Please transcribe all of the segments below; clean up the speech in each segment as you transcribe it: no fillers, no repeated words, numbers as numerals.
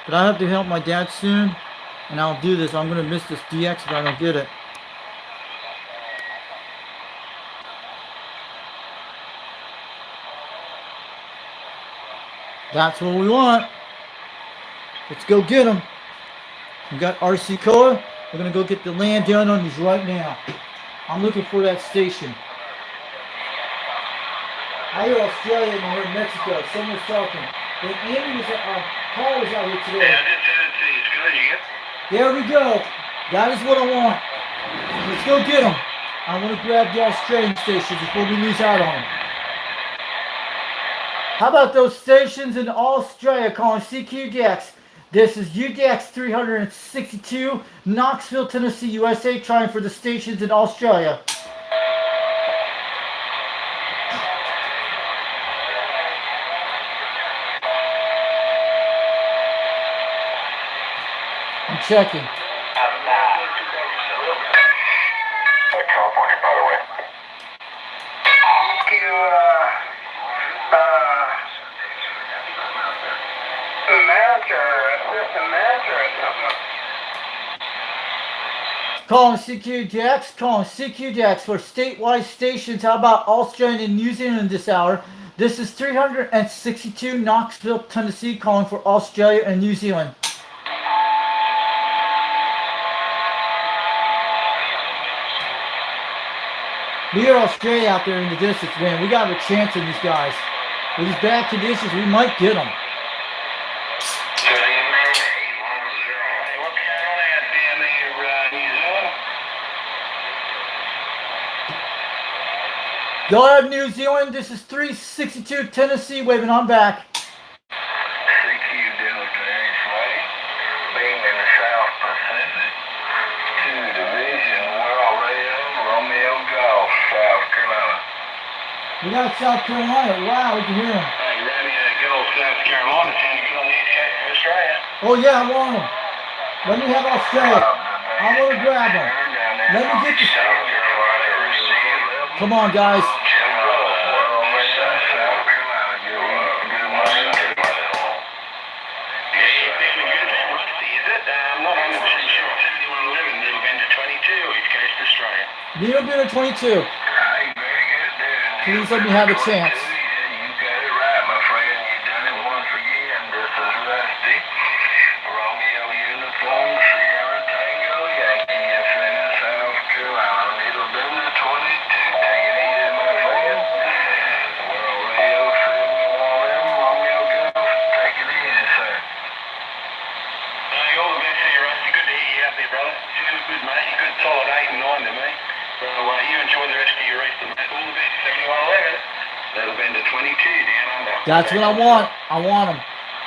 But I have to help my dad soon, and I'll do this. I'm gonna miss this DX if I don't get it. That's what we want. Let's go get them. We got RC Cola. We're gonna go get the land down on these right now. I'm looking for that station. I hear Australia and I hear Mexico. Someone's talking. And Andy was Paul was out here today. Yeah, I did say it to you. It's good. You get? There we go. That is what I want. Let's go get them. I want to grab the Australian stations before we lose out on them. How about those stations in Australia calling CQDX? This is UDX 362, Knoxville, Tennessee, USA, trying for the stations in Australia. I'm checking. California, by the way. Thank you, assistant manager or something. Calling CQDX, calling CQDX for statewide stations. How about Australia and New Zealand this hour? This is 362 Knoxville, Tennessee, calling for Australia and New Zealand. We hear Australia out there in the distance, man. We got a chance in these guys. With these bad conditions, we might get them. Go ahead, New Zealand. This is 362 Tennessee waving. I'm back. CQ Delta X-ray, being in the South Pacific, 2 Division World Radio, Romeo Golf, South Carolina. We got South Carolina. Wow, we can hear them. Hey, Romeo Golf, South Carolina, sounding good on the east coast of Australia. Oh, yeah, I want them. Let me have Australia. I want to grab them. Let me get the... Come on, guys. Needle Bidder 22. Please let me have a chance. You got it right, my friend. You done it once again. This is Rusty. Romeo Uniform, Sierra Tango, Yankee, in South Carolina. Needle Bidder 22. Take it easy, my friend. World Radio 71, Romeo Golf. Take it easy, sir. All the best to you, Rusty. Good to hear you out there, brother. You're good, mate. You're good, solid 8 and 9 to me. So you enjoy the rest of your race. All the best. 7111. That'll bend to 22 down under. That's what I want. I want them.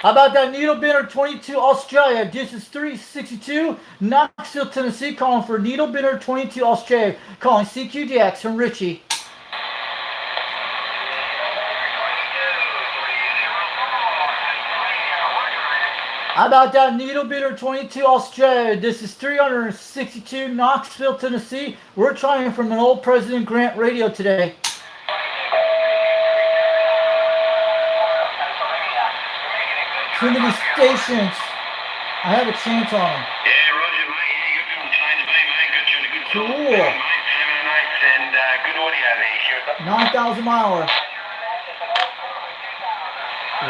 How about that Needle Bidder 22 Australia? This is 362 Knoxville, Tennessee, calling for Needle Bidder 22 Australia, calling CQDX from Richie. How about that Needle Bidder 22 Australia? This is 362 Knoxville, Tennessee. We're trying from an old President Grant radio today. Too many stations. I have a chance on them. Yeah, Roger, mate. Yeah, you're doing the same to me, mate. Got you in a good Cool. mate. 7 and 8 and good audio there, sure. 9,000 mile.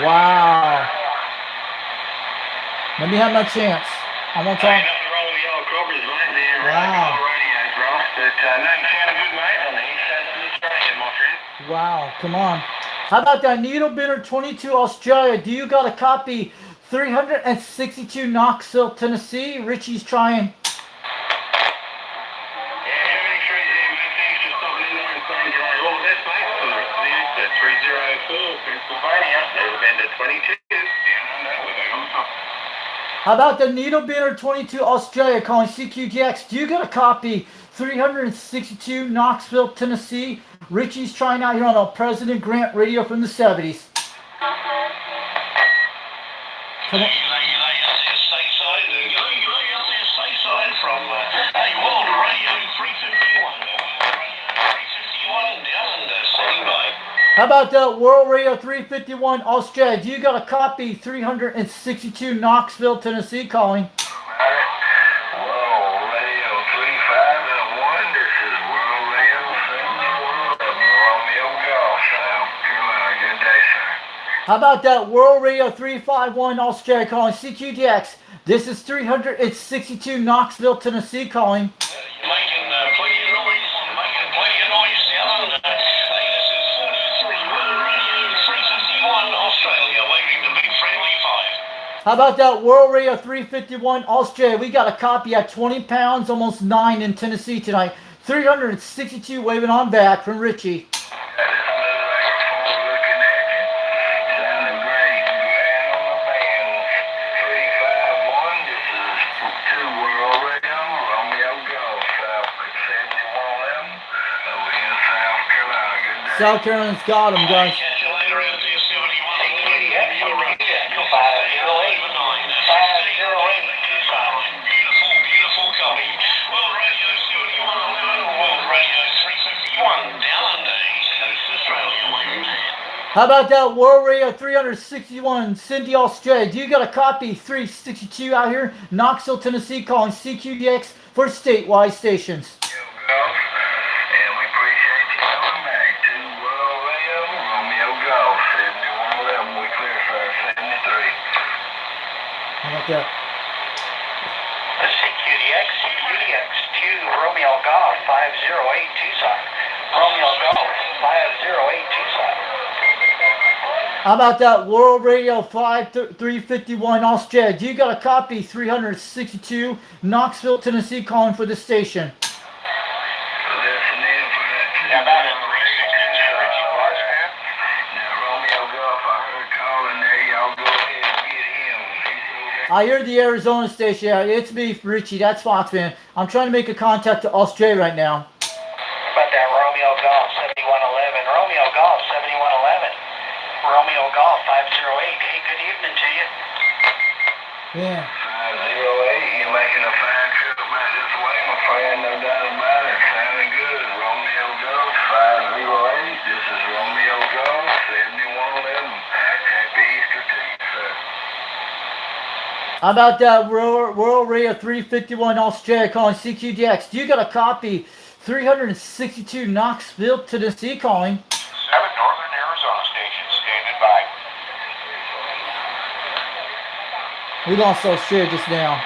Wow. Let me have my chance. I want to talk. Nothing wrong with the old croppers, mate. They're Wow. radios, right? But no, you sounded good, mate, on the east coast of Australia, my friend. Wow, come on. How about that Needle Bidder 22 Australia? Do you got a copy? 362 Knoxville, Tennessee. Richie's trying. Yeah, everything's great there, mate. Thanks for stopping in there and saying all the best, mate. For the rest of the east at 304 Pennsylvania. That'll bend to 22. Down under. We're going on top. How about the Needle Bidder 22 Australia calling CQGX? Do you got a copy? 362 Knoxville, Tennessee. Richie's trying out here on a President Grant radio from the 70s. Come on. From World Radio 351. 351 down under, standing by. How about that World Radio 351 Australia? Do you got a copy? 362 Knoxville, Tennessee calling. World Radio 351. This is World Radio 71. Romeo Golf, South Carolina. Good day, sir. How about that World Radio 351 Australia calling CQDX? This is 362 Knoxville, Tennessee calling. Making plenty of noise. Making plenty of noise down under. Hey, this is 43 World Radio 351 Australia. Waving the big friendly 5. How about that World Radio 351 Australia? We got a copy at 20 pounds, almost 9 in Tennessee tonight. 362 waving on back from Richie. South Carolina's got him, guys. Catch you later out there, 71. Beautiful copy. World Radio 7111, World Radio 351, down under East Coast Australia, waving hand. How about that World Radio 361 Cindy, Australia? Do you got a copy? 362 out here, Knoxville, Tennessee, calling CQDX for statewide stations. And we appreciate you coming back to World Radio, Romeo Golf, 7111, we clear, sir, 73. How about that? CQDX 2 Romeo Golf 508 Tucson. Romeo Golf 508 Tucson. How about that World Radio 351 Australia? Do you got a copy? 362 Knoxville, Tennessee, calling for the station. Listen in for that. Now, about it, Richie Clark's man. Now, Romeo Golf, I heard calling there. Y'all go ahead and get him. He's over I hear the Arizona station. Yeah, it's me, Richie. That's Foxman. I'm trying to make a contact to Australia right now. About that Romeo Golf 7111. Romeo Golf 7111. Romeo Golf 508. Hey, good evening to you. Yeah. 508, you're making a fine trip back this way, my friend, no doubt about it. Sounding good. Romeo Golf 508. This is Romeo Golf 7111. Happy Easter to you, sir. How about that World Radio 351 Australia calling CQDX? Do you got a copy? 362 Knoxville, Tennessee, calling. 7 Northern Arizona stations standing by. We lost Australia just now.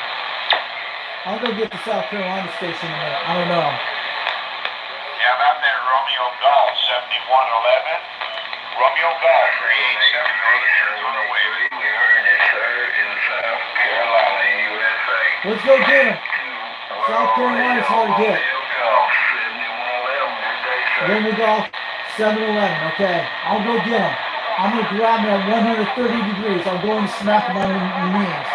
I'll go get the South Carolina station in a minute. I don't know. Yeah, about that Romeo Golf 7111. Romeo Golf 387 Northern Arizona waving. We heard you, sir, in South Carolina, USA. Let's go get him. South Carolina's hard to get. Romeo Golf 7111. Good day, sir. Then we go 7-11. Okay, I'll go get him. I'm gonna grab him at 130 degrees. I'll go and smack him on the knees.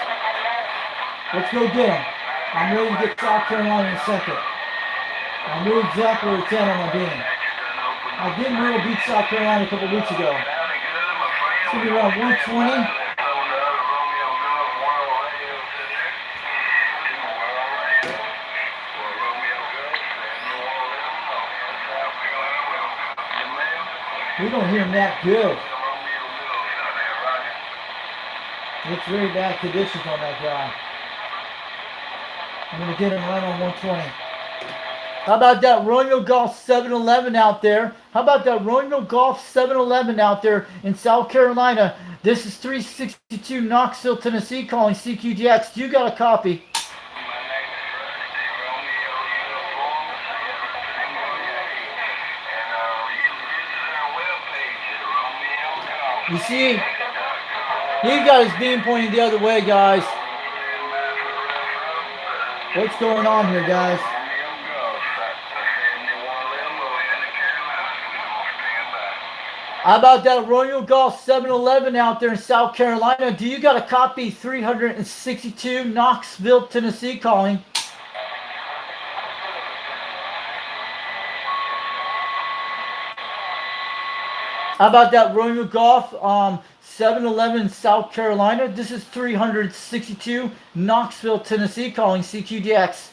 Let's go get him. I'm ready to get South Carolina in a second. I knew exactly where it's at on my beam. I didn't really beat South Carolina a couple weeks ago. It's gonna be around 120. We don't hear him that good. It's very bad conditions on that guy. I'm gonna get him right on 120. How about that Romeo Golf 711 out there? How about that Romeo Golf 711 out there in South Carolina? This is 362 Knoxville, Tennessee, calling CQDX. You got a copy? You see, he got his beam pointing the other way, guys. What's going on here, guys? How about that Royal Golf 711 out there in South Carolina? Do you got a copy? 362 Knoxville, Tennessee, calling. How about that Royal Golf 711 South Carolina? This is 362 Knoxville, Tennessee, calling CQDX.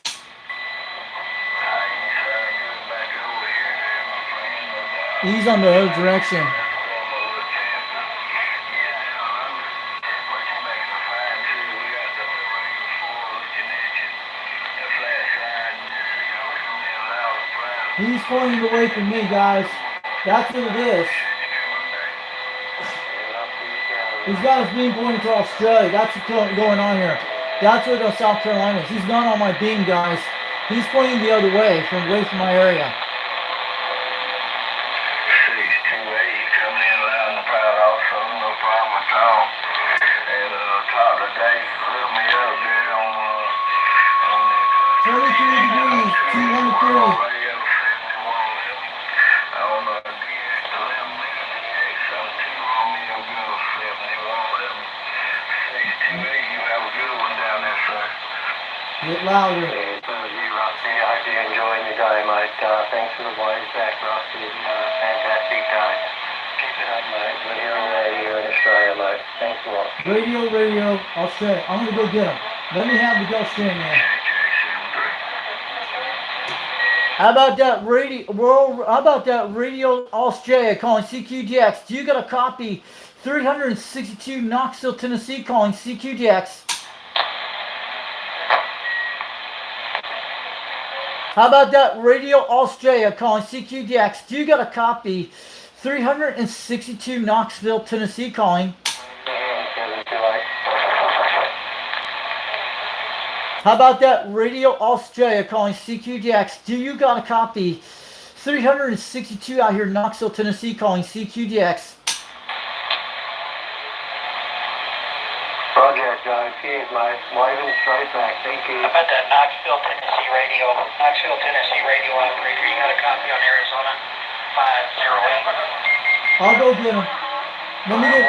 He's on the other direction. He's pointing away from me, guys. That's what it is. He's got his beam pointing to Australia. That's what's going on here. That's where the South Carolina is. He's not on my beam, guys. He's pointing the other way, away from my area. 628, coming in loud and proud also, no problem at all. And top of the day, look me up there on the 23 degrees, 213. radio 7111. On the DX 11 minute DX 72 Romeo Golf 7111. 628, you have a good one down there, sir. Get louder. Hey, Roxy, I hope you're enjoying your day, mate. Thanks for the voice back, Roxy. Fantastic day. Keep it up, mate. We're here on radio in Australia, mate. Thanks a lot. Radio, Australia. I'm gonna go get him. Let me have the Australian man. How about that radio Australia calling CQDX? Do you got a copy? 362 Knoxville, Tennessee calling CQDX. How about that radio Australia calling CQDX? Do you got a copy? 362 Knoxville, Tennessee calling. How about that radio Australia calling CQDX? Do you got a copy? 362 out here in Knoxville, Tennessee calling CQDX. Roger, guys. Cheers, mate. Waving straight back. Thank you. How about that Knoxville, Tennessee radio? Knoxville, Tennessee radio operator. You got a copy on Arizona 508? I'll go get him. Let me get.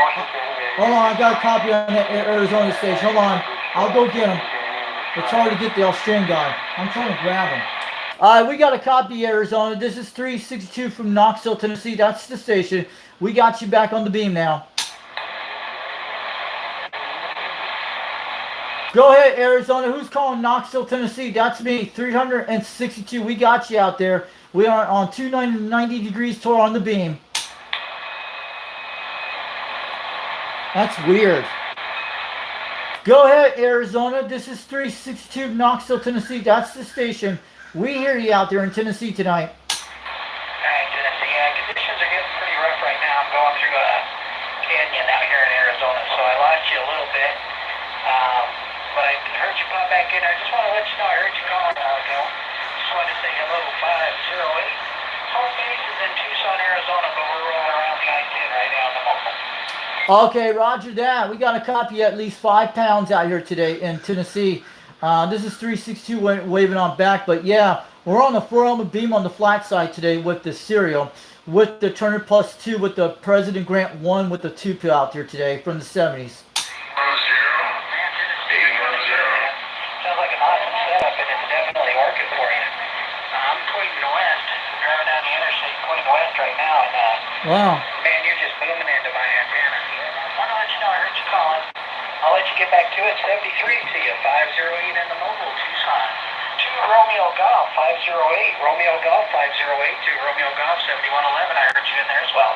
Hold on, I got a copy on that Arizona station. Hold on, I'll go get him. It's hard to get the Australian guy. I'm trying to grab him. All right, we got a copy, Arizona. This is 362 from Knoxville, Tennessee. That's the station. We got you back on the beam now. Go ahead, Arizona. Who's calling Knoxville, Tennessee? That's me, 362. We got you out there. We are on 290 degrees tour on the beam. That's weird. Go ahead, Arizona. This is 362 Knoxville, Tennessee. That's the station. We hear you out there in Tennessee tonight. Alright, Tennessee. Conditions are getting pretty rough right now. I'm going through a canyon out here in Arizona, so I lost you a little bit. But I heard you pop back in. I just want to let you know I heard you calling a while ago. Just wanted to say hello, 508. Home base is in Tucson, Arizona, but we're rolling around the I-10 right now in the moment. Okay, roger that. We got a copy at least 5 pounds out here today in Tennessee. This is 362 waving on back, but yeah, we're on the 4-element beam on the flat side today with the serial, with the Turner Plus 2, with the President Grant 1 with the 2 out there today from the 70s. Sounds like an awesome setup, and it's definitely working for you. I'm pointing west, driving down the interstate, pointing west right now, and Wow. man, you're just booming into my antenna. I want to let you know I heard you calling. I'll let you get back to it. 73 to you, 508 in the mobile, Tucson. 2 Romeo Golf, 508. Romeo Golf, 508 to Romeo Golf, 7111. I heard you in there as well.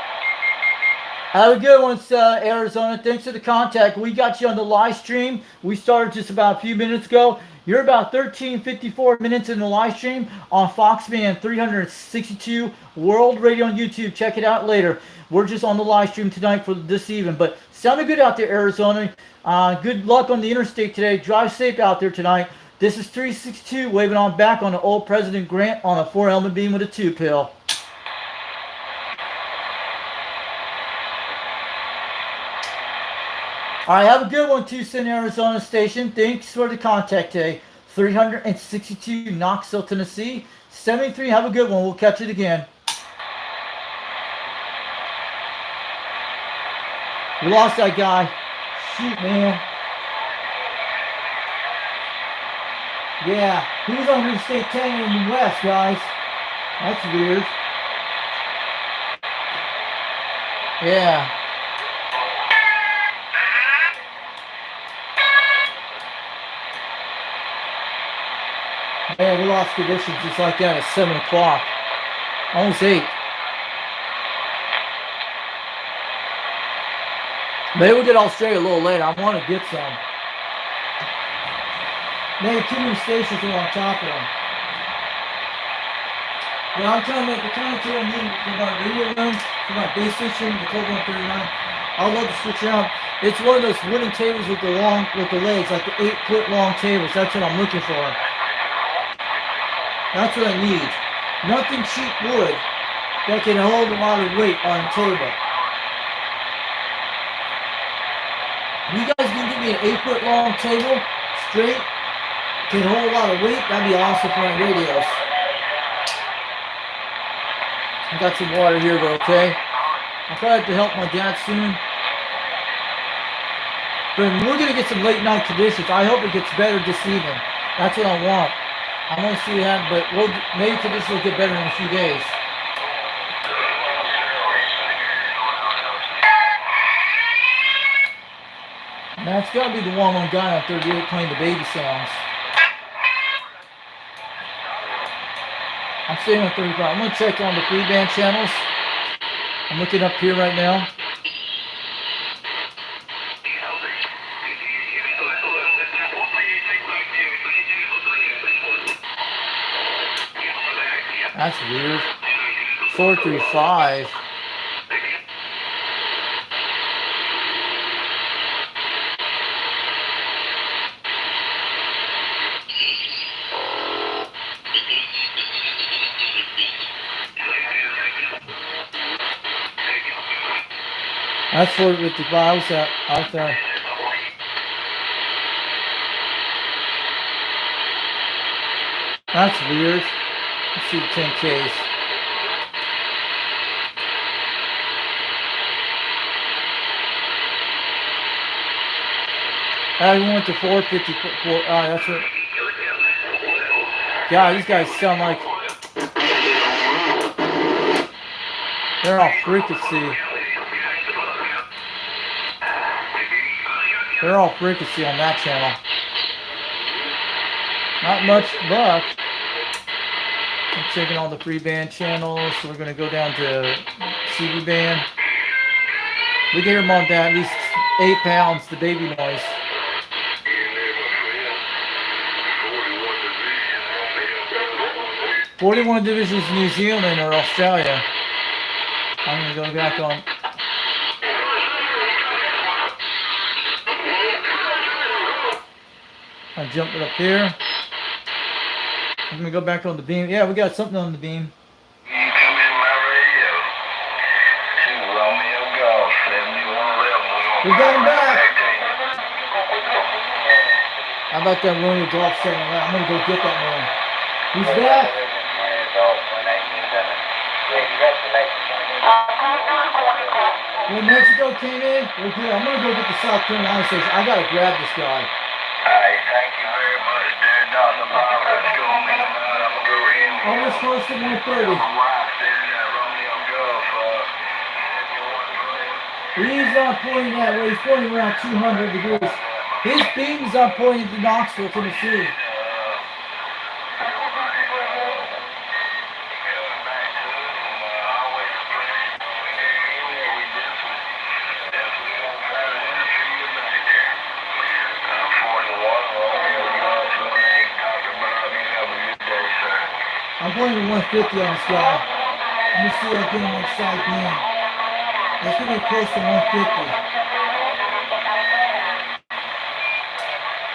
Have a good one, Arizona. Thanks for the contact. We got you on the live stream. We started just about a few minutes ago. You're about 13:54 minutes in the live stream on Foxman 362 World Radio on YouTube. Check it out later. We're just on the live stream tonight for this evening. But sounded good out there, Arizona. Good luck on the interstate today. Drive safe out there tonight. This is 362 waving on back on the old President Grant on a 4-element beam with a 2-pill. All right, have a good one, Tucson, Arizona station. Thanks for the contact today. 362 Knoxville, Tennessee. 73, have a good one. We'll catch it again. We lost that guy. Shoot, man. Yeah, he was on Interstate 10 in the west, guys. That's weird. Yeah. Man, we lost conditions just like that at 7 o'clock. Almost 8. Maybe we'll get Australia a little later. I want to get some. Maybe too many stations are on top of them. Yeah, I'm trying to make the commentary I need for my radio runs, for my base station, the Cobra 139. I'll love to switch out. It's one of those wooden tables with the legs, like the 8-foot long tables. That's what I'm looking for. That's what I need. Nothing cheap wood that can hold a lot of weight on a table. You guys can give me an 8-foot long table, straight, can hold a lot of weight. That'd be awesome for my radios. I got some water here, but okay. I'll probably have to help my dad soon. But we're gonna get some late night conditions. I hope it gets better this evening. That's what I want. I want to see that, but maybe conditions will get better in a few days. And that's gotta be the one guy out there really playing the baby sounds. I'm staying on 35. I'm gonna check on the free band channels. I'm looking up here right now. That's weird. 435. That's 455. What's that out there? That's weird. Let's see the 10Ks. I went to 454. That's what. God, these guys sound like they're all frequency. They're all frequency on that channel. Not much luck. I'm checking all the free band channels, so we're going to go down to CD band. We can hear them on that, at least 8 pounds, the baby noise. 41 divisions New Zealand or Australia. I'm going to go back on. I'm jumping up here. I'm going to go back on the beam. Yeah, we got something on the beam. You come in my radio. 2 Romeo Golf, 7111. We got him back. How about that Romeo Golf 7? I'm going to go get that man. He's back. When Mexico came in, we're good. I'm going to go get the South Carolina station. I got to grab this guy. Alright, thank you very much, dear Dr. Bob. Let's go in. I'm gonna go in. Almost close to 130. My wife there, Romeo Golf. He's not pointing that way. He's pointing around 200 degrees. His beam's not pointing to Knoxville, Tennessee. I'm pointing to 150 on this guy. Let me see if I get him on side beam. That's gonna be close to 150.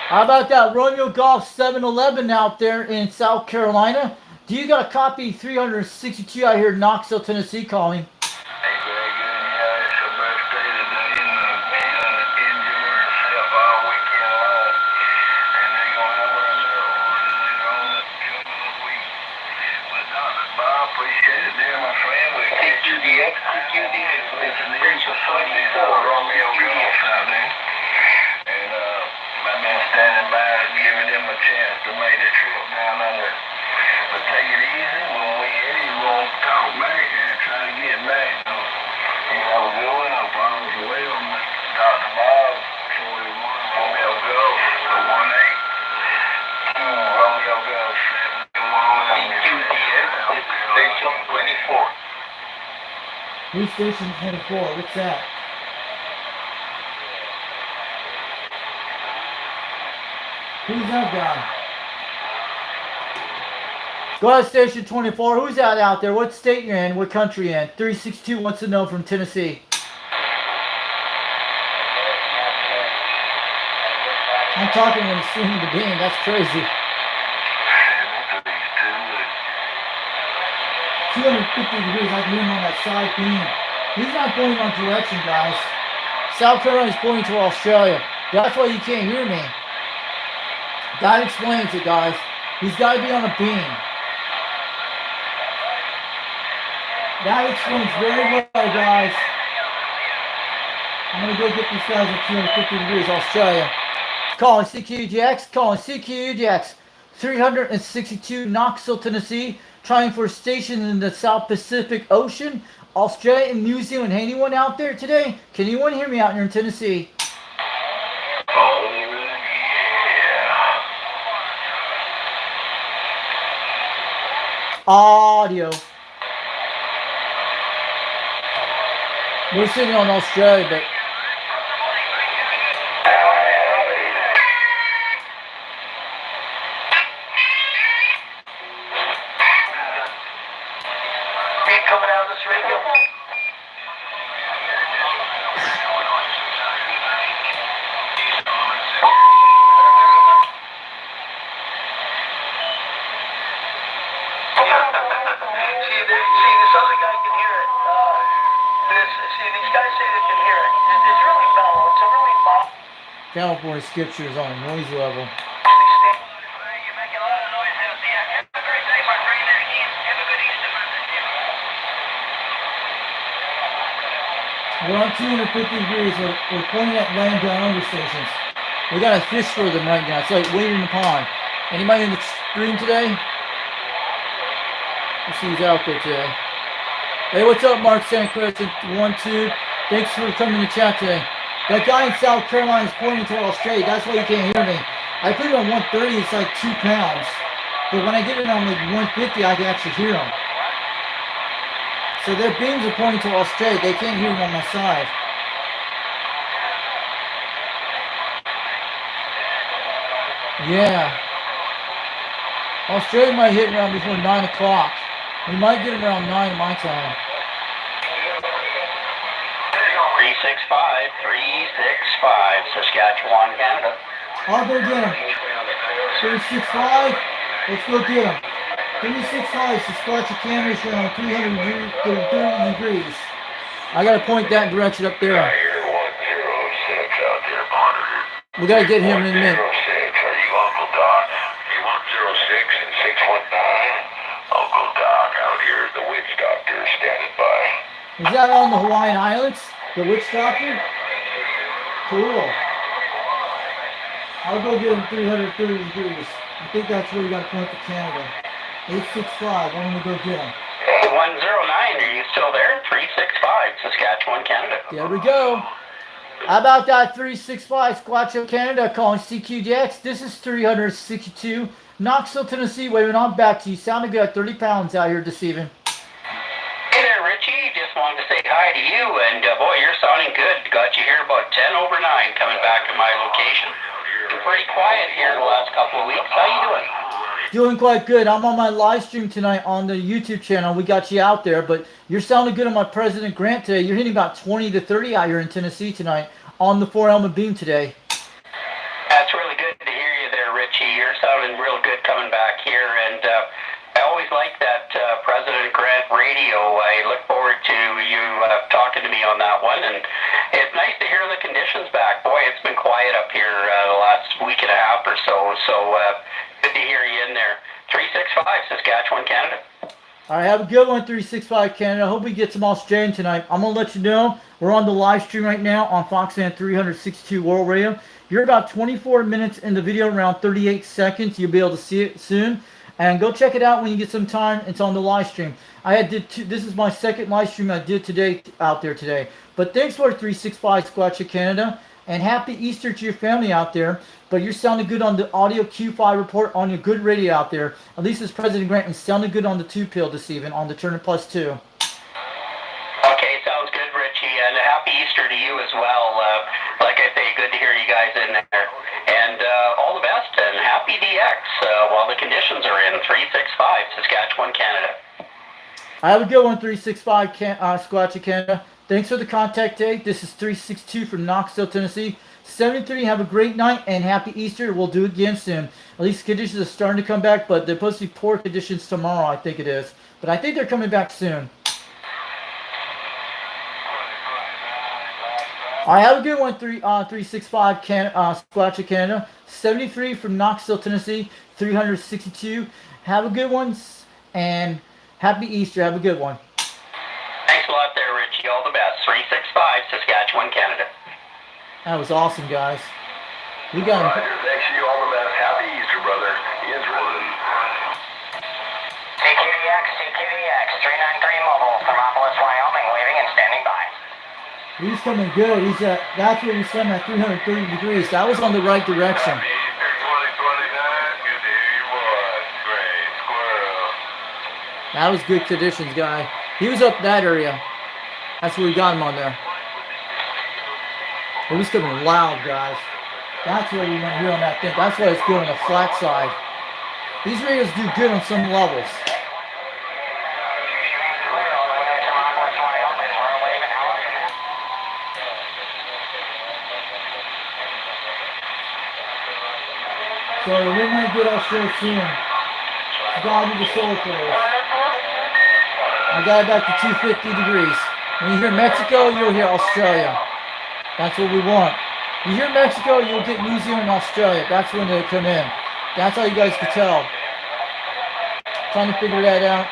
How about that Romeo Golf 711 out there in South Carolina? Do you got a copy 362 out here in Knoxville, Tennessee calling? New station 24, what's that? Who's that guy? Go ahead, station 24. Who's that out there? What state you're in? What country you're in? 362 wants to know from Tennessee. I'm talking when it's swinging the beam. That's crazy. 250 degrees. I can hear him on that side beam. He's not pointing on direction, guys. South Carolina's pointing to Australia. That's why you can't hear me. That explains it, guys. He's got to be on a beam. That explains very well, guys. I'm going to go get these guys at 250 degrees, Australia. Calling CQJX, calling CQJX. 362 Knoxville, Tennessee. Trying for a station in the South Pacific Ocean. Australia and New Zealand. Anyone out there today? Can anyone hear me out here in Tennessee? Oh, yeah. Audio. We're sitting on Australia, but Coming out of this radio. See, this other guy can hear it. These guys say they can hear it. It's really mellow. It's a really mellow. California Scripture is on a noise level. You're making a lot of noise out there. Have a great day, my friend. There again. Have a good Easter. We're on 250 degrees. We're pointing at land down under stations. We got a fish for them right now. It's like wading in the pond. Anybody in the stream today? Let's see who's out there today. Hey, what's up, Mark Sanchez? 1-2. Thanks for coming to chat today. That guy in South Carolina is pointing to Australia. That's why you can't hear me. I put it on 130. It's like 2 pounds. But when I get it on like 150, I can actually hear them. So their beams are pointing to Australia. They can't hear them on my side. Yeah. Australia might hit around before 9 o'clock. We might get them around 9 my time. 365, Saskatchewan, Canada. I'll go get them. 365. Let's go get them. 365, Saskatchewan, Canada, around 330 degrees. I gotta point that direction up there. I hear 106 out there monitored. We gotta get him in a minute. 106, are you Uncle Doc? You 106 and 619? Uncle Doc out here, the witch doctor standing by. Is that on the Hawaiian Islands? The witch doctor? Cool. I'll go get him 330 degrees. I think that's where you gotta point to Canada. 865, I'm gonna go get him. 109, are you still there? 365, Saskatchewan, Canada. There we go. How about that 365 Saskatchewan, Canada, calling CQJX. This is 362 Knoxville, Tennessee. Waving on back to you. Sounding good at 30 pounds out here this evening. Hey there, Richie. Just wanted to say hi to you, and boy, you're sounding good. Got you here about 10 over 9 coming back to my location. You're pretty quiet here the last couple of weeks. How you doing? Doing quite good. I'm on my live stream tonight on the YouTube channel. We got you out there, but you're sounding good on my President Grant today. You're hitting about 20 to 30 out here in Tennessee tonight on the 4-element beam today. That's really good to hear you there, Richie. You're sounding real good coming back here, and I always like that President Grant radio. I look forward to you talking to me on that one, and it's nice to hear the conditions back. Boy, it's been quiet up here the last week and a half or so, good to hear you in there. 365, Saskatchewan, Canada. All right, have a good one, 365 Canada. I hope we get some Australian tonight. I'm going to let you know we're on the live stream right now on Foxland 362 World Radio. You're about 24 minutes in the video, around 38 seconds. You'll be able to see it soon. And go check it out when you get some time. It's on the live stream. This is my second live stream I did today out there today. But thanks for 365 Saskatchewan, Canada. And happy Easter to your family out there. But you're sounding good on the audio Q5 report on your good radio out there. At least as President Grant is sounding good on the 2-pill this evening on the Turner Plus 2. Okay, sounds good, Richie. And a happy Easter to you as well. Like I say, good to hear you guys in there. And all the best and happy DX. While the conditions are in 365, Saskatchewan, Canada. I have a good one, 365 Squatcha Canada. Thanks for the contact today. This is 362 from Knoxville, Tennessee. 73, have a great night and happy Easter. We'll do it again soon. At least conditions are starting to come back, but they're supposed to be poor conditions tomorrow, I think it is. But I think they're coming back soon. I have a good one, 365 Squatcha Canada. 73 from Knoxville, Tennessee. 362. Have a good one and happy Easter. Have a good one. Thanks a lot there, Richie. All the best. 365 Saskatchewan, Canada. That was awesome, guys. We got Roger, thanks to you. All the best. Happy Easter, brother. Israel. CQDX 393 mobile, Thermopolis, Wyoming, waving and standing by. He's coming good. He's at, that's where we sent at 330 degrees. That was on the right direction. Easter 2029. Good to hear your voice. Great squirrel. That was good conditions, guy. He was up that area. That's where we got him on there. It was coming loud, guys. That's what we want to hear on that thing. That's why it's good on the flat side. These radios do good on some levels. So we might get our show soon. God with the solar flares. I got it back to 250 degrees. When you hear Mexico, you'll hear Australia. That's what we want. You hear Mexico, you'll get New Zealand and Australia. That's when they come in. That's how you guys can tell. Trying to figure that out.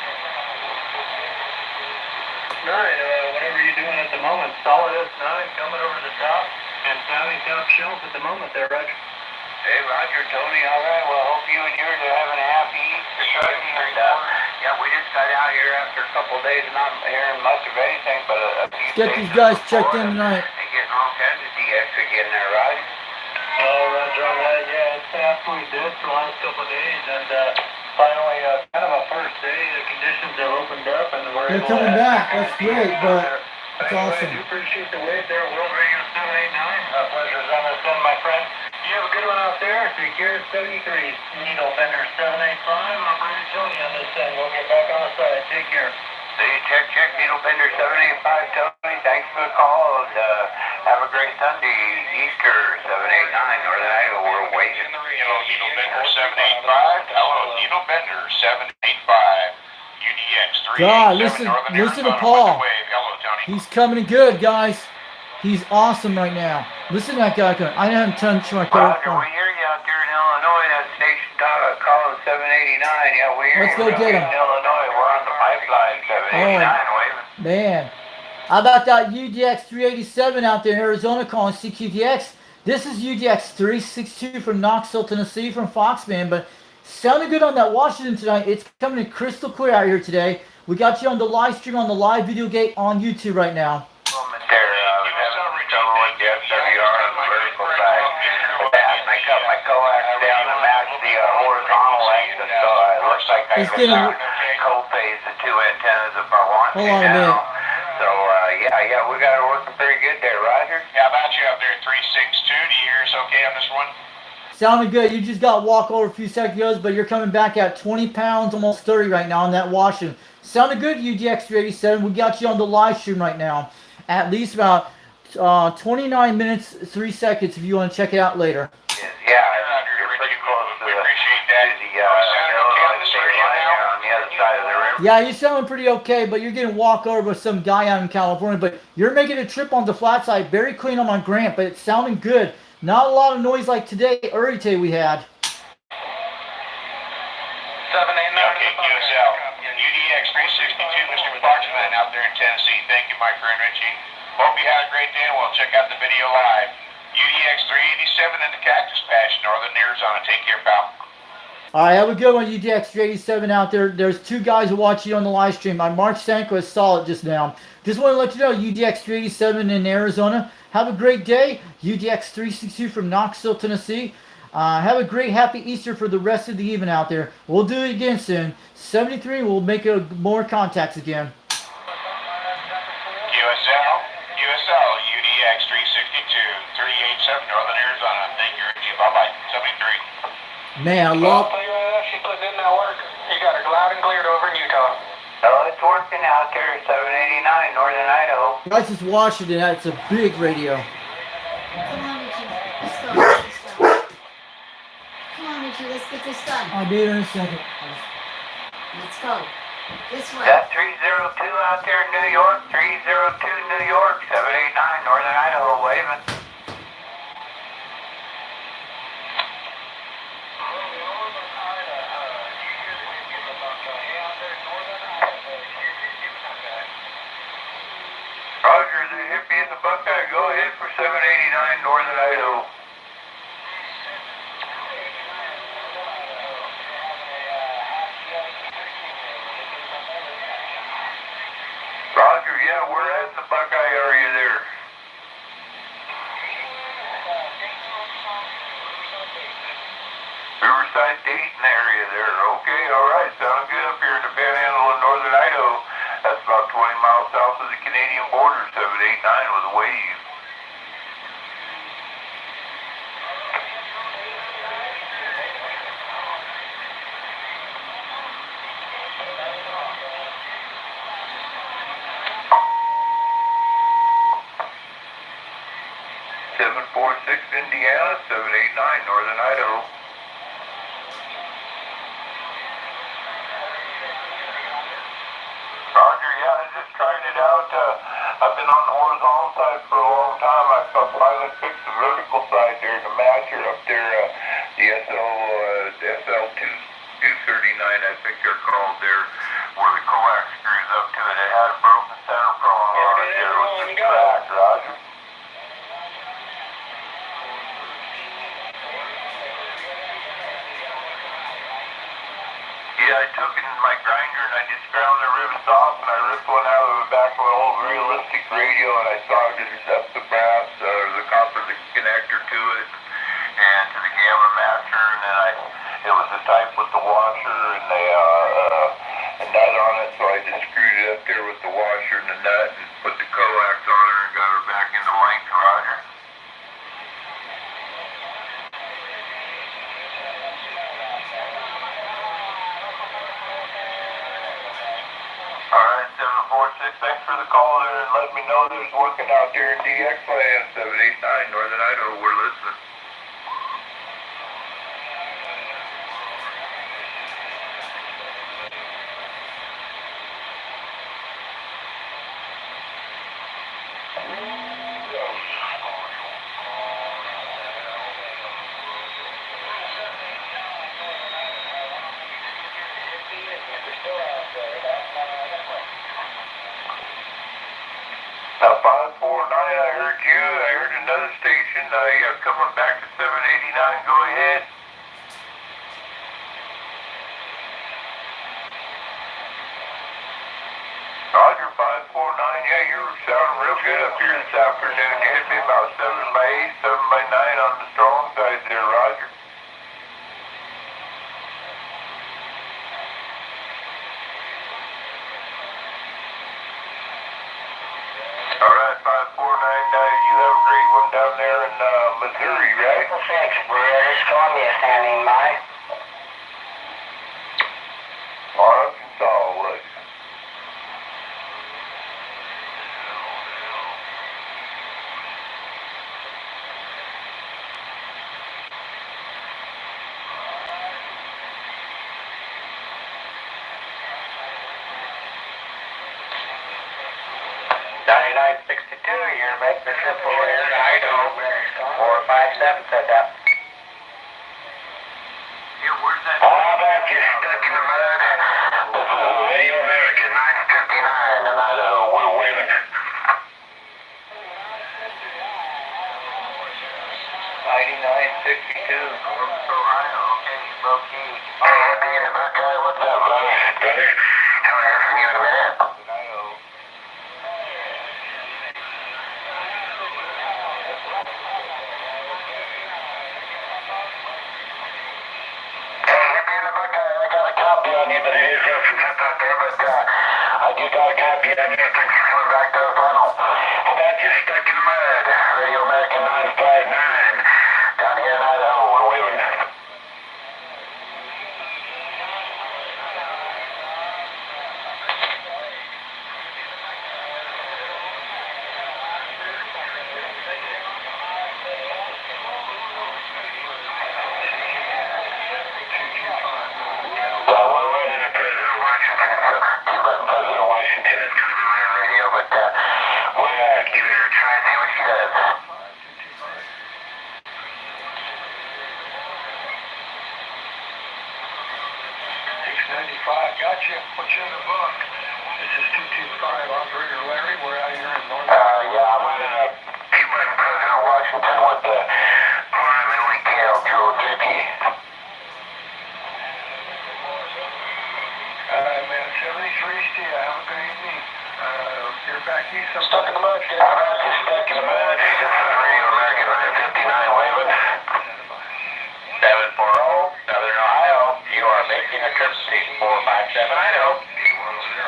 Alright, whatever you're doing at the moment, solid S9 coming over the top and sounding top shelf at the moment there, Roger. Hey, Roger, Tony, all right. Well, hope you and yours are having a happy Easter. And, yeah, we just got out here after a couple of days and not hearing much of anything, but a few Get these guys checked in tonight. And getting all kinds of DX again there, right? Oh, Roger on that. Yeah, it's been absolutely dead for the last couple of days, and finally, kind of a first day, the conditions have opened up, and we're They're able coming to back. That's great, but it's Anyway, I awesome. do appreciate the wave there, World Radio 789. Pleasure's on this end, my friend. You have a good one out there. Take care, 73. Needle Bender 785. Operator Tony on this end. We'll get back on the side. Take care. See, check, Needle Bender 785, Tony. Thanks for the call, and have a great Sunday, Easter 789, Northern Idaho. We're waiting. Hello, Needle Bender 785. Hello, Needle Bender 785. UDX 387 God, Northern listen to Arizona. Paul. With the wave. Hello, Tony. He's coming good, guys. He's awesome right now. Listen to that guy going. I haven't touched my car. Roger, we hear you out there in Illinois. That station calling 789. Yeah, we hear Let's you. go get him. In Illinois, we're on the pipeline 789 waving. Man, how about that UDX 387 out there in Arizona calling CQDX? This is UDX 362 from Knoxville, Tennessee, from Foxman, but sounded good on that Washington tonight. It's coming in crystal clear out here today. We got you on the live stream on the live video gate on YouTube right now. I cut my coax down to match the horizontal length, and so it looks like I He's can getting- co-phase the two antennas if I want to Hold on a now. minute. So, yeah, we got it working pretty good there, Roger. How about you up there, 362? Do you hear us okay on this one? Sounded good. You just got walk over a few seconds ago, but you're coming back at 20 pounds, almost 30 right now on that Washington. Sounded good, UDX 387. We got you on the live stream right now. At least about 29 minutes, 3 seconds if you want to check it out later. Yeah, you're pretty close to We appreciate that. the on the other side of the river. Yeah, you're sounding pretty okay, but you're getting walked over with some guy out in California. But you're making a trip on the flat side, very clean on my Grant, but it's sounding good. Not a lot of noise like today, early today we had. 789. Okay, QSL. UDX 362, Mr. Foxman out there in Tennessee. Thank you, my friend Richie. Hope you had a great day, and we'll check out the video live. UDX 387 in the Cactus Patch, Northern Arizona. Take care, pal. All right, have a good one, UDX 387 out there. There's two guys who watch you on the live stream. My Mark Sanko saw it just now. Just want to let you know, UDX 387 in Arizona. Have a great day. UDX 362 from Knoxville, Tennessee. Have a great, happy Easter for the rest of the evening out there. We'll do it again soon. 73, we'll make more contacts again. QSL, UDX 362, 387, Northern Arizona. Thank you, Richie. Bye-bye. 73. Man, I I'll love. tell you right now, she put in that work. You got her loud and cleared over in Utah. Oh, it's working out there at 789 Northern Idaho. This is Washington. That's a big radio. Come on, Richie. Let's go. Let's go. Come on, Richie. Let's get this done. I'll be there in a second. Let's go. This way. Got 302 out there in New York, 302 New York, 789 Northern Idaho waving. Roger, the hippie and the Buckeye, go ahead for 789 Northern Idaho. Roger, yeah, we're at the Buckeye area there. Riverside Dayton area there. Okay, alright, sounds good up here in the Panhandle of Northern Idaho. That's about 20 miles south of the Canadian border, 789 with a wave. Indiana, 789 Northern Idaho. Roger, yeah, I just tried it out. I've been on the horizontal side for a long time. I finally fixed the vertical side there, the matcher up there, the SL239, I think they're called there, where the coax screws up to it. It had a broken center prong on it there with the track, Roger. Yeah, I took it in my grinder and I just ground the rivets off and I ripped one out of the back of my old realistic radio and I solddered it up the brass, the copper, the connector to it and to the gamma matcher, and then it was the type with the washer and the nut on it, so I just screwed it up there with the washer and the nut and put the coax on her and got her back into length, Roger. Alright, 746, thanks for the call there and let me know there's working out there in DX land, 789 Northern Idaho, we're listening. Now 549, I heard you. I heard another station. You're coming back to 789. Go ahead. Roger, 549. Yeah, you're sounding real good up here this afternoon. You hit me about 7 by 8, 7 by 9 on the strong side there, Roger. Alright, 549, you have a great one down there in Missouri, right? Thanks, British Columbia standing by. Arkansas was. You're making the trip over here to Idaho. 457 said that. Yeah, where's that? How about you stuck in the mud? This is Radio America 959 in Idaho. We're waiting. 9962, Columbus, Ohio. Okay, okay. Hey, happy in the Buckeye. What's up, brother? Brother, haven't heard from you in a minute. Idaho. Hey, happy in the Buckeye. I got a copy on you, but it is rough and tough out there. But I do got a copy on you. Thanks for coming back to the panel. How about you stuck in the mud? Radio America 959 down here in Idaho. We're waiting. 95, got you. Put you in the book. This is 225, operator Larry. We're out here in North. Yeah, I'm in Cuba, President Washington with the primary Cal Joe JP. Man, 73, see ya. Have a good evening. You're back east. I'm Stuck in the mud, kid. How about you stuck in the mud? This is Radio American 959 waving. 740, Southern Ohio. You are making a trip to 457 Idaho. 810.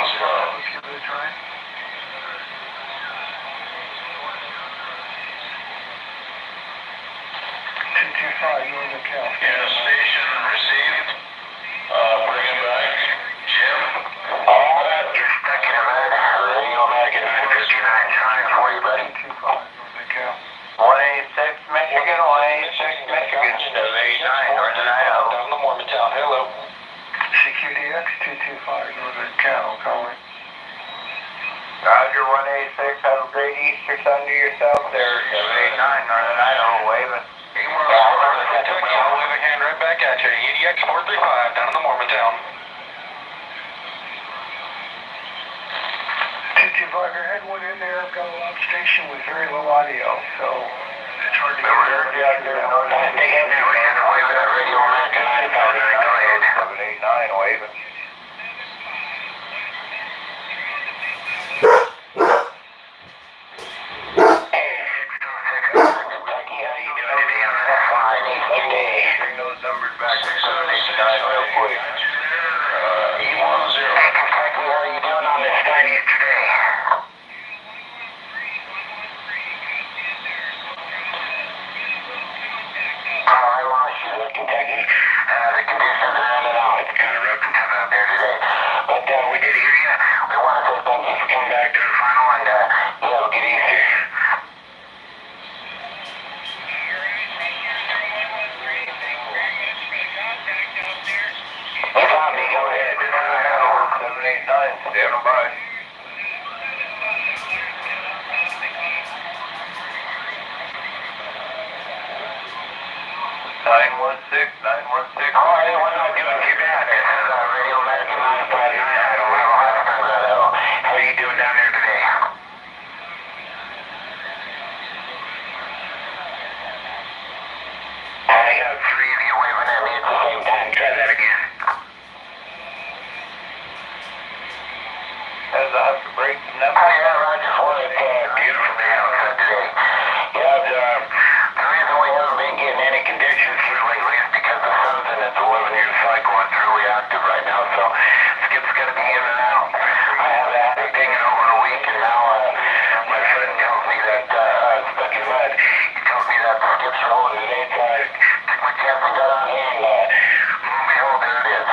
Let's give it a try. Northern Cal. Yeah, station received. Bring it back. Jim. All that. You're stuck in the mud. Radio American 959 trying for you, buddy. 225, Northern Cal. 186 Michigan, 186 Michigan. 789 Northern Idaho. Down to Mormontown. Hello. CQDX 225, Northern Cal, calling. Roger, 186. Have a great Easter Sunday yourself there. 789 Northern Idaho, waving. Kentucky, I'll wave a hand right back at you. EDX 435 down in the Mormontown. 225, your head went in there. I've got a loud station with very low audio, so it's hard to hear. Out there in Northern Idaho. Waving at Radio American 959. Go ahead. 789 waving. Stand by. 916. Oh, I want to give it to you back. This is Radio American 959. How are you doing down there today? I got three of you waving at me at the same time. Try that again. As I have to break the number. Oh, yeah, Roger. For it. Beautiful day outside today. Yeah, the reason we haven't been getting any conditions here lately is because the sun's in its 11-year cycle. It's really active right now, so Skip's going to be in and out. I haven't had it dinging over a week, and now my friend tells me that I'm stuck in mud. He tells me that Skip's rolling today, so I took my chance and got on here, and lo and behold, there it is.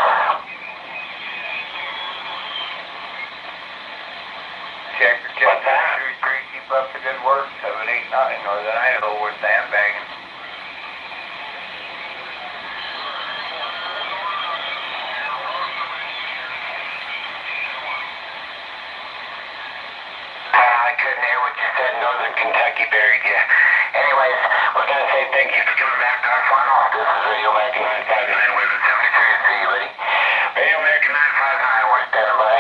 Check your check. 233, keep up the good work. 789 Northern Idaho, we're sandbagging. I couldn't hear what you said. Northern Kentucky buried you. Anyways, we're going to say thank you for coming back to our final. This is Radio American 959 with 73. See you, buddy. Radio American 959, we're standing by.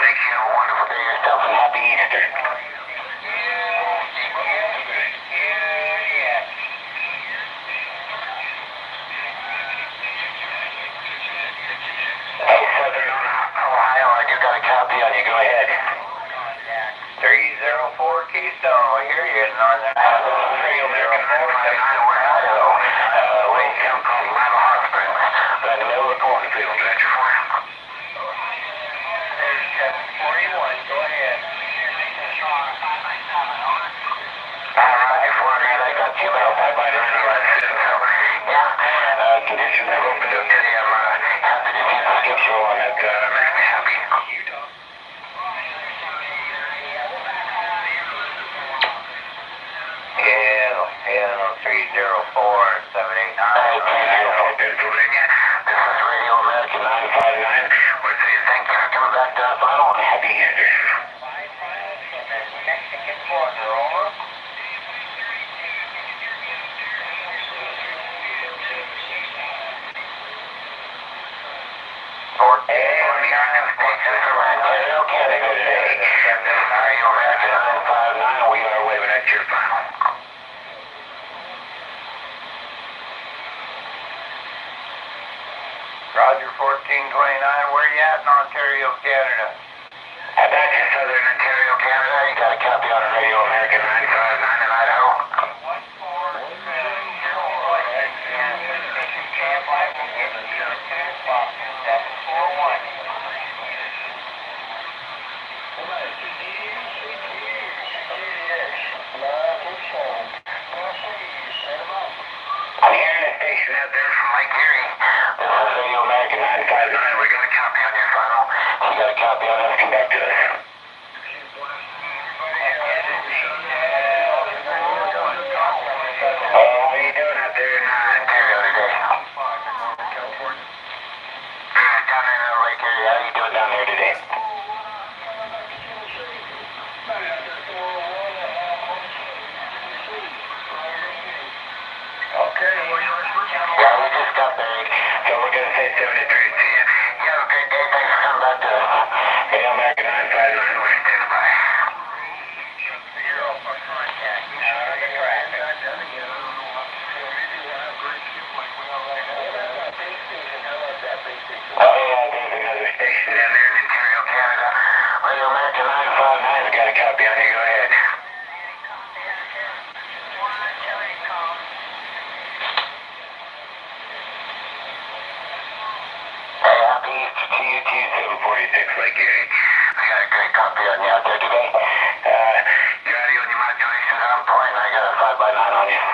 Thank you. Have a wonderful day yourself and happy Easter. Hey, Southern Ohio, I do got a copy on you. Go ahead. 304 Keystone, we hear you in Northern Idaho. 304 we're in Idaho. We come from Lima Hot Springs. Right in the middle of the cornfield. Got your for you. 41, go ahead. Roger, 48, I got you about 5 by 9 last season, so, yeah, conditions have opened up today. I'm happy to see the skip show on that, makes me happy. Yeah, 304 789. Pennsylvania. This is Radio American 959. We're saying thank you for coming back to our final and happy Easter. Mexican border, over. Ontario, Canada. Apache Southern Ontario, Canada. You got a copy on Radio American 959 in Idaho. I'm hearing a station out there from Lake Erie. This is Radio American 959. We got a copy on your funnel. You got a copy on us. Come back to us. How are you doing out there in Ontario today? Down there in Lake Erie. How are you doing down there today? Okay. Yeah, we just got buried, so we're going to say 73 to you. You have a great day. Thanks for coming back to us. Radio American 959, we're standing by. Oh, yeah, there's another station down there in Ontario, Canada. Radio American 959's got a copy on you. Go ahead. Hey, happy Easter to you too, 746 Lake Erie. I got a great copy on you out there today. Your audio and your modulation's on point. I got a 5x9 on you.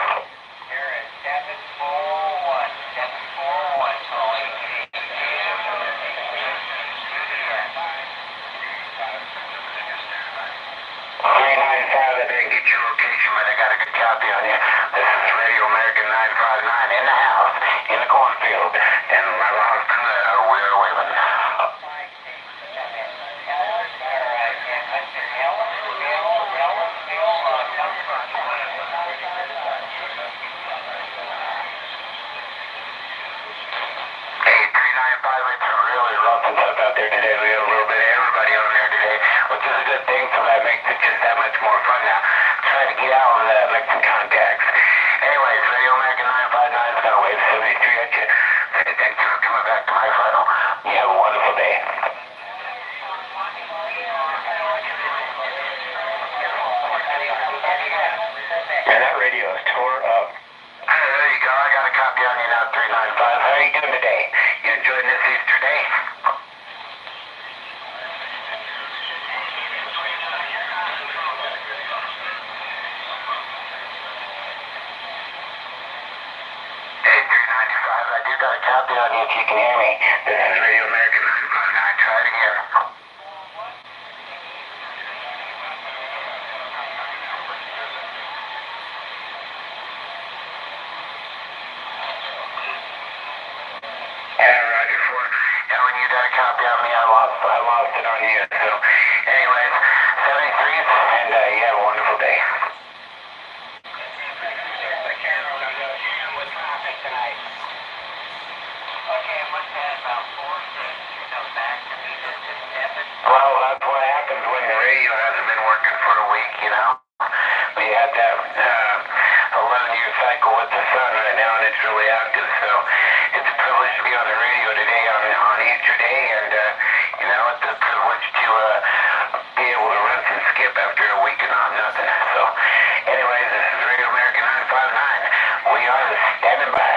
Here is 741. 741 calling. 395, I didn't get your location, but I got a good copy on you. This is Radio American 959 in the house, in the cornfield, and my lost we're waving. Hey, 395, it's really rough and tough out there today. We have a little bit of everybody on there today, which is a good thing, so that makes it just that much more fun now. Try to get out and make some contacts. Anyways, Radio American 959's got a wave 73 at you. Say thank you for coming back to my final. You have a wonderful day. Man, that radio is tore up. There you go. I got a copy on you now, 395. How are you doing today? You enjoying this Easter day? Hey, 395. I do got a copy on you if you can hear me. This is Radio American 959. Try it again. Yeah, Roger 4. Yeah, when you got a copy on me, I lost it on you. So, anyways, 73s, and you have a wonderful day. Well, that's what happens when the radio hasn't been working for a week, you know. We had that 11-year cycle with the sun right now, and it's really active, so it's a privilege to be on the radio today on Easter Day, and, you know, it's a privilege to be able to run some skip after a week of not nothing. So, anyways, this is Radio American 959. We are standing by.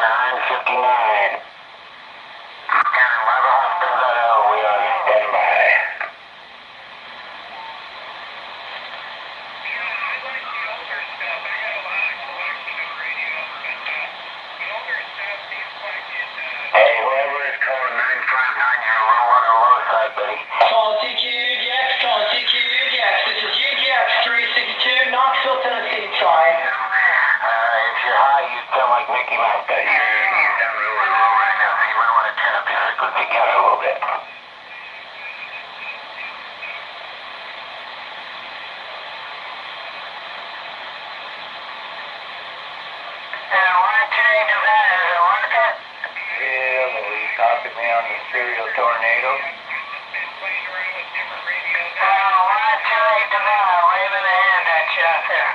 9:59. And 11 husbands out of we are standby. Hey, whoever is calling 959, you're a little on the low side, buddy. Call TQ UGX, call TQ UGX. This is UGX 362, Knoxville, Tennessee, trying. If you're high, you sound like Mickey Mouse, but you sound really low right now, so you might want to turn up your frequency counter a little bit. Copy me on the serial tornado. Waving a hand at you out there.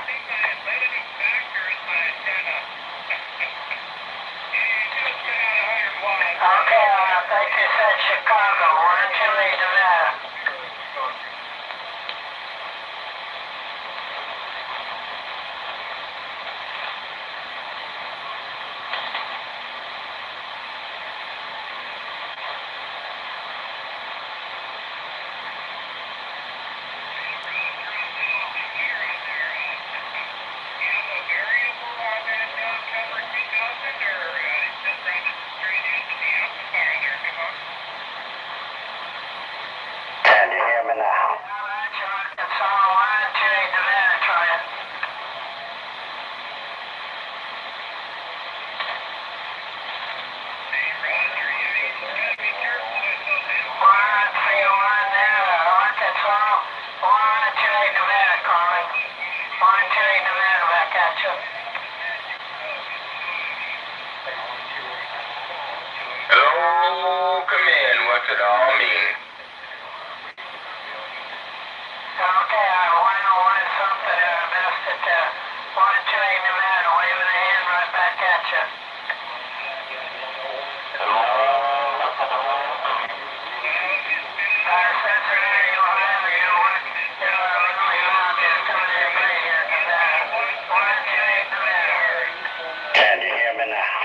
Okay, I think you said Chicago. 128 Nevada. Can you hear me now? It's on 128 Nevada, trying. Hello, command. What's it all mean? Okay, I wanted something best at 128 Nevada, waving a hand right back at you. Sensor there, you have you really loud is coming in right here, Nevada. 128 Nevada. Can you hear me now?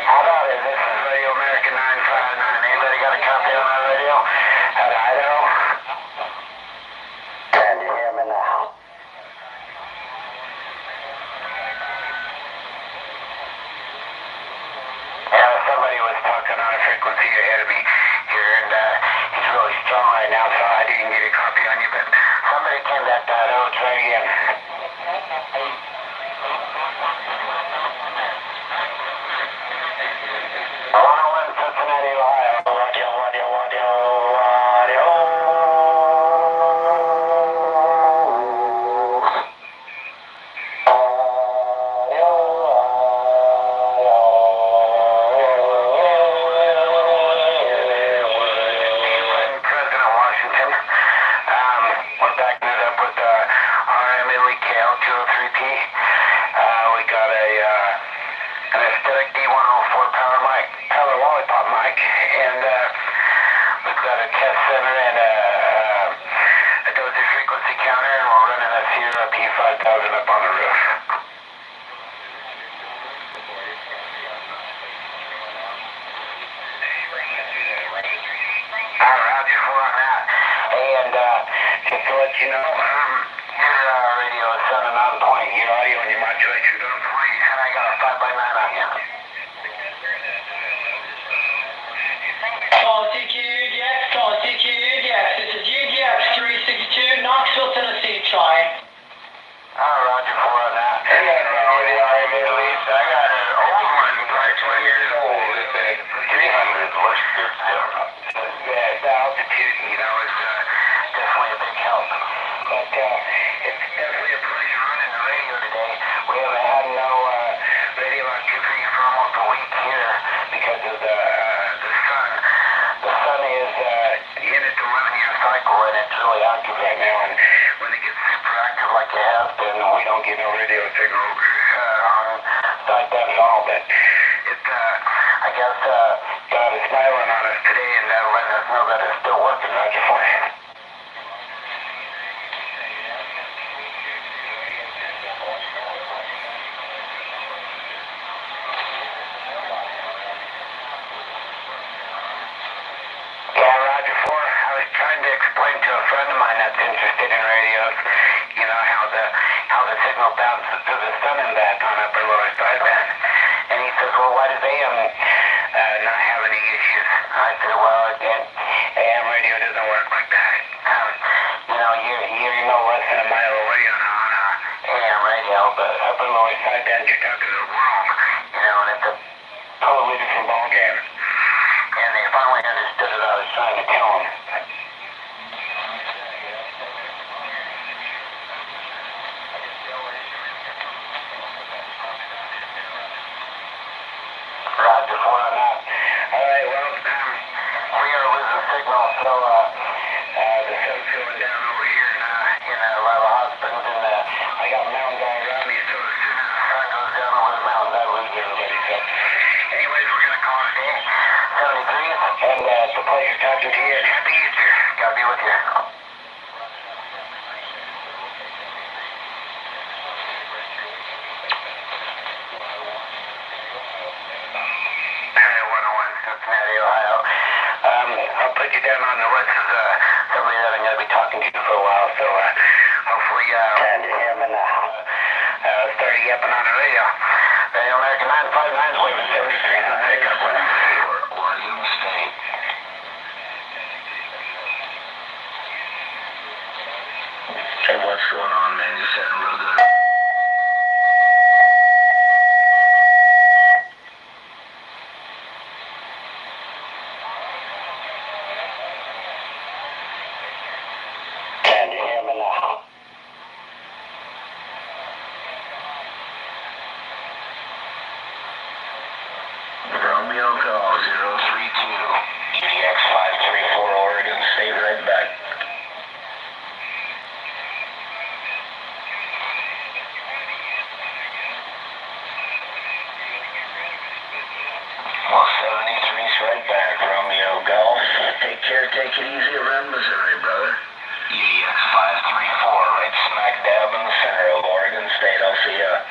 How about it? This is Radio American 959. Anybody got a copy on my radio? At Idaho? Can you hear me now? Yeah, somebody was talking on a frequency ahead of me here, and he's really strong right now, so I didn't get a copy on you, but somebody came back to Idaho. Try again. 101 Cincinnati, Ohio. President Washington. We're backing it up with RM Italy KL203P. We got an aesthetic D104 power mic, power lollipop mic, and we've got a test center and a dosage frequency counter, and we're running a Sierra P5000 up on the roof. Roger for on that. And just to let you know, your radio is sounding on point. Your audio and your modulation's on point, and I got a 5x9 on you. Call TQ UGX, call TQ UGX. This is UGX 362, Knoxville, Tennessee, trying. Roger for on that. And then with the RM Middle East, I got an old one, probably 20 years old. It's a 300. What's your the altitude, is definitely a big help. But it's definitely a place won't get no radio signal on sideband at all, but I guess God is smiling on us today and letting us know that it's still working, Roger 4. Yeah, Roger 4. I was trying to explain to a friend of mine that's interested in radios, you know, how the signal bounces to the sun and back on upper lower sideband. And he says, well, why does AM not have any issues? I said, well, again, AM radio doesn't work like that. You know, you're no less than a mile away on AM radio, but upper lower sideband, you're talking to the world, you know, and it's a totally different ballgame. And they finally understood what I was trying to tell them. Roger 4 on that. Alright, well, we are losing signal, so the sun's going down over here in a lot of hot springs, and I got mountains all around me, so as soon as the sun goes down over the mountains, I lose everybody. So, anyways, we're going to call it a day. 70 degrees, and it's a pleasure talking to you, and happy Easter. God be with you. Cincinnati, Ohio. I'll put you down on the list as somebody that I'm going to be talking to for a while, so hopefully and him and start yapping on the radio. Radio American 959 leaving 73 on pickup with Oregon State. Hey, what's going on, man? You sound real good. And him and Romeo Golf 032. GDX 534 Oregon State, right back. Well, 73's right back, Romeo Golf. Take care, take it easy around Missouri, brother. GDX 534, right smack dab in the center of Oregon State. I'll see ya.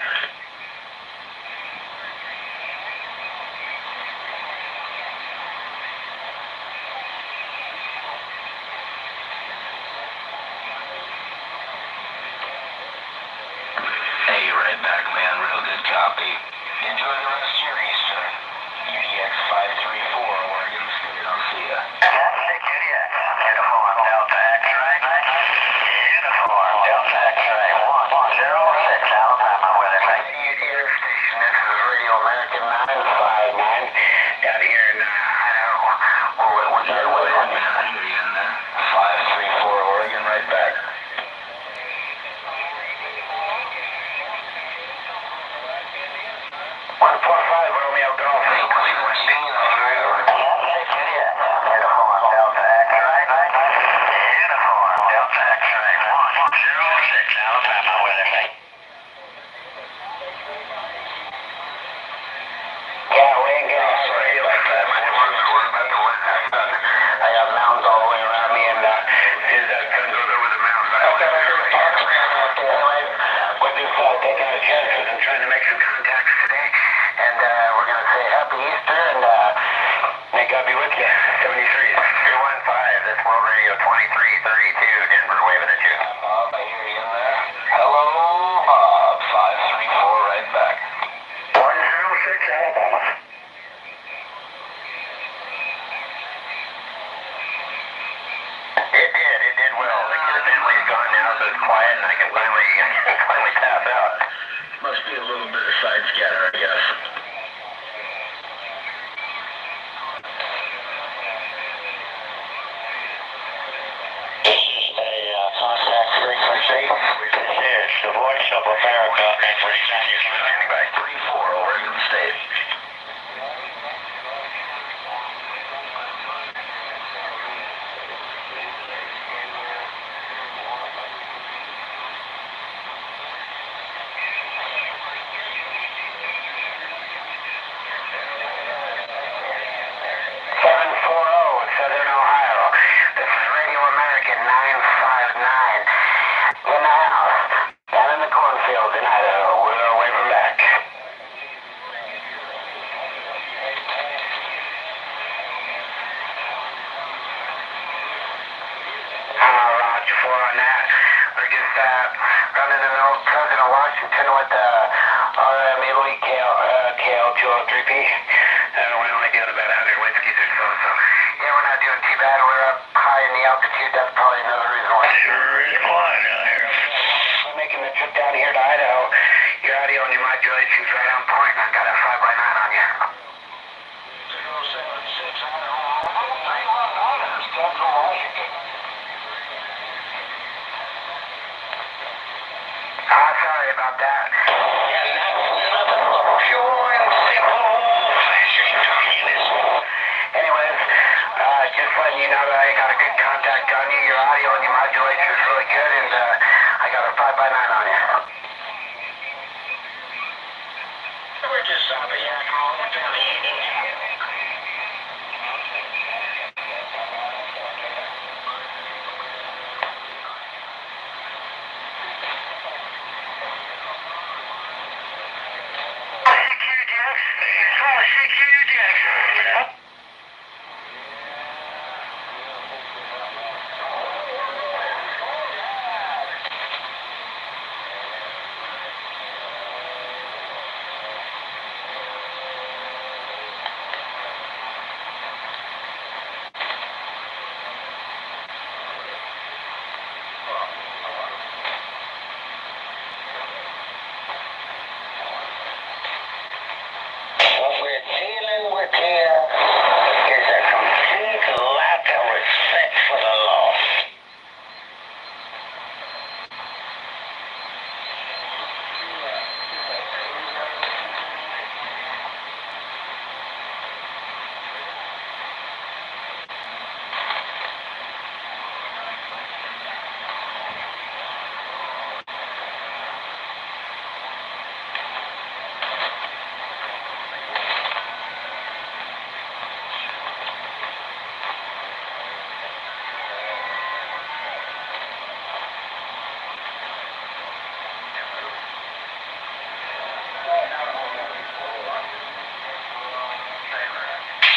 Hey, right back, man. Real good copy. Enjoy the rest of your Easter. UDX 534, Oregon State. I'll see ya. UDX. Uniform Delta X-ray. Uniform Delta X-ray. 106 Alabama weather. UDX station. This is Radio American 959 down here in Idaho. What's that way on, man? I hear you in there. 534 Oregon, right back. 145 Romeo Golf, Cleveland, Ohio. Uniform Delta X-ray. Uniform Delta X-ray. 106 Alabama weather. Yeah, we ain't getting on the radio like that. I got mountains all the way around me, and as soon as that sun goes over the mountains, I don't have everybody. Anyway, we're just taking our chances and trying to make some contacts today. And we're going to say Happy Easter, and may God be with you. 73. 315, this World Radio 2332, Denver, waving at you. Bob, I hear you in there. Hello, Bob. 534, right back. 106 Alabama. It did well. The family's gone now, so it's quiet, and I can finally tap out. Must be a little bit of side scatter, I guess. This is a contact frequency. This is the voice of America. Standing by 34, Oregon State. running an old President Washington with RM Elite KL203P. We're only doing about 100 whiskeys or so, so yeah, we're not doing too bad. We're up high in the altitude. That's probably another reason why. Sure is quiet down here. I'm making the trip down here to Idaho. Your audio and your modulation's right on point, and I got a 5x9 on you. 076 Central Washington. Sorry about that. Yeah, nothing but pure and simple old-fashioned communism. Anyways, just letting you know that I got a good contact on you. Your audio and your modulation is really good, and I got a 5x9 on you. We're just south of Yakima, down the Indian. What we're dealing with here is a complete lack of respect for the law.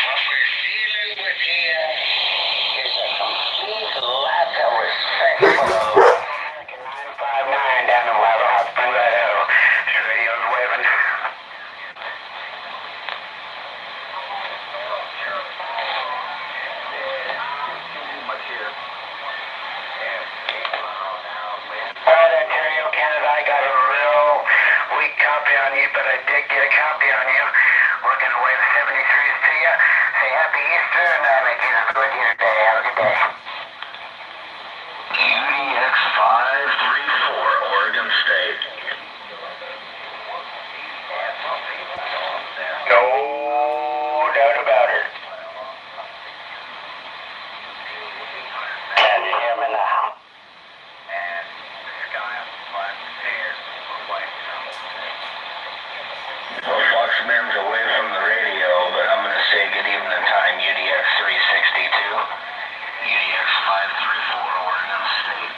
What we're dealing with here is a complete lack of respect for the law. 959 down in Wild Hot Springs, Idaho. Your radio's waving. Alright, Ontario, Canada, I got a real weak copy on you, but I did get a copy on you. We're gonna wave 73s to you. Say Happy Easter, and may Jesus be with you today. Have a good day. UDX 534, Oregon State. No doubt about it. Can you hear me now? Well, Foxman's away from the radio, but I'm going to say good evening time, UDX 362. UDX 534, Oregon State.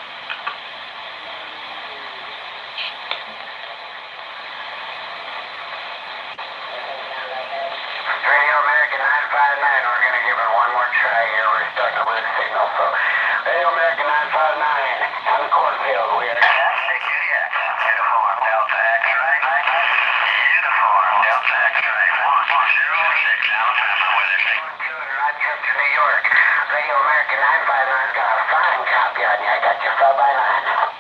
Radio American 959, we're gonna give it one more try here. We're starting to lose signal, so Radio American 959 on the cornfield. We are uniform Delta X-ray. Uniform Delta X-ray 106 Alabama weather. Rochester, New York. Radio American 959's got a fine copy on you. I got your 5x9.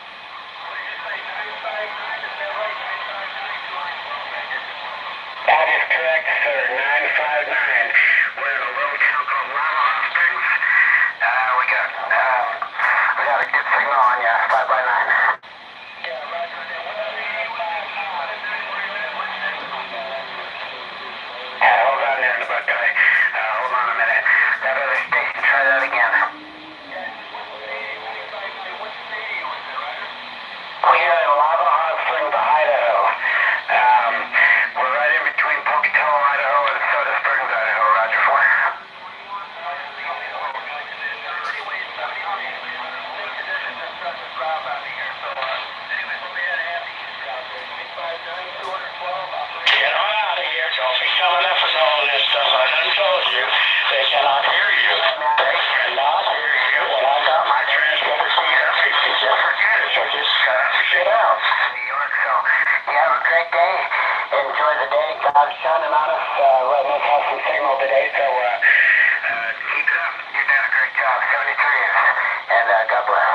That is correct, sir. 959. We're in a little town called Hot Springs. We got a good signal on you. 5x9. Hold on there in the butt guy. Hold on a minute. That other station, try that again. We're in Lava Hot Springs, Idaho. We're right in between Pocatello, Idaho and Soda Springs, Idaho. Roger for. Get on out of here. Don't be coming up with all this stuff. I done told you. They cannot hear you. They cannot hear you when I got my transmitters here. Just forget it. So just cut the shit out. New York. So you have a great day. Enjoy the day. God's shining on us, letting us have some signal today. So keep it up. You're doing a great job. 73 is. And God bless.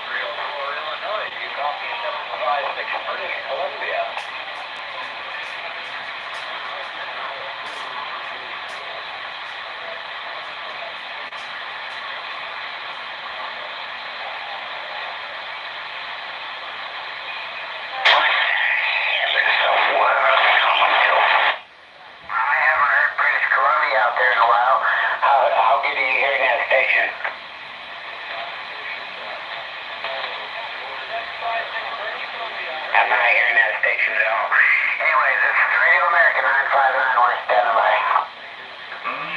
Illinois, you copy 756 British Columbia. I haven't heard British Columbia out there in a while. How good are you hearing that station? I'm not hearing that station at all. Anyways, this is Radio America 959. We're standing by.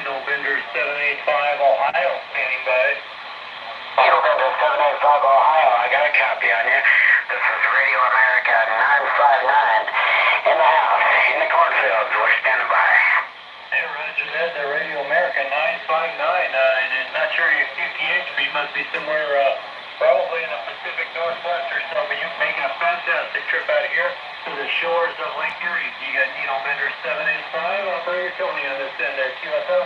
November 785, Ohio, standing by. November 785 Ohio. I got a copy on you. This is Radio America 959. In the house, in the cornfields. We're standing by. Hey, Roger that, the Radio America 959. I'm not sure your QTH, but you must be somewhere probably in the Pacific Northwest or so, but you're making a fantastic trip out of here to the shores of Lake Erie. You got Needle Bender 785, operator Tony on this end there, QSO.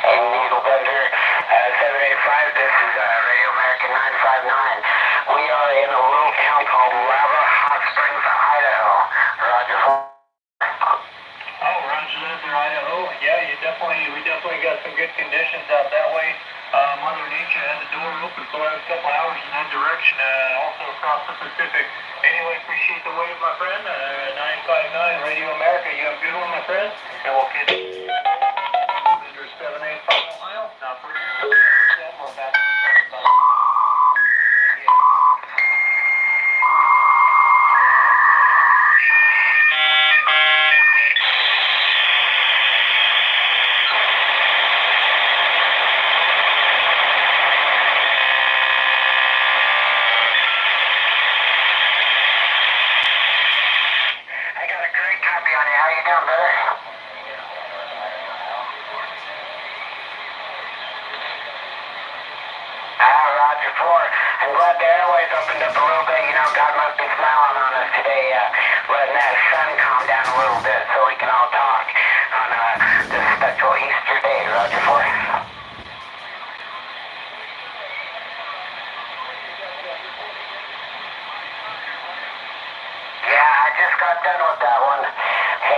Needle Bender 785. This is Radio America 959. We are in a little town called Lava Hot Springs, Idaho. Roger. Oh, Roger that, there, Idaho. Yeah, we definitely got some good conditions out that way. Mother Nature had the door open for a couple hours in that direction, also across the Pacific. Anyway, appreciate the wave, my friend. 959 Radio America. You have a good one, my friend. And we'll catch you. Vendor 785 Ohio. Now, for your we're back. I got a great copy on you. How you doing, brother? Roger 4. I'm glad the airways opened up a little bit. You know, God must be smiling on us today, letting that sun calm down a little bit so we can all talk on this special Easter day. Roger 4. Yeah, I just got done with that one. So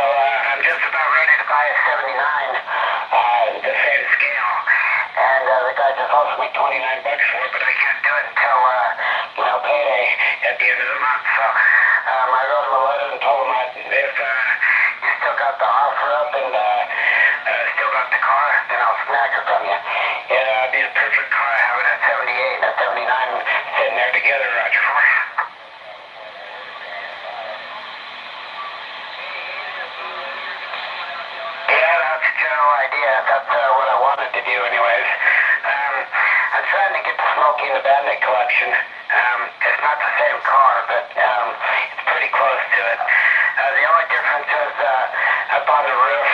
I'm just about ready to buy a 79, the same scale. And the guy just offered me $29 for it, but I can't do it until, payday at the end of the month. So I wrote him a letter and told him that if you still got the offer up and still got the car, then I'll snag it from you. It'd be a perfect car having a 78 and a 79 sitting there together, Roger 4. Yeah, that's the general idea. That's what I wanted to do anyways. I'm trying to get the Smokey and the Bandit collection. It's not the same car, but it's pretty close to it. The only difference is up on the roof,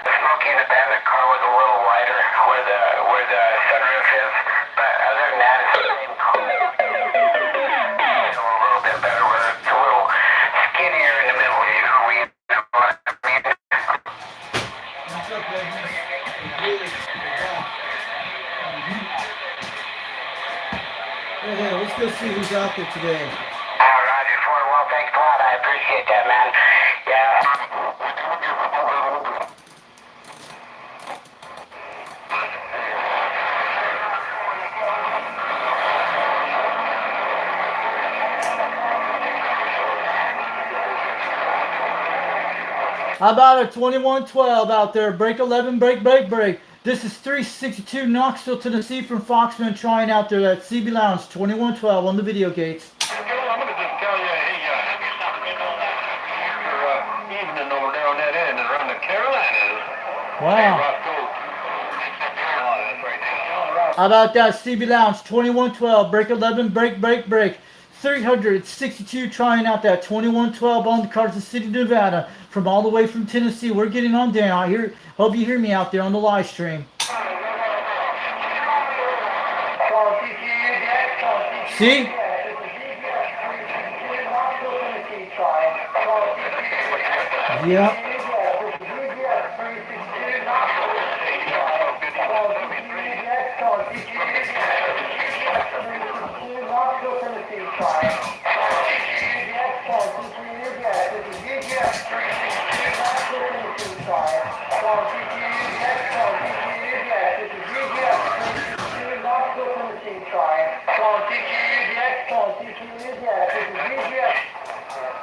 the Smokey and the Bandit car was a little wider where the sunroof is. But other than that, it's the same car. A little bit better where it's a little skinnier in the middle, you know? You know what I mean? What's up, Magnus? Hey, let's go see who's out there today. Roger 4. Well, thanks a lot. I appreciate that, man. Yeah. How about a 2112 out there? Break 11, break, break, break. This is 362 Knoxville, Tennessee from Foxman trying out there at CB Lounge 2112 on the video gates. I'm going to just tell you, hey, your evening over there on that end and around the Carolinas. Wow. Hey, Roscoe. Oh, that's right now. How about that, CB Lounge, 2112, break 11, break. 362 trying out that 2112 on the Carson City, Nevada, from all the way from Tennessee. We're getting on down here. Hope you hear me out there on the live stream. See? Yeah.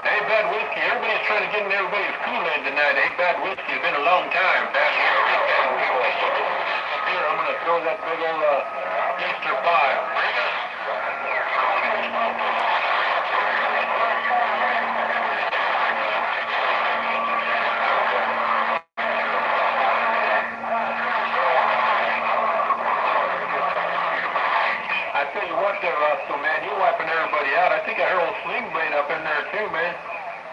Hey, Bad Whiskey, everybody's trying to get in everybody's Kool-Aid tonight. Hey, Bad Whiskey, it's been a long time. Bad Whiskey. Here, I'm going to throw that big old Easter pie. I tell you what there, Roscoe, man, you're wiping everybody out. I think I heard old Sling Blade up in there, too, man.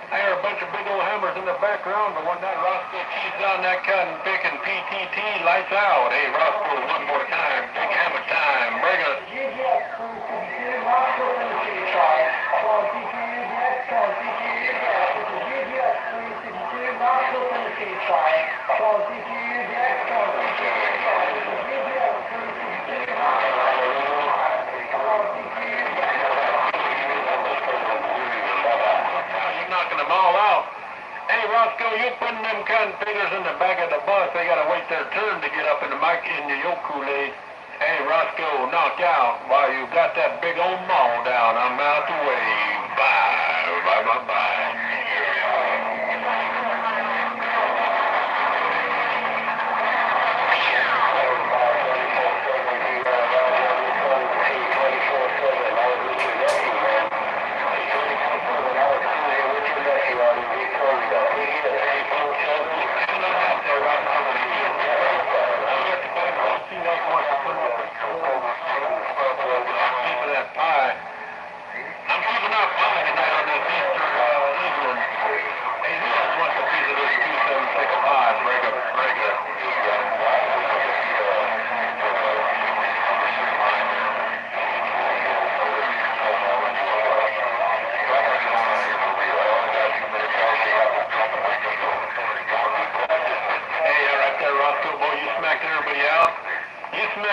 I hear a bunch of big old hammers in the background, but when that Roscoe keys on that cotton picking PTT, lights out. Hey, Roscoe, one more time. Big hammer time. Bring us. You're knocking them all out. Hey, Roscoe, you're putting them cotton pickers in the back of the bus. They gotta wait their turn to get up in the mic in your Kool-Aid. Hey, Roscoe, knock out while you got that big old maul down. I'm out the way. Bye.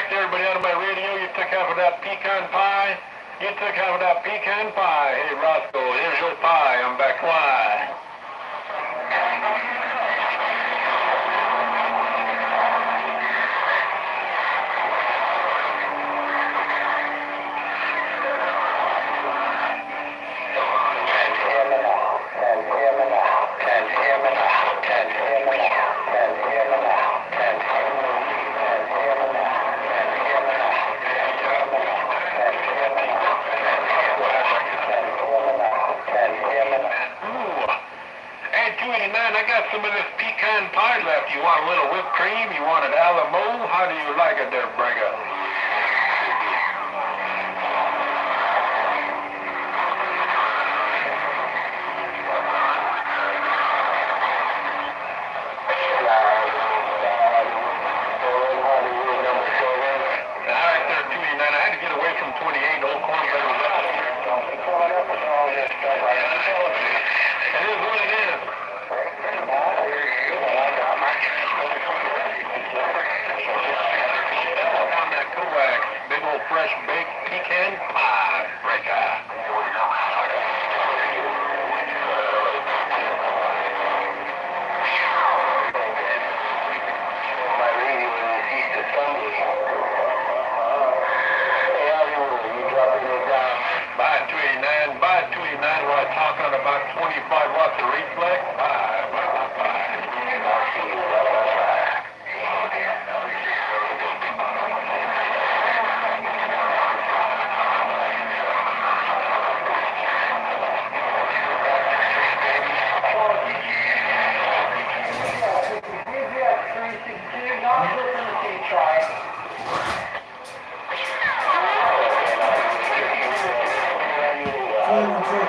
Everybody out of my radio, you took half of that pecan pie. You took half of that pecan pie. Hey, Roscoe, here's your pie. I'm back. Why? I got some of this pecan pie left. You want a little whipped cream? You want it a la mode? How do you like it there, Brega? Alright there, 289. I had to get away from 28. Old corn better was out. It is what it is. Big old fresh baked pecan pie, Breaker. My radio is Easter Sunday. You dropping it down. Buy 289, buy 289 while I'm talking about 25 watts of reflex. Bye.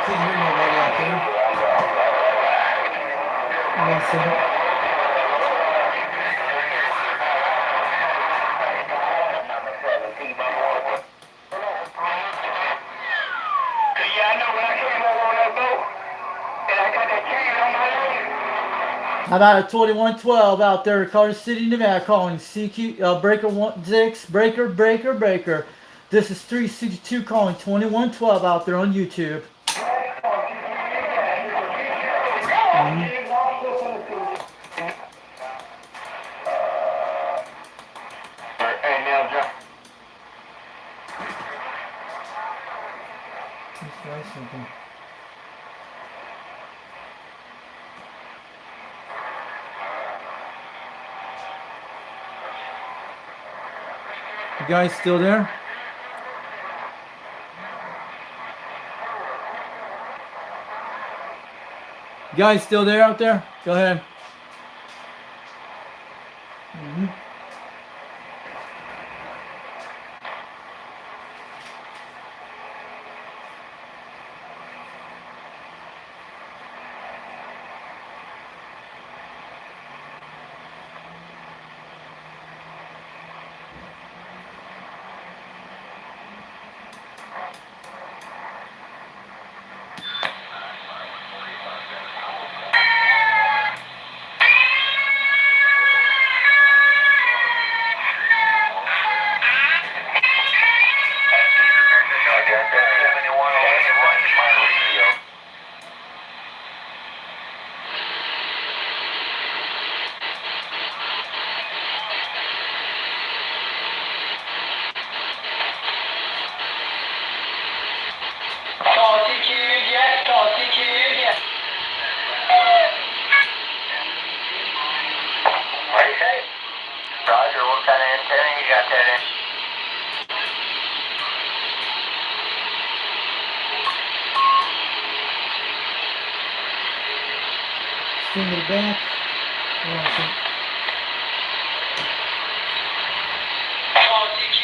Can't hear nobody out there. One second. Yeah, I know when I came over on that boat, and I got that can on my leg. How about a 2112 out there, Carter City, Nevada, calling CQ breaker 16 breaker. This is 362 calling 2112 out there on YouTube. Hey, now, John. Let's try something. You guys still there? You guys still there out there? Go ahead. Call CQ, yes. Call CQ, yes. What do you say? Roger, what kind of antenna you got that in? Swing it back. Awesome. Call CQ.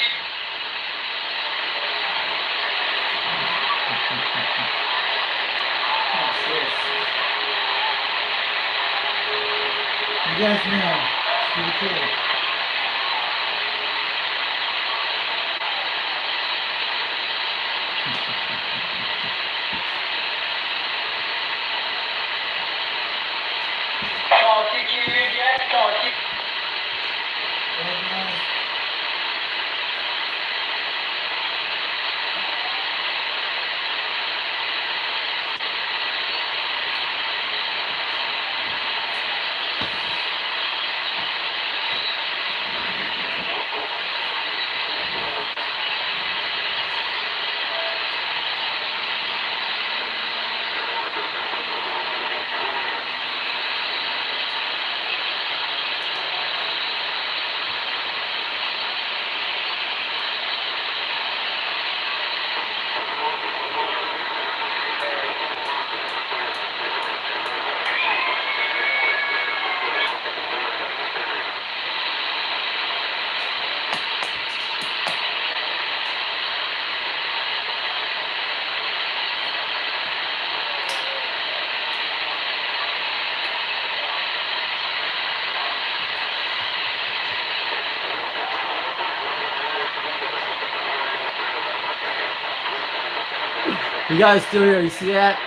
What's this? You guys know. It's pretty cool. Call CQ, yes. Call CQ. You guys still here? You see that?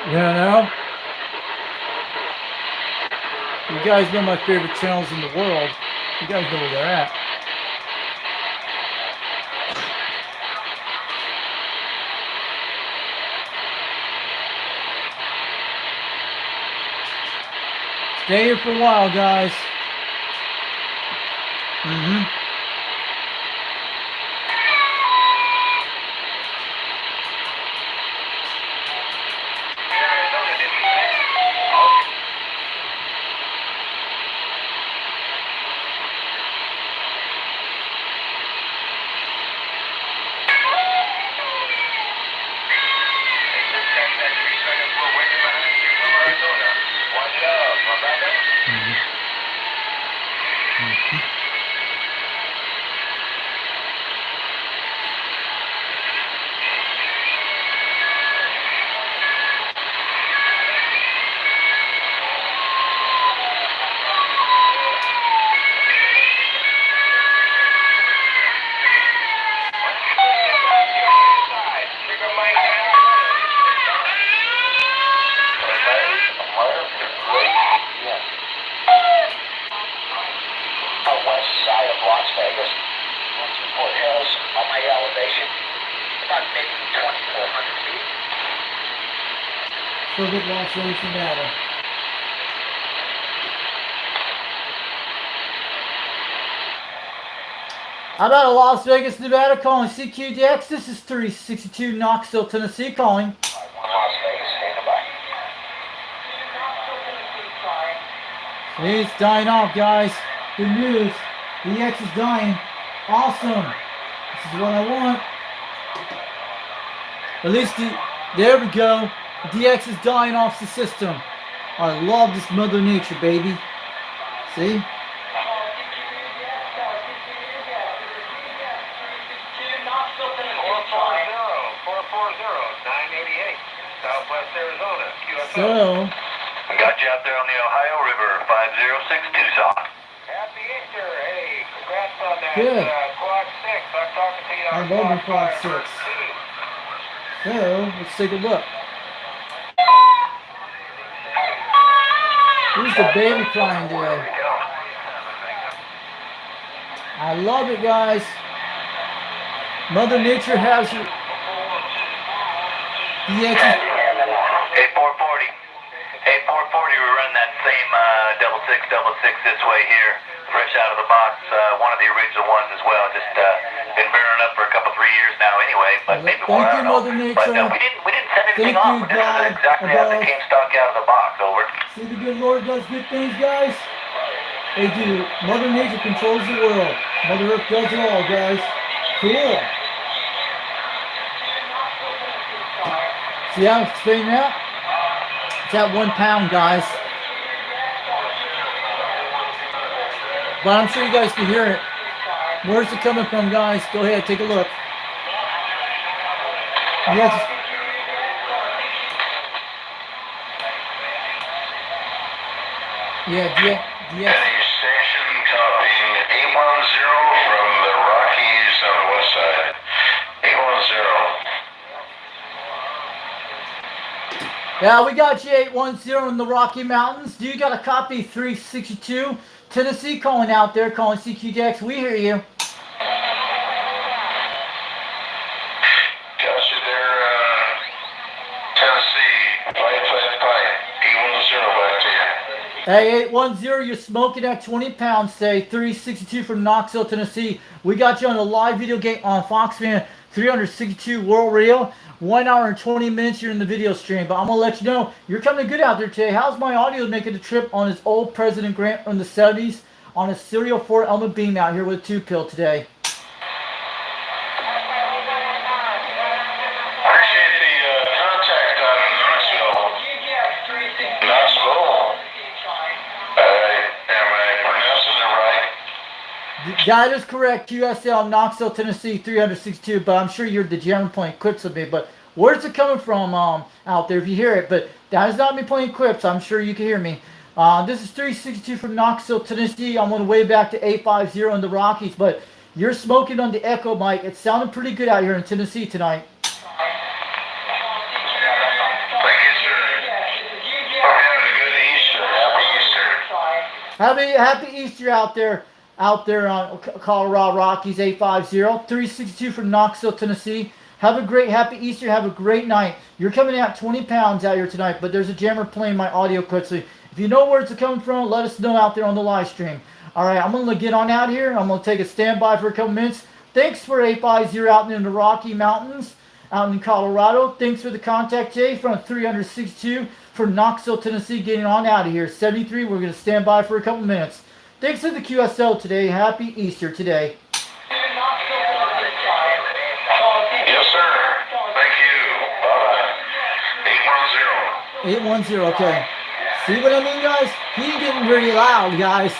You know? You guys know my favorite channels in the world. You guys know where they're at. Stay here for a while, guys. maybe 2,400 feet. Still get Las Vegas, Nevada. How about a Las Vegas, Nevada calling CQDX? This is 362 Knoxville, Tennessee calling. Las Vegas, stand by. See, it's dying off, guys. Good news. The X is dying. Awesome. This is what I want. At least there we go. DX is dying off the system. I love this Mother Nature, baby. See? 988, Southwest Arizona, QSO. So, Got you out there on the Ohio River, 506 Tucson. Happy Easter. Hey, congrats on that. Good. Quad 6. I'm talking to you I on love the Quad Fire 6. Number 2. so let's take a look. Who's the baby crying today? I love it, guys. Mother Nature has you. DX is 8440. 8440, we run that same double six this way here, fresh out of the box. One of the original ones as well. Just been burning up for a couple, 3 years now anyway, but maybe more. Thank you, I don't Mother know. But Nature. we didn't send anything Thank off. you, This is God exactly as above. it came stock out of the box. Over. See, the good Lord does good things, guys. They do. Mother Nature controls the world. Mother Earth does it all, guys. Cool. See how it's fading out? It's at 1 pound, guys. But I'm sure you guys can hear it. Where's it coming from, guys? Go ahead, take a look. Yes. Yeah, DX. Any station copying 810 from the Rockies on the west side. 810. Yeah, we got you 810 in the Rocky Mountains. Do you got a copy 362? Tennessee calling out there, calling CQDX. We hear you. Got you there, Tennessee. Fight. 810 back to you. Hey, 810, you're smoking at 20 pounds, say 362 from Knoxville, Tennessee. We got you on the live video game on Foxman 362 World Radio. 1 hour and 20 minutes you're in the video stream. But I'm going to let you know, you're coming good out there today. How's my audio making the trip on his old President Grant from the 70s on a Serial 4 element beam out here with 2-pill today? Appreciate the contact out in Knoxville. Knoxville. Am I pronouncing it right? That is correct. QSL, Knoxville, Tennessee, 362. But I'm sure you're degenerate playing quips with me. But where's it coming from out there if you hear it? But that is not me playing quips. I'm sure you can hear me. This is 362 from Knoxville, Tennessee. I'm going to way back to 850 in the Rockies. But you're smoking on the Echo mic. It's sounding pretty good out here in Tennessee tonight. Thank you, sir. Hope you're having a good Easter. Happy Easter. Happy Easter out there on Colorado Rockies 850 362 from Knoxville, Tennessee. Have a great happy Easter. Have a great night. You're coming out 20 pounds out here tonight, but there's a jammer playing my audio quickly. If you know where it's coming from, let us know out there on the live stream. All right, I'm going to get on out here. I'm going to take a standby for a couple minutes. Thanks for 850 out in the Rocky Mountains out in Colorado. Thanks for the contact, Jay, from 362 from Knoxville, Tennessee, getting on out of here. 73, we're going to stand by for a couple minutes. Thanks to the QSL today. Happy Easter today. Yes, sir. Thank you. Bye-bye. 810. 810, okay. See what I mean, guys? He's getting really loud, guys.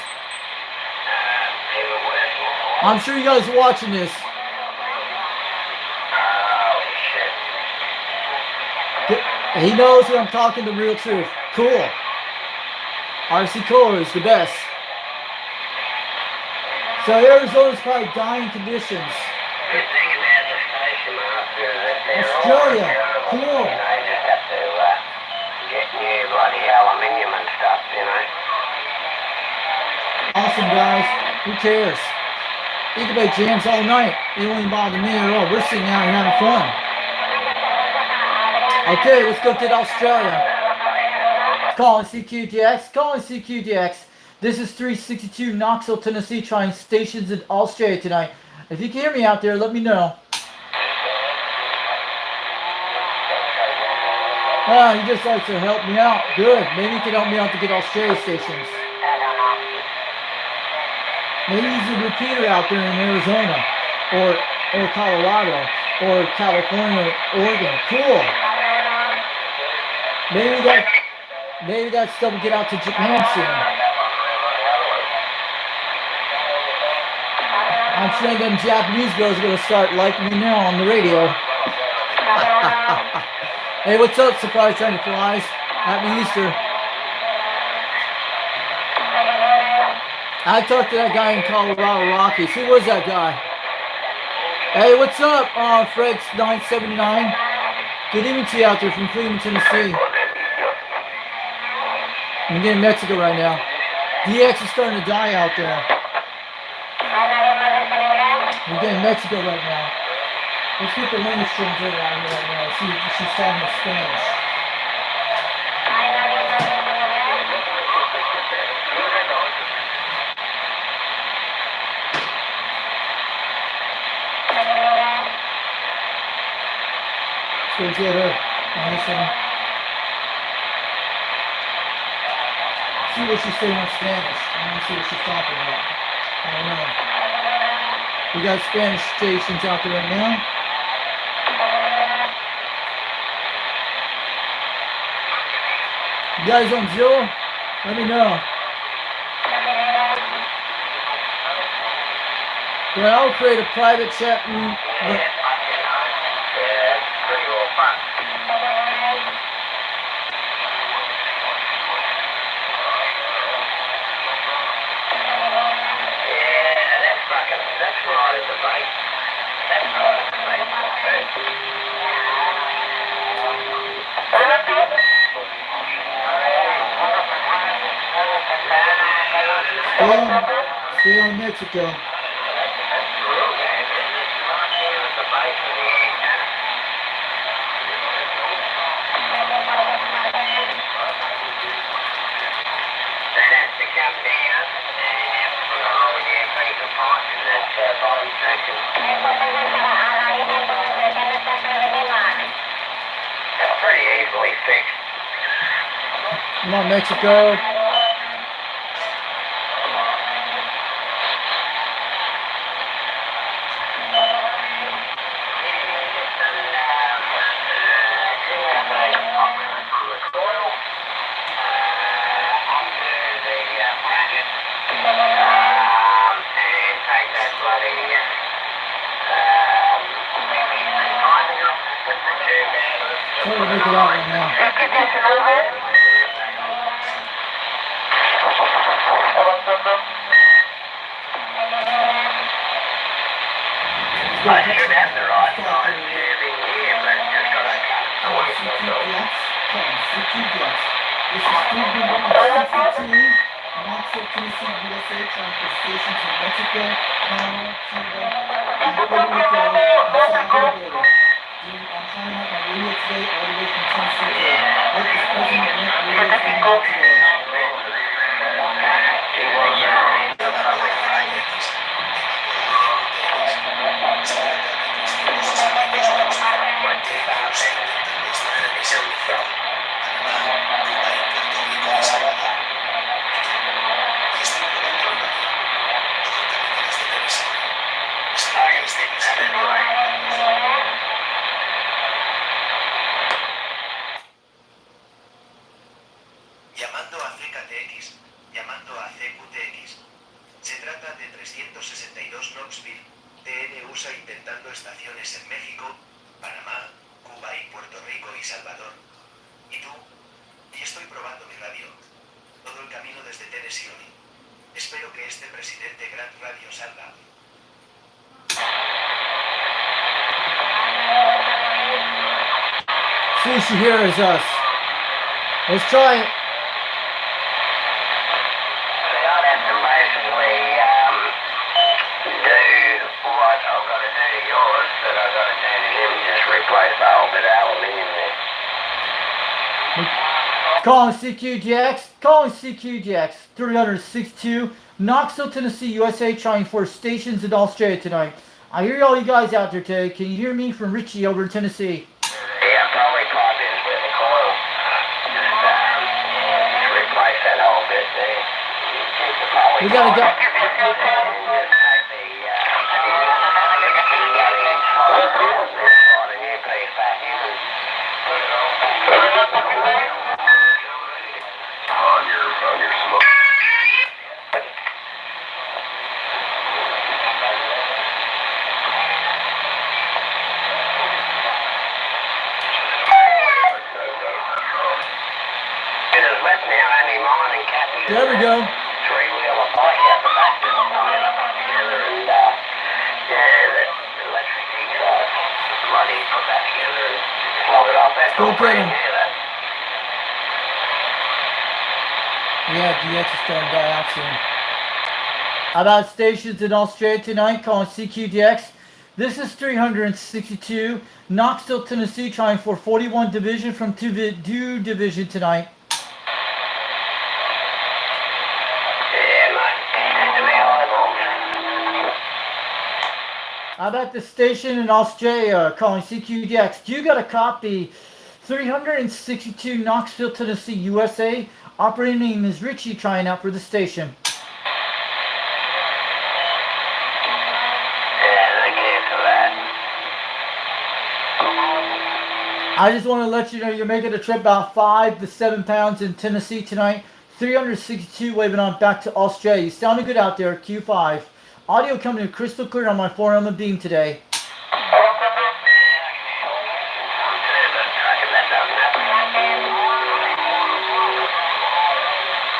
I'm sure you guys are watching this. He knows that I'm talking the real truth. Cool. RC Core is the best. So Arizona's probably dying conditions. Australia, cool. I just have to get new bloody aluminium and stuff, you know. Awesome, guys. Who cares? You can play jams all night. It won't even bother me at all. We're sitting out here having fun. Okay, let's go get Australia. Calling CQDX. Calling CQDX. This is 362 Knoxville, Tennessee, trying stations in Australia tonight. If you can hear me out there, let me know. Ah, he just likes to help me out. Good. Maybe he can help me out to get Australia stations. Maybe he's a repeater out there in Arizona or Colorado or California, Oregon. Cool. Maybe that stuff will get out to Japan soon. I'm sure them Japanese girls are gonna start liking me now on the radio. Hey, what's up, Surprise Train Flies? Happy Easter. I talked to that guy in Colorado Rockies. Who was that guy? Hey, what's up, Fred's 979? Good evening to you out there from Cleveland, Tennessee. I'm in Mexico right now. DX is starting to die out there. We're getting Mexico right now. Let's get the language translator out here right now. See if she's talking in Spanish. Let's go get her. Awesome. See what she's saying in Spanish. I want to see what she's talking about. I don't know. We got Spanish stations out there right now. You guys on Zillow? Let me know. Well, I'll create a private chat room. Stay on Mexico. That's pretty easily fixed. Come on, Mexico. Try to make it out right now. I should have the right size tubing here, but just got to CQDX. This is 362 Knoxville, Tennessee, USA, trying for stations in Mexico, Panama, Cuba, and Puerto Rico, and South Dakota. I'm trying to have my radio today all the way from Tennessee. What this president went radio today. Llamando a CKTX, llamando a CQTX. Se trata de 362 Knoxville, TN USA intentando estaciones en México, Panamá, Cuba y Puerto Rico y Salvador. ¿Y tú? Y estoy probando mi radio. Todo el camino desde Tennessee hoy. Espero que este presidente Grand Radio salga. See if she hears us. Let's try it. I'll have to basically do what I've got to do to yours, that I've got to do to him, just replace the whole bit of aluminium there. Calling CQDX, calling CQDX, 362, Knoxville, Tennessee, USA, trying for stations in Australia tonight. I hear all you guys out there today. Can you hear me from Richie over in Tennessee? Yeah, probably caught this bit close. Just replace that whole bit there. We gotta go. On your smoke. There we go. Go get him. Yeah, DX is going to die out soon. How about stations in Australia tonight? Calling CQDX. This is 362, Knoxville, Tennessee, trying for 41 division from 2 division tonight. How about the station in Australia calling CQDX? Do you got a copy? 362 Knoxville, Tennessee, USA. Operating name is Richie trying out for the station. I just want to let you know you're making a trip about 5 to 7 pounds in Tennessee tonight. 362 waving on back to Australia. You sounding good out there, Q5. Audio coming in crystal clear on my 4 beam today.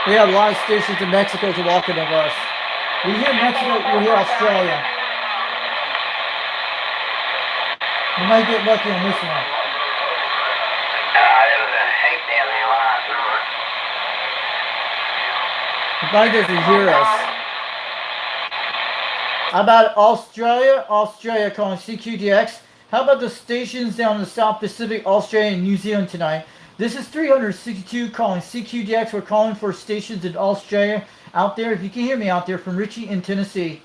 We have a lot of stations in Mexico to walking of us. We hear Mexico, we hear Australia. We might get lucky on this one. Nobody doesn't hear us. How about Australia? Australia calling CQDX. How about the stations down in the South Pacific, Australia and New Zealand tonight? This is 362 calling CQDX. We're calling for stations in Australia out there. If you can hear me out there from Richie in Tennessee.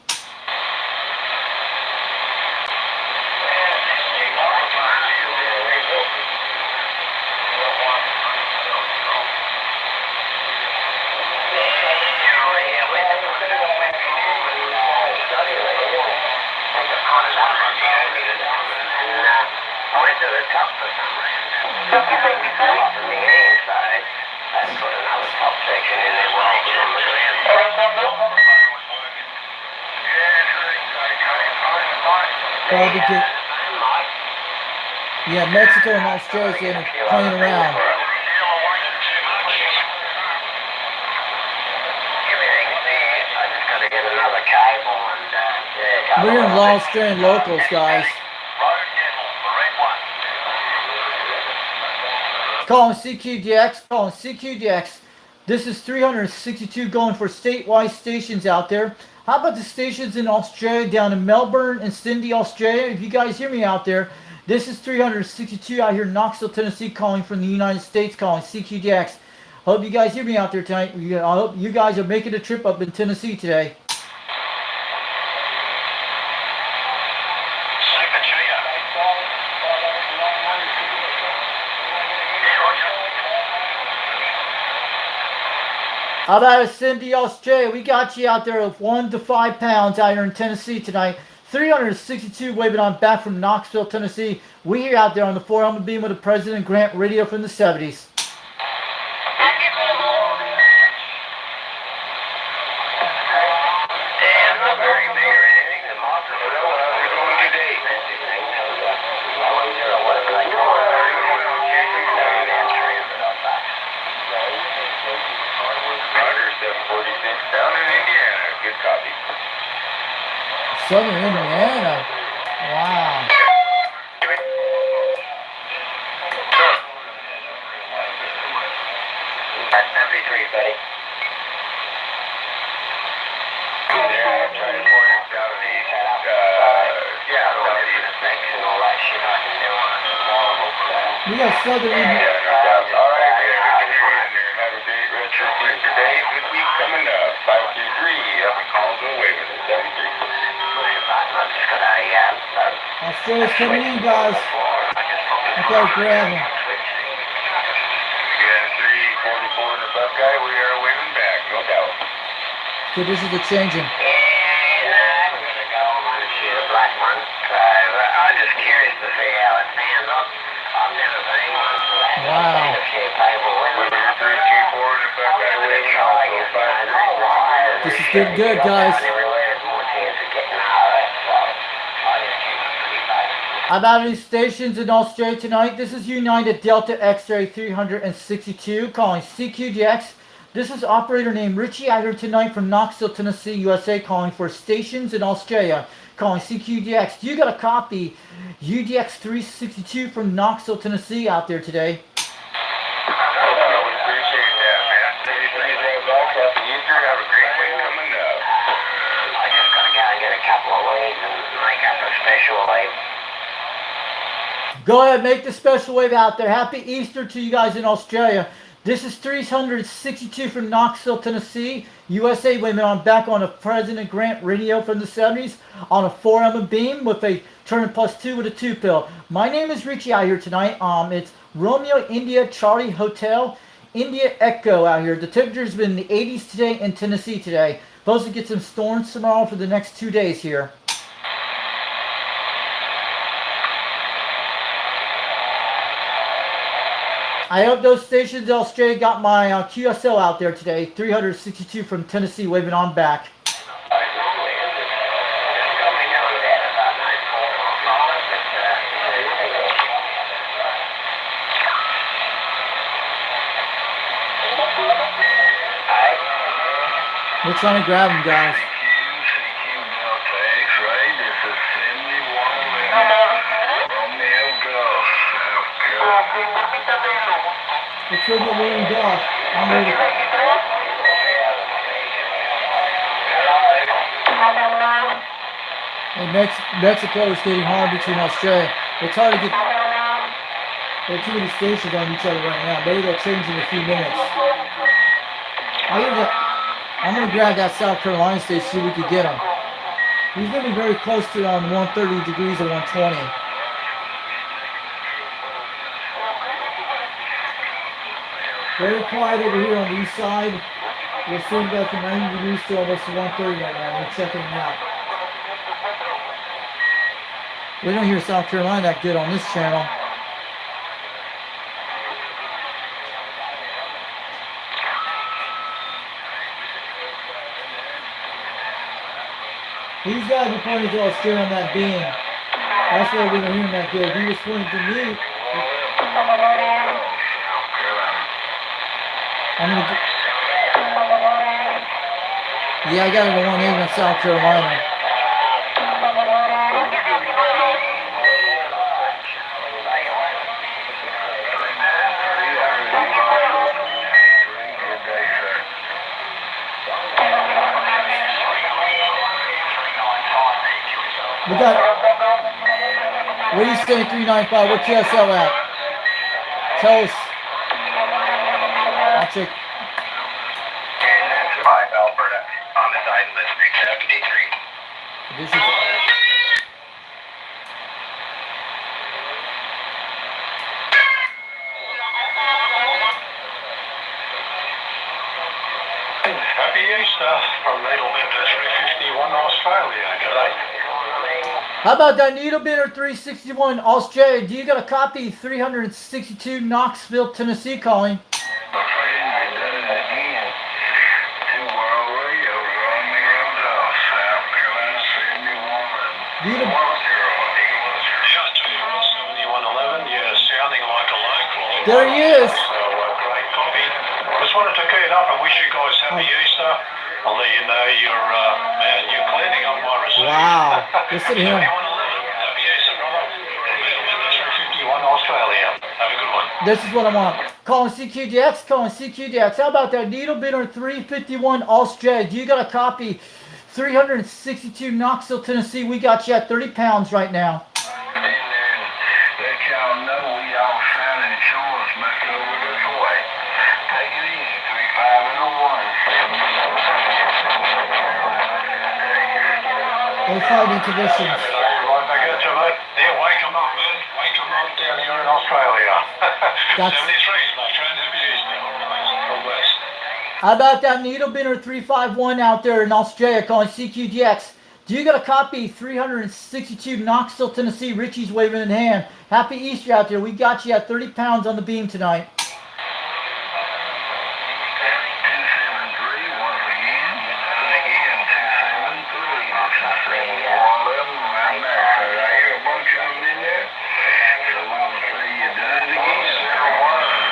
Probably get, yeah, Mexico and Australia playing around. We're in Law Australian locals, guys. Calling CQDX, calling CQDX. This is 362 going for statewide stations out there. How about the stations in Australia, down in Melbourne and Sydney, Australia? If you guys hear me out there, this is 362 out here in Knoxville, Tennessee, calling from the United States, calling CQDX. Hope you guys hear me out there tonight. I hope you guys are making a trip up in Tennessee today. How about Cindy, Australia? We got you out there of 1 to 5 pounds out here in Tennessee tonight. 362 waving on back from Knoxville, Tennessee. We here out there on the 4 beam with the President Grant radio from the 70s. Southern Indiana. Wow. That's 73, buddy. We got Southern Indiana. today, Australia's coming in, guys. Okay, grab him. Yeah, 344 in the Buckeye. We are waving back, no doubt. Conditions are changing. Yeah, I'm gonna go on and shoot a black one. So I'm just curious to see how it stands up. I've never seen one, so that's Wow. a few people winning out there. 324 in the Buckeye waving also 534. This is getting good, guys. Everywhere there's more chance of getting out of it, so I just keep it pretty safe. I'm out of these stations in Australia tonight. This is United Delta X-Ray 362 calling CQDX. This is operator named Richie out here tonight from Knoxville, Tennessee, USA, calling for stations in Australia, calling CQDX. You got a copy UDX 362 from Knoxville, Tennessee out there today. I would appreciate that, man. Anything that back up the Easter, have a great week coming up. I just gotta go and get a couple of leads and make up a special lead. Go ahead, make the special wave out there. Happy Easter to you guys in Australia. This is 362 from Knoxville, Tennessee, USA. Women, I'm back on a President Grant radio from the 70s on a 4M beam with a turn plus 2 with a 2 pill. My name is Richie out here tonight. It's Romeo India Charlie Hotel India Echo out here. The temperature's been in the 80s today in Tennessee today. Supposed to get some storms tomorrow for the next 2 days here. I hope those stations in Australia got my QSL out there today. 362 from Tennessee, waving on back. We're trying to grab them, guys. CQ Delta X-Ray, this is 71 Romeo Golf, South Carolina. Let's go get William Goff. I'm ready. Hey, Mexico is getting hard between Australia. It's hard to get. There are too many stations on each other right now. Maybe they'll change in a few minutes. I'm going to grab that South Carolina station, see if we can get him. He's going to be very close to 130 degrees or 120. Very quiet over here on the east side. We're seeing back from 90 degrees to almost 130 right now. We're checking them out. We don't hear South Carolina that good on this channel. These guys are pointing to Australia on that beam. That's why we don't hear him that good. He was pointing to me. Yeah, I got it at 180 in South Carolina. We got, what are you saying, 395? What QSL at? Tell us. I'll check. And that's 5 Alberta on the side of the street, 73. This is, Happy Easter from Needle Bender 351 Australia. G'day. how about that Needle Bender 361 Australia? Do you got a copy? 362 Knoxville, Tennessee calling. My friend, you done it again. 2 World Radio, Romeo Golf, South Carolina 71. Needle, Yeah, 7111, yeah, sounding like a local. there he is. So, great copy. Just wanted to key it up and wish you guys happy Easter. I'll let you know you're cleaning up my reserve. Wow. Listen to him. 7111, happy Easter, brother. From Needle Bender 351 Australia. Have a good one. This is what I want. Calling CQDX, calling CQDX. How about that Needle Bender 351 Australia? Do you got a copy? 362 Knoxville, Tennessee. We got you at 30 pounds right now. And let y'all know we all signing insurance back over this way. Take it easy, 3501. They fighting conditions. you're in Australia. That's- 73 is my friend. Have you used it? Go west. How about that needle bender 351 out there in Australia calling CQDX? Do you got a copy? 362 Knoxville, Tennessee. Richie's waving in hand. Happy Easter out there. We got you at 30 pounds on the beam tonight. 273 once again. Again, 273. This is 7111. I'm there, sir. I hear a bunch of them in there. So we'll say you done it again. 71.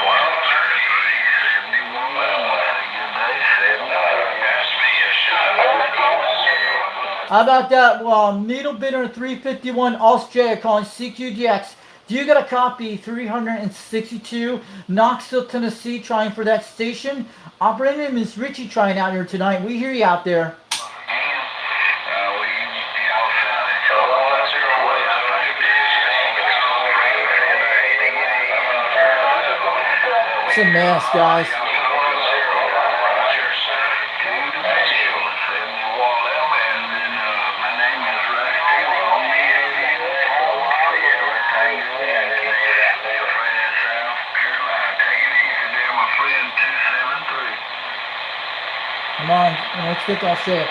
How about that? Well, needle bender 351 Australia calling CQDX. Do you got a copy? 362 Knoxville, Tennessee, trying for that station. Operator name is Richie trying out here tonight. We hear you out there. It's a mess, guys. Come on, let's get to Australia.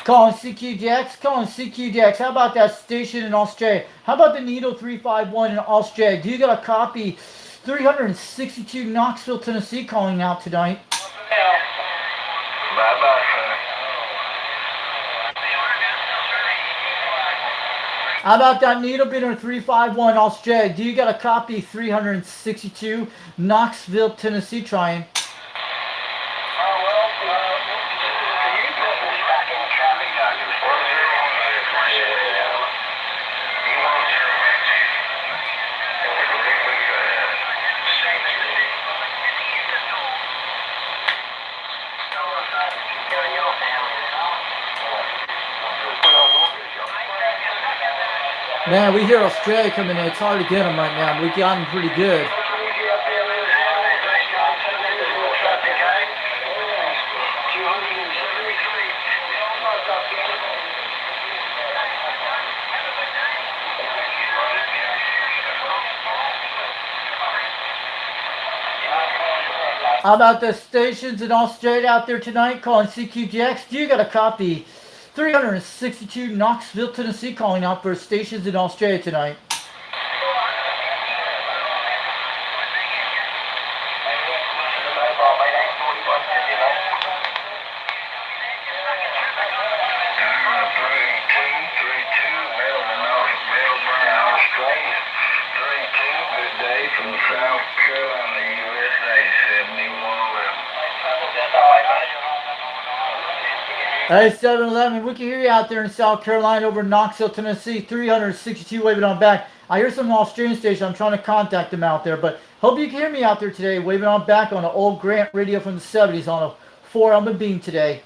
Calling CQDX, calling CQDX. How about that station in Australia? How about the Needle 351 in Australia? Do you got a copy? 362 Knoxville, Tennessee calling out tonight. Bye-bye, sir. How about that Needle Bender 351 Australia? Do you got a copy? 362 Knoxville, Tennessee trying. Man, we hear Australia coming in. It's hard to get them right now. We got them pretty good. How about the stations in Australia out there tonight calling CQGX? Do you got a copy? 362 Knoxville, Tennessee calling out for stations in Australia tonight. Hey, 7-Eleven, we can hear you out there in South Carolina over in Knoxville, Tennessee, 362 waving on back. I hear some Australian stations. I'm trying to contact them out there, but hope you can hear me out there today, waving on back on an old Grant radio from the 70s on a 4-element beam today.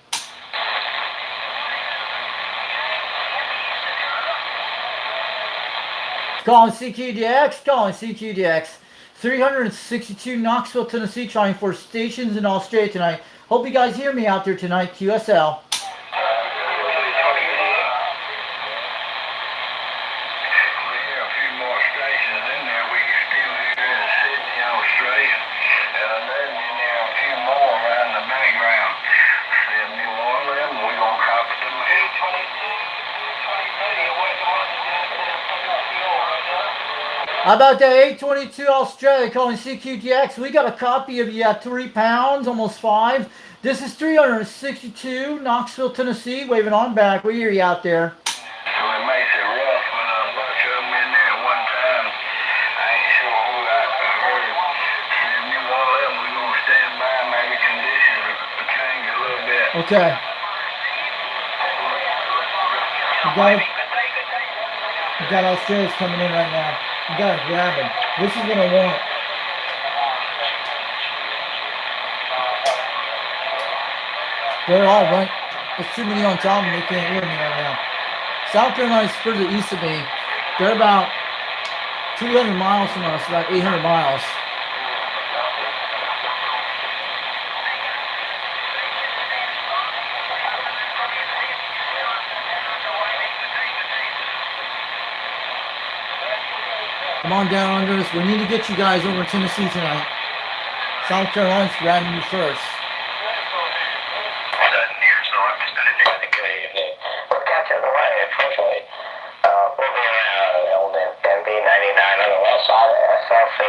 Calling CQDX, calling CQDX. 362 Knoxville, Tennessee, trying for stations in Australia tonight. Hope you guys hear me out there tonight, QSL. How about that 822 Australia calling CQGX? We got a copy of you at 3 pounds, almost 5. This is 362 Knoxville, Tennessee, waving on back. We hear you out there. So it makes it rough when a bunch of them in there at one time. I ain't sure who I heard. Said New Orleans, we're going to stand by, maybe conditions will change a little bit. Okay. We got Australians coming in right now. We gotta grab them. This is what I want. They're all right. There's too many on top and they can't hear me right now. South Carolina's further east of me. They're about 200 miles from us, about 800 miles. Come on down under us. We need to get you guys over to Tennessee tonight. South Carolina's grabbing you first. Good evening. We're catching the way, unfortunately. We'll be around the old MB99 on the west side of SLC.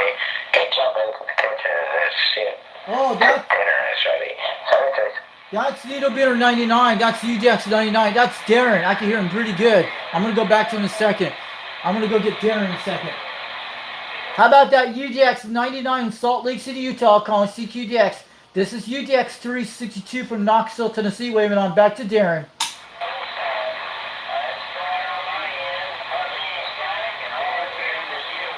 Get jump into the kitchen and see it. Oh, that, Dinner is ready. 76. that's Needle Beater 99. That's UJX 99. That's Darren. I can hear him pretty good. I'm going to go back to him in a second. I'm going to go get Darren in a second. How about that UJX 99 in Salt Lake City, Utah, calling CQDX. This is UJX 362 from Knoxville, Tennessee, waving on back to Darren.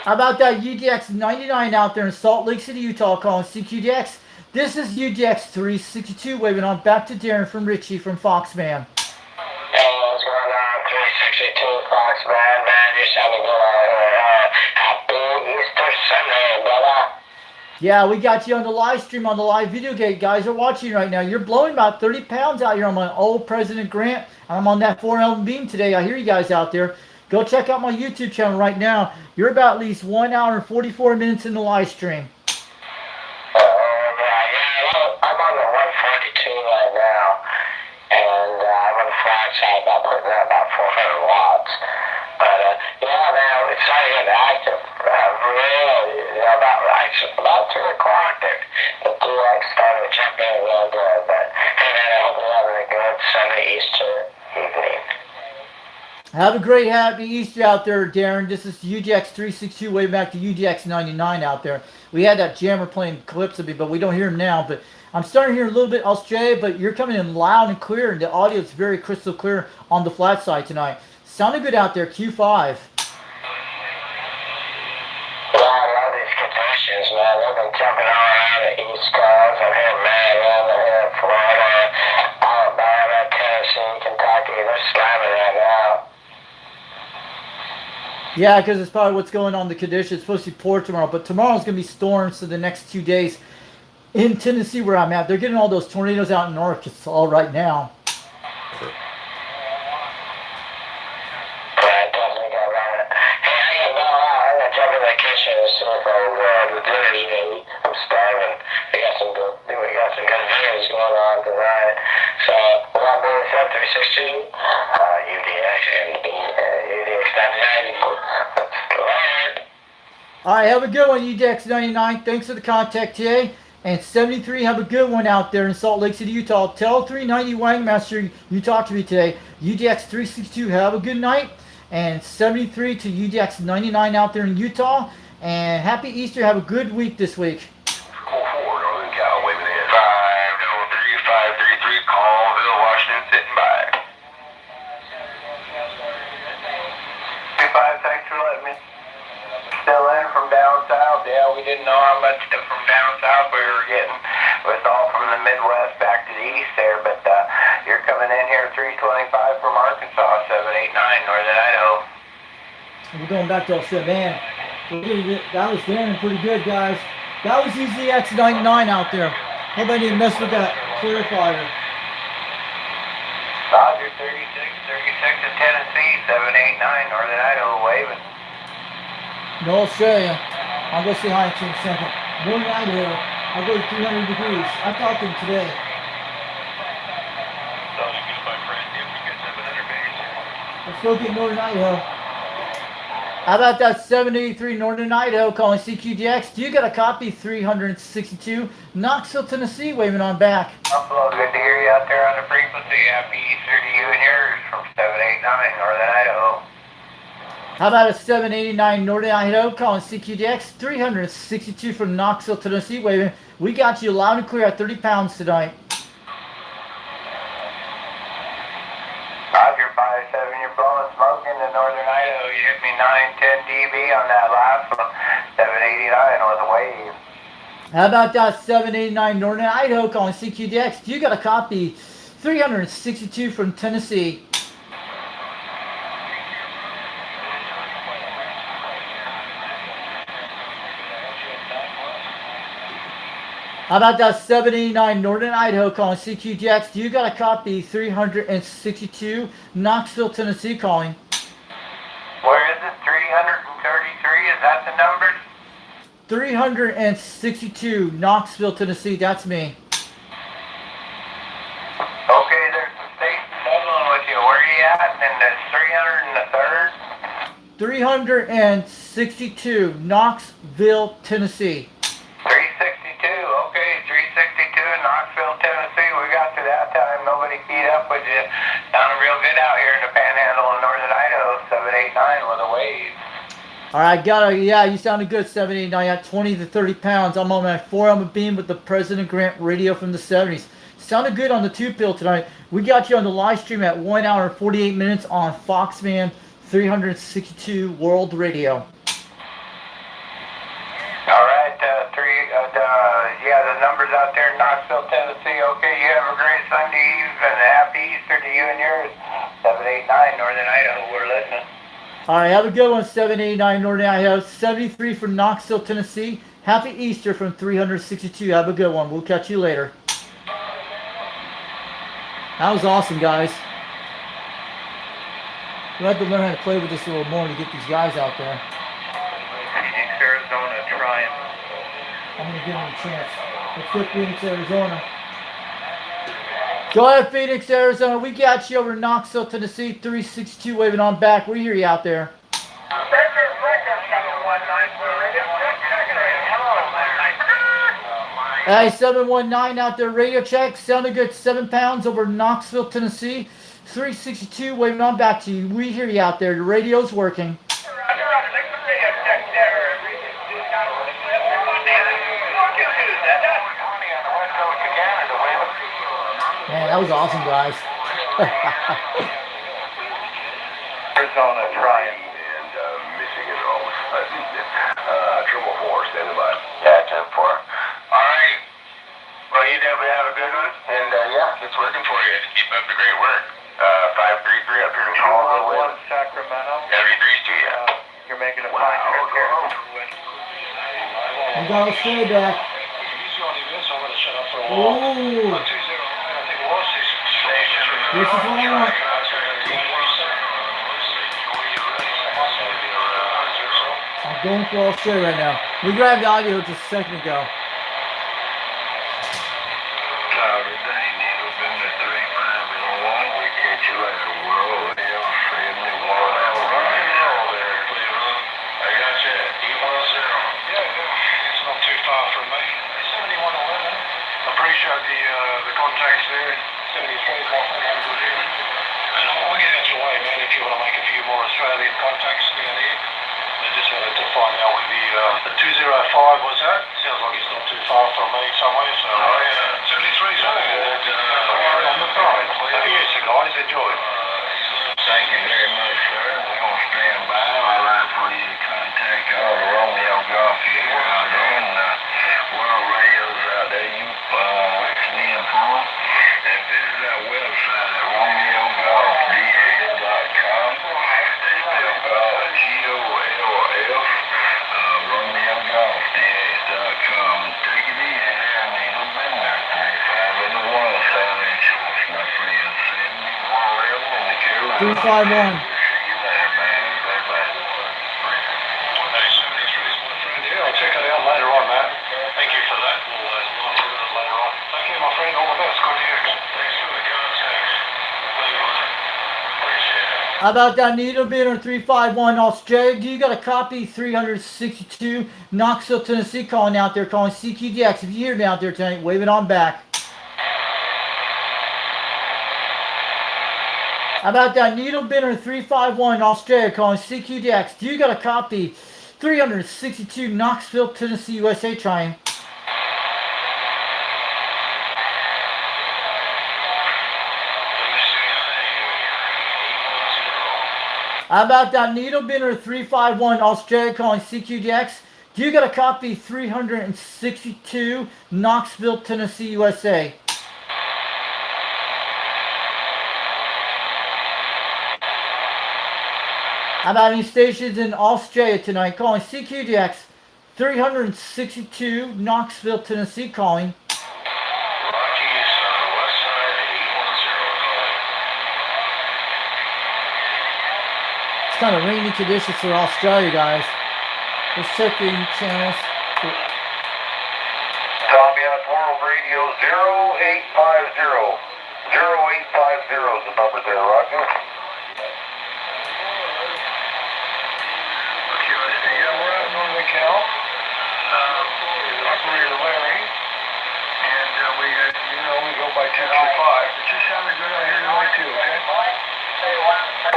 How about that UDX 99 out there in Salt Lake City, Utah, calling CQDX? This is UDX 362, waving on back to Darren from Richie from Foxman. Hey, what's going on? 362 Foxman, man. Just having a good happy Easter Sunday, brother. Yeah, we got you on the live stream on the live video gate. Guys are watching right now. You're blowing about 30 pounds out here on my old President Grant. I'm on that 4L beam today. I hear you guys out there. Go check out my YouTube channel right now. You're about at least 1 hour and 44 minutes in the live stream. I'm on the 142 right now, and I'm on the flat side about putting out about 400 watts. But yeah, man, I'm excited to get active. Really, about 2 o'clock, the DX started jumping real good. But hey, man, I hope you're having a good Sunday Easter evening. Have a great happy Easter out there, Darren. This is UGX 362 way back to UGX 99 out there. We had that jammer playing clips of me, but we don't hear him now. But I'm starting to hear a little bit Australia, but you're coming in loud and clear, and the audio is very crystal clear on the flat side tonight. Sounded good out there, Q5. Yeah, I love these conditions, man. They've been jumping all around the East Coast. I'm here in Maryland, I'm here in Florida, Alabama, Tennessee, Kentucky. They're slamming right now. Yeah, because it's probably what's going on in the conditions. It's supposed to be poor tomorrow, but tomorrow's going to be storms for the next 2 days in Tennessee where I'm at. They're getting all those tornadoes out in Arkansas right now. I'm starving. We got some good videos going on tonight. So, we're on board 362, UDX and UDX 99. All right, have a good one, UDX 99. Thanks for the contact today. And 73, have a good one out there in Salt Lake City, Utah. Tell 390 Wangmaster you talked to me today. UDX 362, have a good night. And 73 to UDX 99 out there in Utah. And happy Easter. Have a good week this week. Northern Cal, waving in. 503-533, Colville, Washington, sitting by. 25, thanks for letting me. Still in from down south. Yeah, we didn't know how much from down south we were getting. It was all from the Midwest back to the east there, but you're coming in here 325 from Arkansas, 789, Northern Idaho. We're going back to Australia. Man, that was damn pretty good, guys. That was easy X99 out there. Hope I didn't mess with that clarifier. Roger, 36 to Tennessee, 789, Northern Idaho, waving. No Australia. I'll go say hi to him in a second. Northern Idaho. I'll go to 300 degrees. I talked to him today. Let's go get Northern Idaho. How about that 783 Northern Idaho calling CQDX? Do you got a copy? 362 Knoxville, Tennessee, waving on back. Buffalo, good to hear you out there on the frequency. Happy Easter to you and yours from 789 Northern Idaho. How about a 789 Northern Idaho calling CQDX? 362 from Knoxville, Tennessee, waving. We got you loud and clear at 30 pounds tonight. Roger, 57, you're blowing smoke into Northern Idaho. You hit me 910 dB on that last one. 789 was a wave. How about that 789 Northern Idaho calling CQDX? You got a copy? 362 from Tennessee. How about that 789 Northern Idaho calling CQDX? You got a copy? 362 Knoxville, Tennessee calling. Where is it? 333? Is that the 362 Knoxville, Tennessee. That's me. Okay, there's some stations holding with you. Where are you at? And it's 303rd? 362 Knoxville, Tennessee. 362. Okay, 362 in Knoxville, Tennessee. We got to that time. Nobody keyed up with you. Sounded real good out here in the panhandle of northern Idaho. 789 with a wave. All right, yeah, you sounded good, 79. I got 20 to 30 pounds. I'm on my 4 beam with the President Grant radio from the 70s. Sounded good on the 2-pill tonight. We got you on the live stream at 1 hour and 48 minutes on Foxman 362 World Radio. All right, the numbers out there in Knoxville, Tennessee. Okay, you have a great Sunday Eve and a happy Easter to you and yours. 789 northern Idaho, we're listening. All right, have a good one, 789 Northern Idaho. 73 from Knoxville, Tennessee. Happy Easter from 362. Have a good one. We'll catch you later. That was awesome, guys. We'll have to learn how to play with this a little more to get these guys out there. Phoenix, Arizona, trying. I'm going to give them a chance. Let's go Phoenix, Arizona. Go ahead, Phoenix, Arizona. We got you over in Knoxville, Tennessee. 362 waving on back. We hear you out there. Hey, 719 out there, radio check. Sounded good, 7 pounds over Knoxville, Tennessee. 362 waving on back to you. We hear you out there. The radio's working. Man, that was awesome, guys. Arizona, trying. And Michigan almost. 444, standing by. Yeah, 10-4. All right. Well, you definitely have a good one. And, it's working for you. Keep up the great work. 533 up here in Colorado. Sacramento. Every threes to you. You're making a fine trip here. We got to stay back. Ooh. This is what I want. I'm going for all straight right now. We grabbed the audio just a second ago. Appreciate the contacts there. 73 is my friend. And I'll get out your way, man, if you want to make a few more Australian contacts down here. I just wanted to find out where the 205 was at. Sounds like it's not too far from me somewhere, so 73 is on the side. Yes, guys, enjoy. Thank you very much, sir. We're going to stand by. I'd like for you to contact all the Romeo Golf here out there and World Radios out there. You listen in for them. And visit our website at RomeoGolfDA.com. They spell golf GOLF. RomeoGolfDA.com. Take it easy there, Needle Bender. 35 in the 1 sounding choice, my friend. 71 in the Carolina. 351. See you later, man. Bye-bye. Hey, 73 is my friend. Yeah, I'll check it out later on, man. Thank you for that. We'll hear it later on. Thank you, my friend. All the best. Good news. Thanks for the contacts. Appreciate it. How about that needle beater 351 Australia? Do you got a copy? 362 Knoxville, Tennessee, calling out there, calling CQDX. If you hear me out there tonight, wave it on back. How about that needle bender 351 Australia, calling CQDX? Do you got a copy? 362 Knoxville, Tennessee, USA, trying. How about that needle bender 351 Australia, calling CQDX? Do you got a copy? 362 Knoxville, Tennessee, USA. How about any stations in Australia tonight? Calling CQDX 362 Knoxville, Tennessee, calling. Rockies, west side, 810 calling. It's kind of rainy conditions for Australia, guys. Let's check the channels for again, it's World Radio 0850. 0850 is the number there, Roger. QSD, we're out on the Cal. Operator Larry. And we go by 10 to 5. It just sounded good out here tonight too, okay?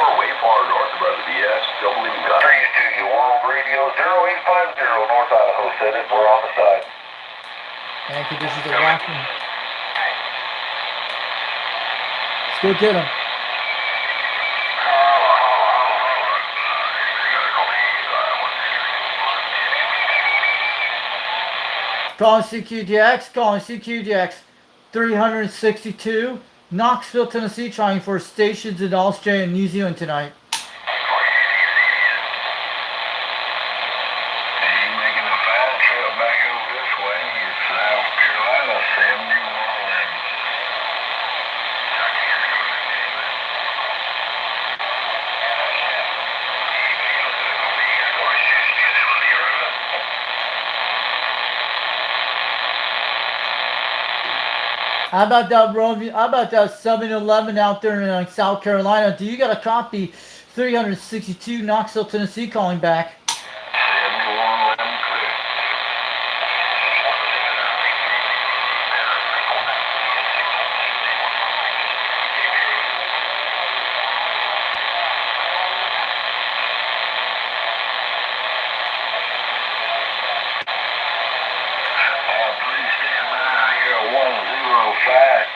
We're way far north of Brother BS. Don't believe me. 3 to you, World Radio 0850, North Idaho said it. We're on the side. Thank you. This is the Rockman. Let's go get him. Calling CQDX, calling CQDX 362, Knoxville, Tennessee, trying for stations in Australia and New Zealand tonight. Ain't making a fast trip back over this way. It's South Carolina, 7111. How about that road? How about that 7-Eleven out there in South Carolina? Do you got a copy? 362 Knoxville, Tennessee, calling back. 7111 clear. Please stand by here at 105.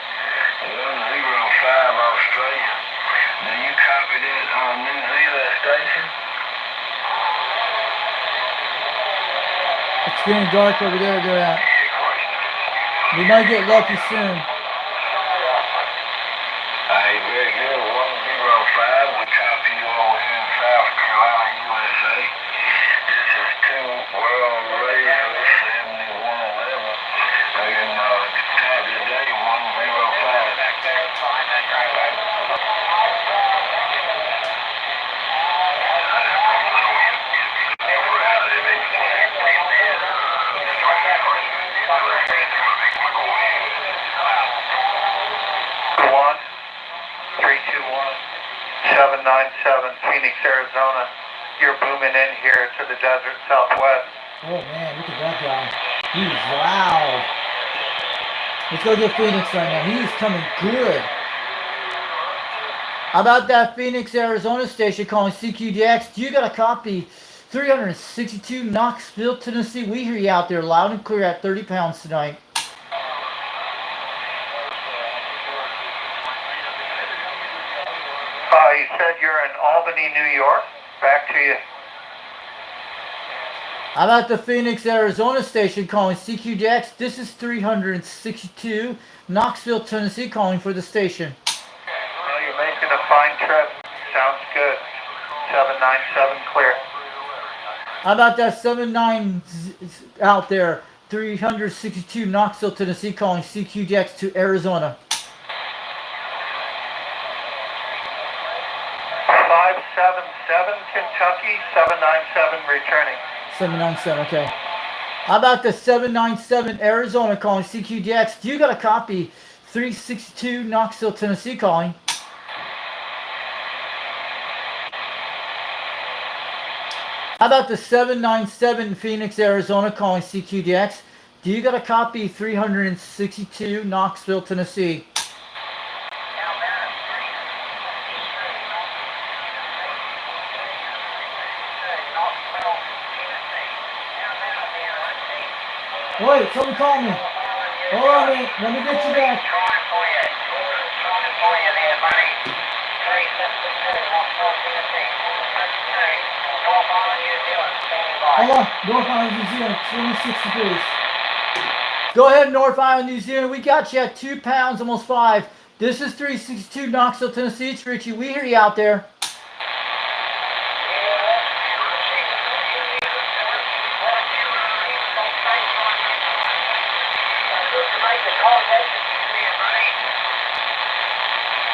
105 Australia. Do you copy that on New Zealand station? It's getting dark over there. They're at. We might get lucky soon. Hey, very good. 105. We copy you over here in South Carolina, USA. This is 2 World Radio 7111. Again, time today, 105. Back there, fine, that driveway. One, 321, 797, Phoenix, Arizona. You're booming in here to the desert southwest. Oh man, look at that guy. He's loud. Let's go get Phoenix right now. He's coming good. How about that Phoenix, Arizona station calling CQDX? Do you got a copy? 362 Knoxville, Tennessee. We hear you out there loud and clear at 30 pounds tonight. You said you're in Albany, New York. Back to you. How about the Phoenix, Arizona station calling CQDX? This is 362 Knoxville, Tennessee, calling for the station. Well, you're making a fine trip. Sounds good. 797 clear. How about that 79 out there? 362 Knoxville, Tennessee, calling CQDX to Arizona. 577 Kentucky, 797 returning. 797, okay. How about the 797 Arizona calling CQDX? Do you got a copy? 362 Knoxville, Tennessee, calling. How about the 797 Phoenix, Arizona, calling CQDX? Do you got a copy? 362 Knoxville, Tennessee. Wait, someone call me. Hold on, man. Let me get you back. Hold on. North Island, New Zealand, 26 degrees. Go ahead, North Island, New Zealand. We got you at 2 pounds, almost 5. This is 362 Knoxville, Tennessee. It's Richie. We hear you out there.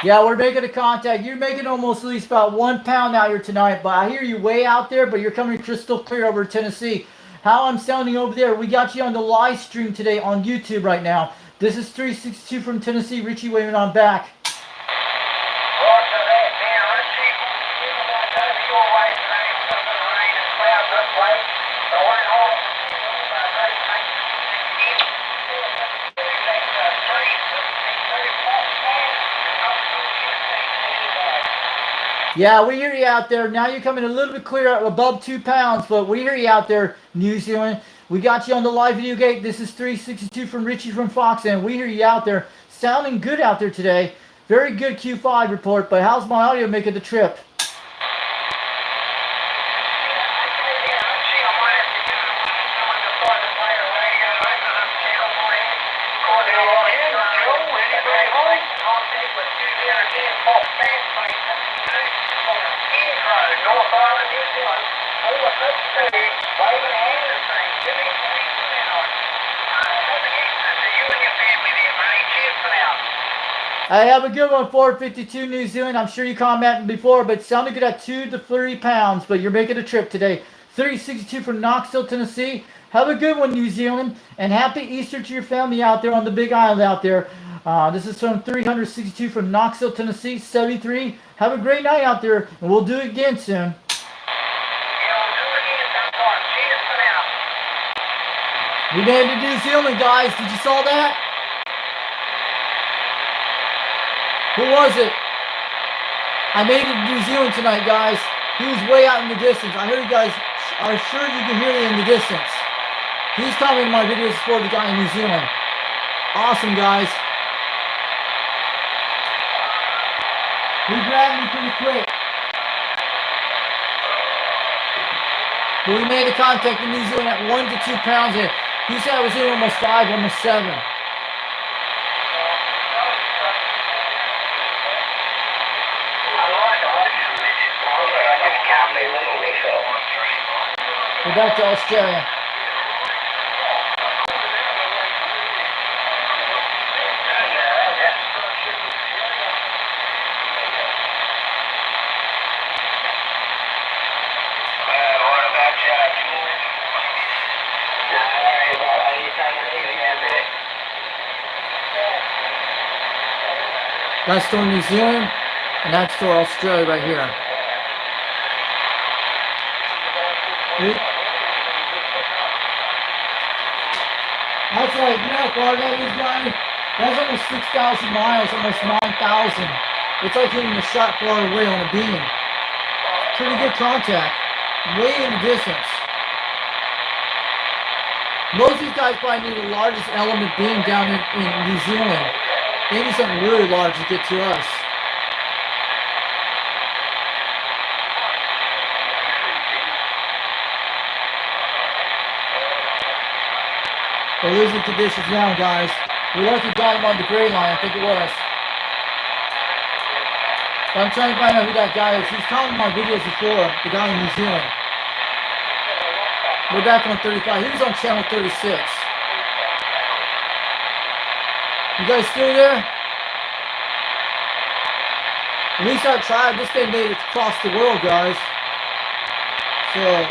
Yeah, we're making a contact. You're making almost at least about 1 pound out here tonight, but I hear you way out there, but you're coming crystal clear over Tennessee. how I'm sounding over there. We got you on the live stream today on YouTube right now. This is 362 from Tennessee. Richie waving on back. Roger that, man. Richie, you got your way today. Some of the rain and clouds up late. So we're home. Yeah, we hear you out there. Now you're coming a little bit clear, above 2 pounds, but we hear you out there, New Zealand. We got you on the live video gate. This is 362 from Richie from Fox, and we hear you out there. Sounding good out there today. Very good Q5 report, but how's my audio making the trip? Hey, have a good one, 452 New Zealand. I'm sure you commented before, but sounded good at 2 to 3 pounds, but you're making a trip today. 362 from Knoxville, Tennessee. Have a good one, New Zealand, and happy Easter to your family out there on the Big Island out there. This is from 362 from Knoxville, Tennessee, 73. Have a great night out there, and we'll do it again soon. We made it to New Zealand, guys. Did you saw that? Who was it? I made it to New Zealand tonight, guys. He was way out in the distance. I heard you guys are sure you can hear me in the distance. He's commenting my videos for the guy in New Zealand. Awesome, guys. He grabbed me pretty quick. But we made the contact in New Zealand at 1 to 2 pounds. And he said I was in almost 5, almost 7. We're back to Australia. That's to New Zealand, and that's to Australia right here. That's like, you know how far that is, guys? That's almost 6,000 miles, almost 9,000. It's like hitting a shot far away on a beam. Pretty good contact. Way in the distance. Most of these guys probably need the largest element beam down in New Zealand. They need something really large to get to us. We're losing conditions now, guys. We lucky got him on the gray line, I think it was. But I'm trying to find out who that guy is. He's commented my videos before, the guy in New Zealand. We're back on 35. He was on channel 36. You guys still there? At least I tried. This thing made it across the world, guys. So...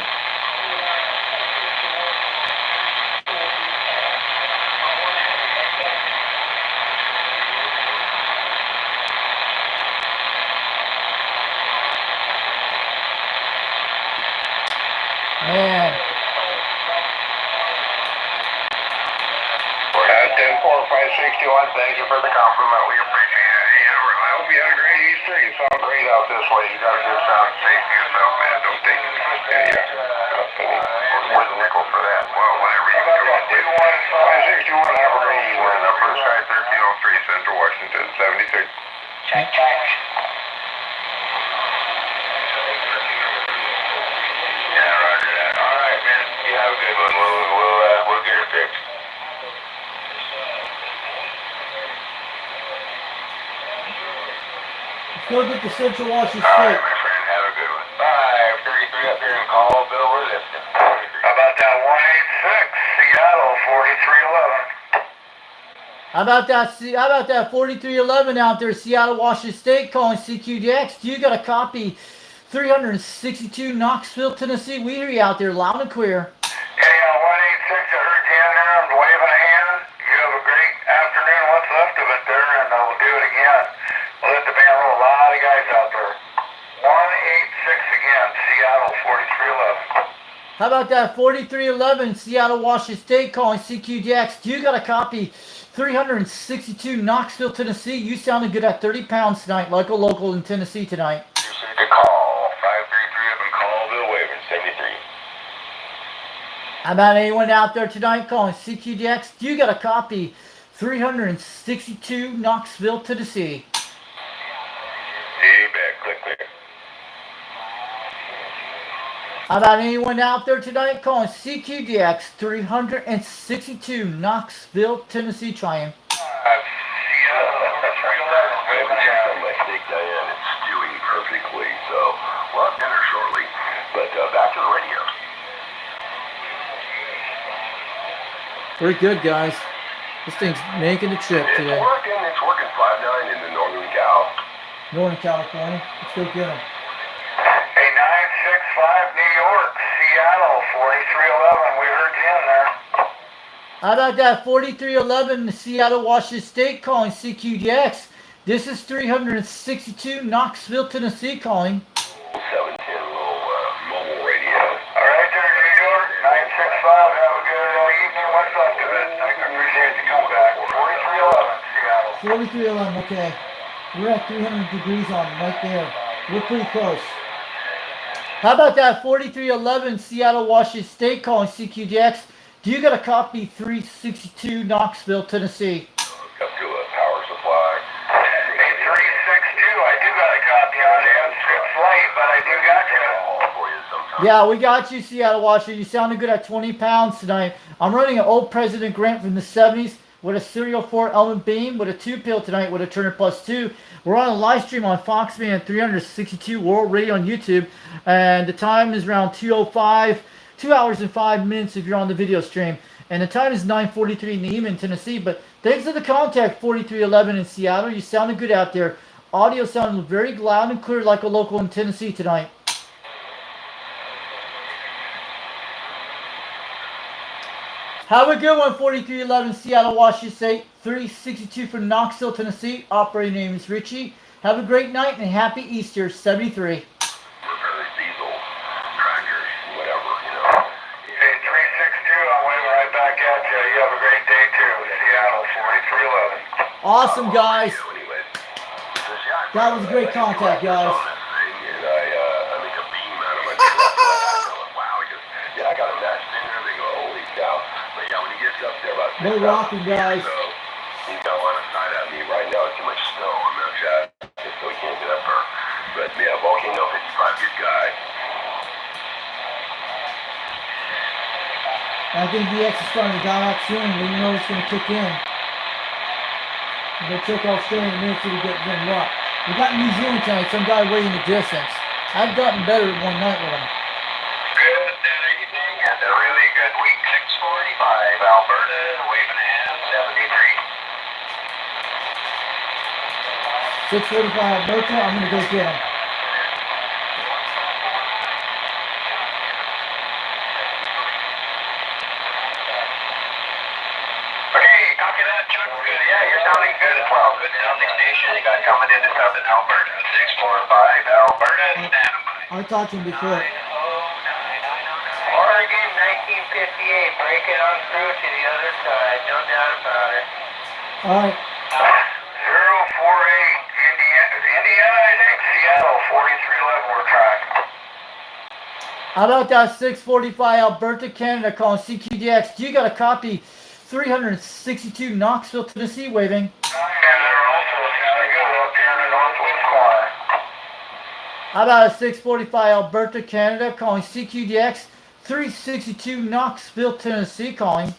Man. 10-4-5-61, thank you for the compliment. We appreciate it. Hey, I hope you had a great Easter. You sound great out this way. You got a good sound. Safe to yourself, man. Don't take it to with a nickel for that. Well, whatever you can do. 561, have a great evening. Blue Sky 1303, Central Washington, 76. Check, check. Yeah, roger that. All right, man. You have a good one. We'll get it fixed. Still get to Central Washington All right, State. my friend. Have a good one. Bye. 33 up here in Caldwell. We're listening. How about that 186 Seattle 4311? How about that 4311 out there, Seattle, Washington State, calling CQDX? You got a copy. 362 Knoxville, Tennessee. We hear you out there loud and clear. Yeah, How about that 4311 Seattle, Washington State calling CQDX? You got a copy. 362 Knoxville, Tennessee. You sounded good at 30 pounds tonight. Local in Tennessee tonight. Good call. 533 up in Callville, Waving 73. How about anyone out there tonight calling CQDX? You got a copy. 362 Knoxville, Tennessee. Hey, back, click. How about anyone out there tonight calling CQDX 362 Knoxville, Tennessee trying? My steak Diane is stewing perfectly, so we'll have dinner shortly. But back to the radio. We're good, guys. This thing's making the trip today. It's working 5-9 in the Northern Cal. Northern California. Let's go get them. Hey, 965 New York, Seattle, 4311. We heard you in there. How about that 4311 Seattle, Washington State calling CQDX? This is 362 Knoxville, Tennessee calling. 710 little mobile radio. All right, there, New York, 965. Have a good evening. What's up to it? I appreciate the comeback. 4311, Seattle. 4311, okay. We're at 300 degrees on it right there. We're pretty close. How about that 4311 Seattle, Washington State calling CQDX? Do you got a copy 362 Knoxville, Tennessee? Up to a power supply. Hey, 362, I do got a copy on it. It's late, but I do got you. For you sometime. Yeah, we got you, Seattle, Washington. You sounded good at 20 pounds tonight. I'm running an old President Grant from the 70s with a Serial 4 element beam with a 2-pill tonight with a Turner Plus 2. We're on a live stream on Foxman 362 World Radio on YouTube, and the time is around 2:05, 2 hours and 5 minutes if you're on the video stream. And the time is 9:43 in the evening in Tennessee. But thanks for the contact, 4311 in Seattle. You sounded good out there. Audio sounded very loud and clear like a local in Tennessee tonight. Have a good one, 4311 Seattle, Washington State. 362 from Knoxville, Tennessee. Operator name is Richie. Have a great night and happy Easter, 73. Repair diesel, tractors, whatever, you know. Hey, 362, I'm waving right back at you. You have a great day too. Seattle, 4311. Awesome, guys. Anyway, That was a great contact, guys. And I make a beam out of my truck. Wow, he goes, yeah, I got a match in there. They go, holy cow. But yeah, when he gets up there about We're rocking, guys. He's got line of sight at me. Right now, it's too much snow on that shot, so he can't get up there. But yeah, Volcano 55, good guy. I think DX is starting to die out soon. We know it's going to kick in. We'll check Australia in a minute till we get them up. We got New Zealand tonight, some guy way in the distance. I've gotten better at one night with him. Good evening and a really good week. 645, Alberta, waving a hand, 73. 645 Alberta, I'm going to go get him. Okay, copy that, Chuck. Yeah, you're sounding good as well. Good sounding station. You got coming into southern Alberta. 645, Alberta, stand by. I talked to him before. Oregon 1958, breaking on through to the other side, no doubt about it. All right. 048, Indiana, I think. Seattle, 4311, we're trying. How about that 645 Alberta, Canada calling CQDX? You got a copy 362 Knoxville, Tennessee waving. And they're also sounding good up here in the northwest corner. How about a 645 Alberta, Canada calling CQDX 362 Knoxville, Tennessee calling.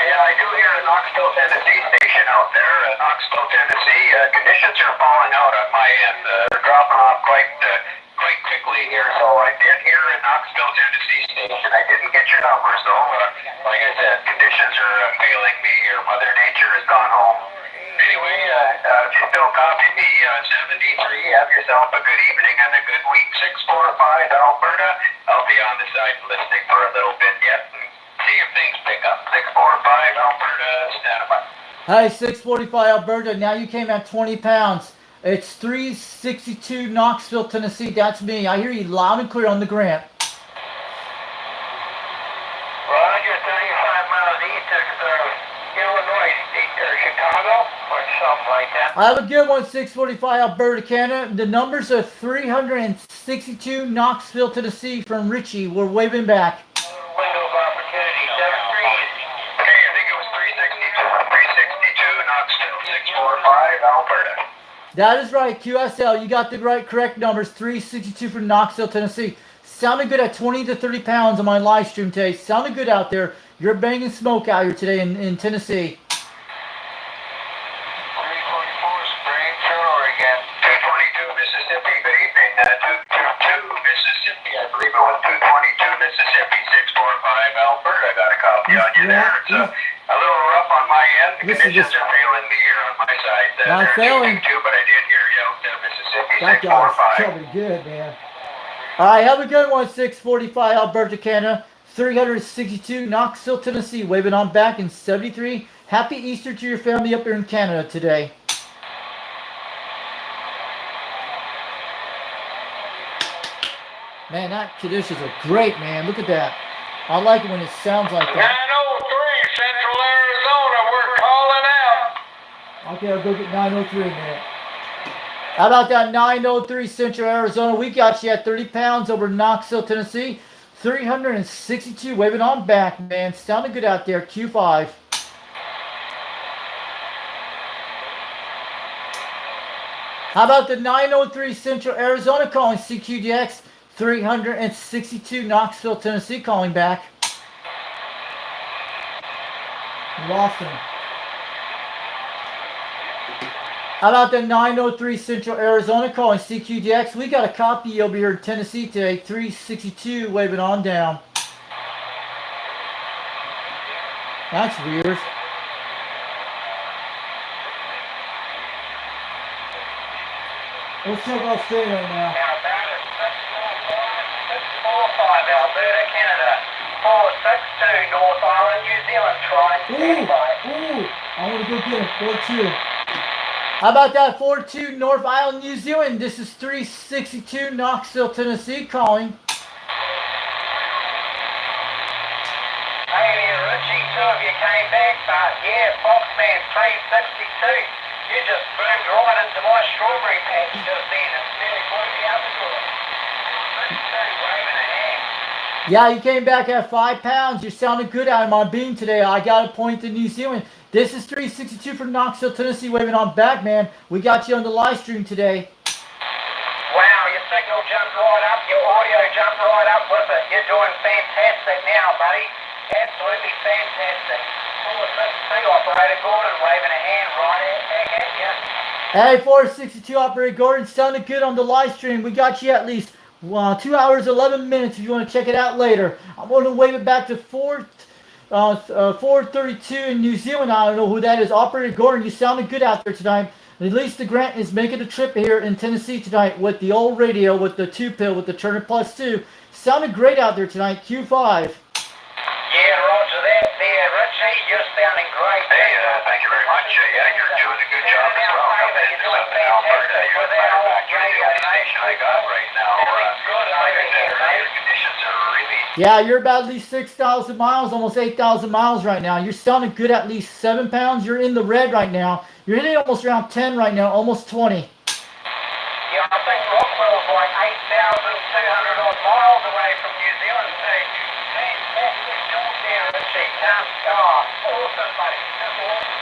Yeah, I do hear a Knoxville, Tennessee station out there. Knoxville, Tennessee. Conditions are falling out on my end. They're dropping off quite quickly here. So I did hear a Knoxville, Tennessee station. I didn't get your numbers though. Like I said, conditions are failing me here. Mother Nature has gone home. Anyway, if you still copy me, 73, have yourself a good evening and a good week. 645 Alberta. I'll be on the side listening for a little bit yet and see if things pick up. 645 Alberta, stand by. Hey, 645 Alberta, now you came at 20 pounds. It's 362 Knoxville, Tennessee. That's me. I hear you loud and clear on the Grant. Roger, 35 miles east of Illinois, or Chicago, or something like that. I have a good one, 645 Alberta, Canada. The numbers are 362 Knoxville, Tennessee from Richie. We're waving back. Window of opportunity, 73. Okay, I think it was 362 Knoxville, 645 Alberta. That is right, QSL. You got the correct numbers. 362 from Knoxville, Tennessee. Sounded good at 20 to 30 pounds on my live stream today. Sounded good out there. You're banging smoke out here today in Tennessee. 344 Springfield, Oregon. 222 Mississippi, good evening. 222 Mississippi, I believe it was 222 Mississippi, 645 Alberta. I got a copy on you there. It's a little rough on my end. The This is conditions just- are failing me here on my side. Not failing. 222, but I did hear you out there, Mississippi, That guy's 645. coming good, man. All right, have a good one, 645 Alberta, Canada. 362 Knoxville, Tennessee. Waving on back in 73. Happy Easter to your family up here in Canada today. Man, that conditions are great, man. Look at that. I like it when it sounds like that. 903 Central Arizona, we're calling out. Okay, I'll go get 903 in a minute. How about that 903 Central Arizona? We got you at 30 pounds over Knoxville, Tennessee. 362. Waving on back, man. Sounding good out there. Q5. How about the 903 Central Arizona calling CQDX? 362 Knoxville, Tennessee calling back. Lost him. How about the 903 Central Arizona calling CQDX? We got a copy over here in Tennessee today. 362 waving on down. That's weird. Let's check Australia right now. Alberta, 645 Alberta, Canada. 462 North Island, New Zealand, try Ooh, I want to go get it. 4-2. How about that 4-2 North Island, New Zealand? This is 362 Knoxville, Tennessee calling. Hey, Richie, two of you came back, but yeah, Foxman 362. You just boomed right into my strawberry patch just then and nearly blew me out the door. 62, waving a hand. Yeah, you came back at 5 pounds. You're sounding good out of my beam today. I got a point to New Zealand. This is 362 from Knoxville, Tennessee, waving on back, man. We got you on the live stream today. Wow, your signal jumped right up, your audio jumped right up with it. You're doing fantastic now, buddy. Absolutely fantastic. 462 operator Gordon waving a hand right back at you. Hey, 462 Operator Gordon, sounded good on the live stream. We got you at least 2 hours, 11 minutes if you want to check it out later. I'm going to wave it back to 432 in New Zealand. I don't know who that is. Operator Gordon, you sounded good out there tonight. At least the Grant is making a trip here in Tennessee tonight with the old radio, with the 2-pill, with the Turner Plus 2. Sounded great out there tonight. Q5. Yeah, roger that there, Richie. You're sounding great. Hey, thank you very much. Yeah, you're doing a good job as well. Coming into something Alberta. You're the matter of fact, you're the only station I got right now. Like I said earlier, conditions are really... Yeah, you're about at least 6,000 miles, almost 8,000 miles right now. You're sounding good at least 7 pounds. You're in the red right now. You're hitting almost around 10 right now, almost 20. Yeah, I think Rockwell's like 8,200 odd miles away from New Zealand too. Fantastic job there, Richie. Awesome, buddy. That's awesome.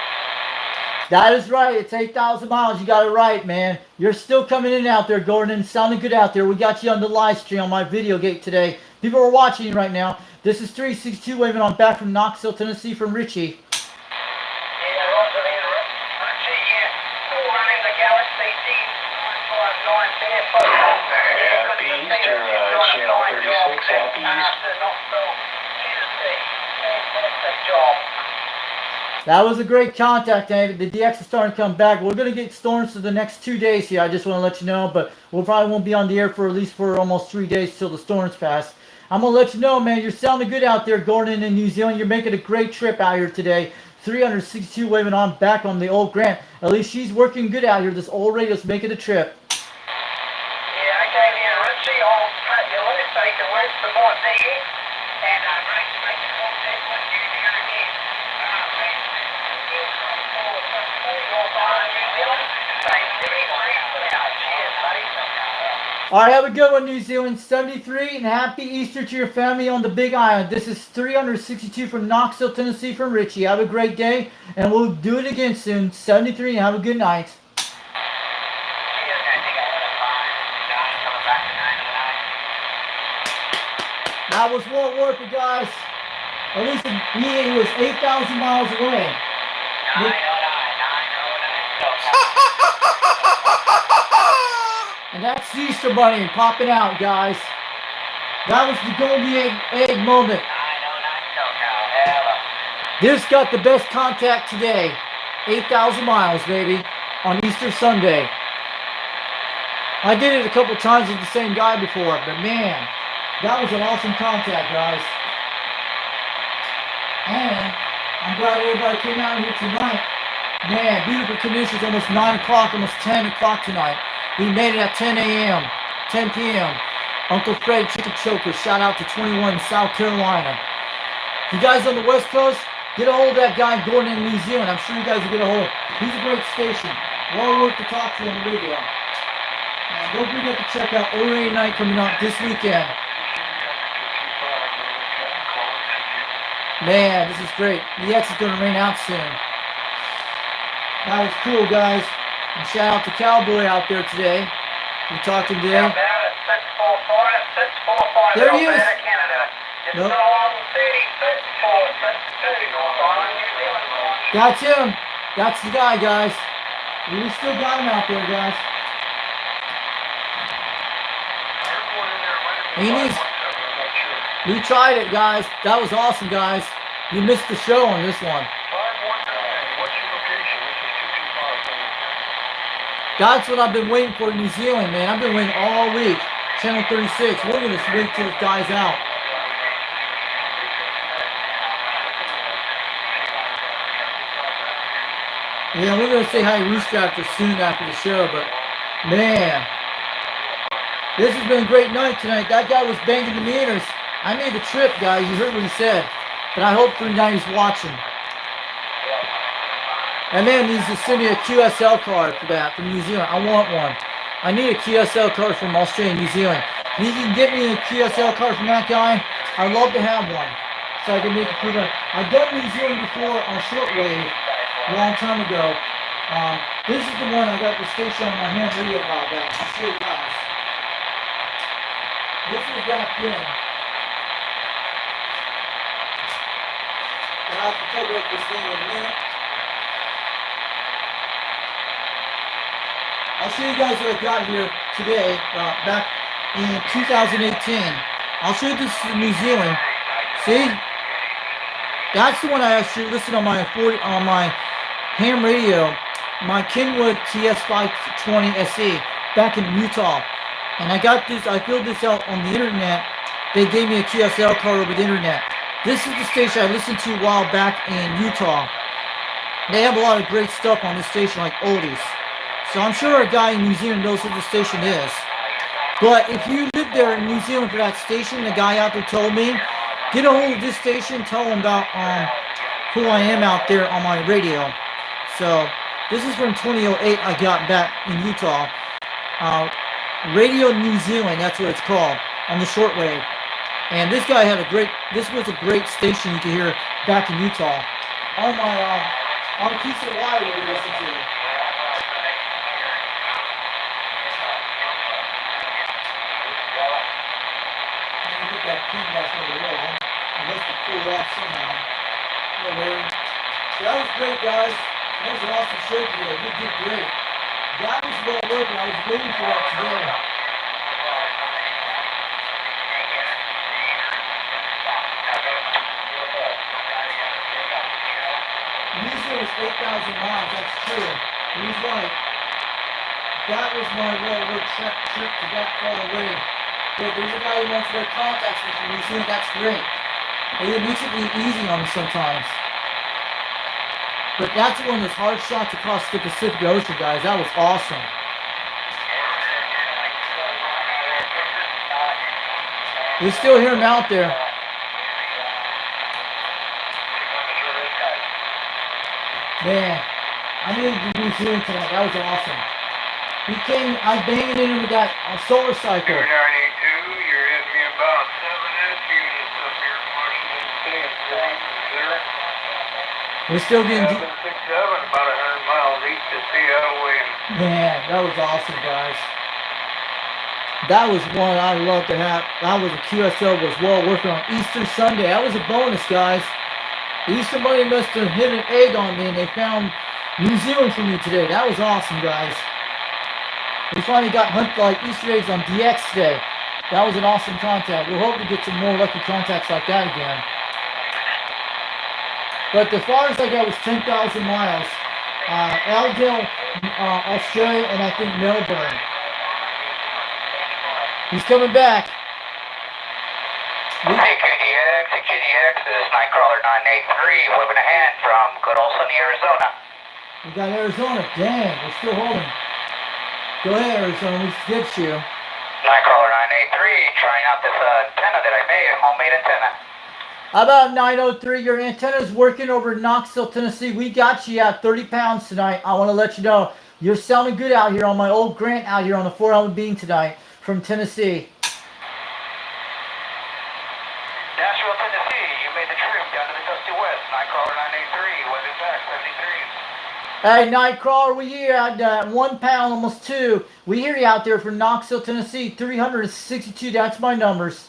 That is right. It's 8,000 miles. You got it right, man. You're still coming in out there, Gordon, and sounding good out there. We got you on the live stream on my video gate today. People are watching you right now. This is 362 waving on back from Knoxville, Tennessee from Richie. Yeah, roger there, Richie. Yeah, still running the Galaxy D959 barefoot. Happy Easter, Channel 36, Happy Easter. Knoxville, Tennessee. Fantastic job. That was a great contact, David. The DX is starting to come back. We're going to get storms for the next 2 days here. I just want to let you know, but we probably won't be on the air for at least for almost 3 days till the storms pass. I'm going to let you know, man, you're sounding good out there, Gordon, in New Zealand. You're making a great trip out here today. 362 waving on back on the old Grant. At least she's working good out here. This old radio's making a trip. Yeah, I came in. Let's see all the lift station. Where's the boy Diggy? And I won't take what you hear again. All right, have a good one, New Zealand. 73, and happy Easter to your family on the Big Island. This is 362 from Knoxville, Tennessee, from Richie. Have a great day, and we'll do it again soon. 73, and have a good night. That was Walt Warford, guys. At least he was 8,000 miles away. And that's the Easter Bunny popping out, guys. That was the golden egg moment. This got the best contact today. 8,000 miles, baby, on Easter Sunday. I did it a couple times with the same guy before, but man, that was an awesome contact, guys. And I'm glad everybody came out here tonight. Man, beautiful conditions, almost 9 o'clock, almost 10 o'clock tonight. We made it at 10 a.m., 10 p.m. Uncle Fred Chicken Choker, shout out to 21 South Carolina. You guys on the West Coast, get a hold of that guy Gordon in New Zealand. I'm sure you guys will get a hold. He's a great station. Well worth to talk to on the radio. And don't forget to check out Oriented Night coming up this weekend. Man, this is great. The X is going to rain out soon. That was cool, guys. And shout out to Cowboy out there today. We talked to him today. There he is. Nope. That's him. That's the guy, guys. We still got him out there, guys. He needs. We tried it, guys. That was awesome, guys. You missed the show on this one. That's what I've been waiting for in New Zealand, man. I've been waiting all week. Channel 36. We're going to wait till it dies out. Yeah, we're going to say hi to Rooster after soon after the show, but man, this has been a great night tonight. That guy was banging the meters. I made the trip, guys. You heard what he said. But I hope tonight he's watching. That man needs to send me a QSL card for that from New Zealand. I want one. I need a QSL card from Australia and New Zealand. If you can get me a QSL card from that guy, I'd love to have one. So I can make a proof. I've done New Zealand before on shortwave a long time ago. This is the one I got the station on my hand radio a while back. I'll show you guys. This was back then. And I'll have to cover up this thing in a minute. I'll show you guys what I got here today, back in 2018. I'll show you this in New Zealand. See? That's the one I actually listened on my ham radio, my Kenwood TS520 SE back in Utah. And I got this, I filled this out on the internet. They gave me a QSL card over the internet. This is the station I listened to a while back in Utah. They have a lot of great stuff on this station, like oldies. So I'm sure a guy in New Zealand knows what the station is. But if you live there in New Zealand for that station, the guy out there told me, get a hold of this station, tell them about who I am out there on my radio. So this is from 2008 I got back in Utah. Radio New Zealand, that's what it's called, on the shortwave. And this guy had this was a great station you could hear back in Utah. On a piece of wire we listened to. That feedback on the wall. I must have pulled off somehow. Anyway, so that was great, guys. That was an awesome show today. We did great. That was well working. I was waiting for that today. Usually it's 8,000 miles. That's true. He's right. That was my well-worked trip to that far away. If there's a guy who wants to make contacts with you, that's great. And it makes it easy on me sometimes. But that's one of those hard shots across the Pacific Ocean, guys. That was awesome. We still hear him out there. Man, I needed to do Zoom tonight. That was awesome. He came, I banged in him with that solar cycle. 292, you're hitting me about 7-inch units up here in Washington State. Missouri. We're still getting. 767, about 100 miles east of Seattle, Williams. Man, that was awesome, guys. That was one I love to have. That was a QSL as well, working on Easter Sunday. That was a bonus, guys. Easter Monday must have hit an egg on me, and they found New Zealand for me today. That was awesome, guys. We finally got hunt like Easter eggs on DX today. That was an awesome contact. We'll hope to get some more lucky contacts like that again. But the farthest I got was 10,000 miles. Aldale, Australia, and I think Melbourne. He's coming back. CQDX, this is Nightcrawler 983, waving a hand from good old sunny Arizona. We got Arizona. Dang, we're still holding. Go ahead, Arizona. We get you. Nightcrawler 983, trying out this antenna that I made, homemade antenna. How about 903? Your antenna's working over in Knoxville, Tennessee. We got you at 30 pounds tonight. I want to let you know you're sounding good out here on my old Grant out here on the 4-element beam tonight from Tennessee. Nashville, Tennessee, you made the trip down to the Dusty West. Nightcrawler 983, waving back 73. Hey, Nightcrawler, we hear at 1 pound, almost 2. We hear you out there from Knoxville, Tennessee, 362. That's my numbers.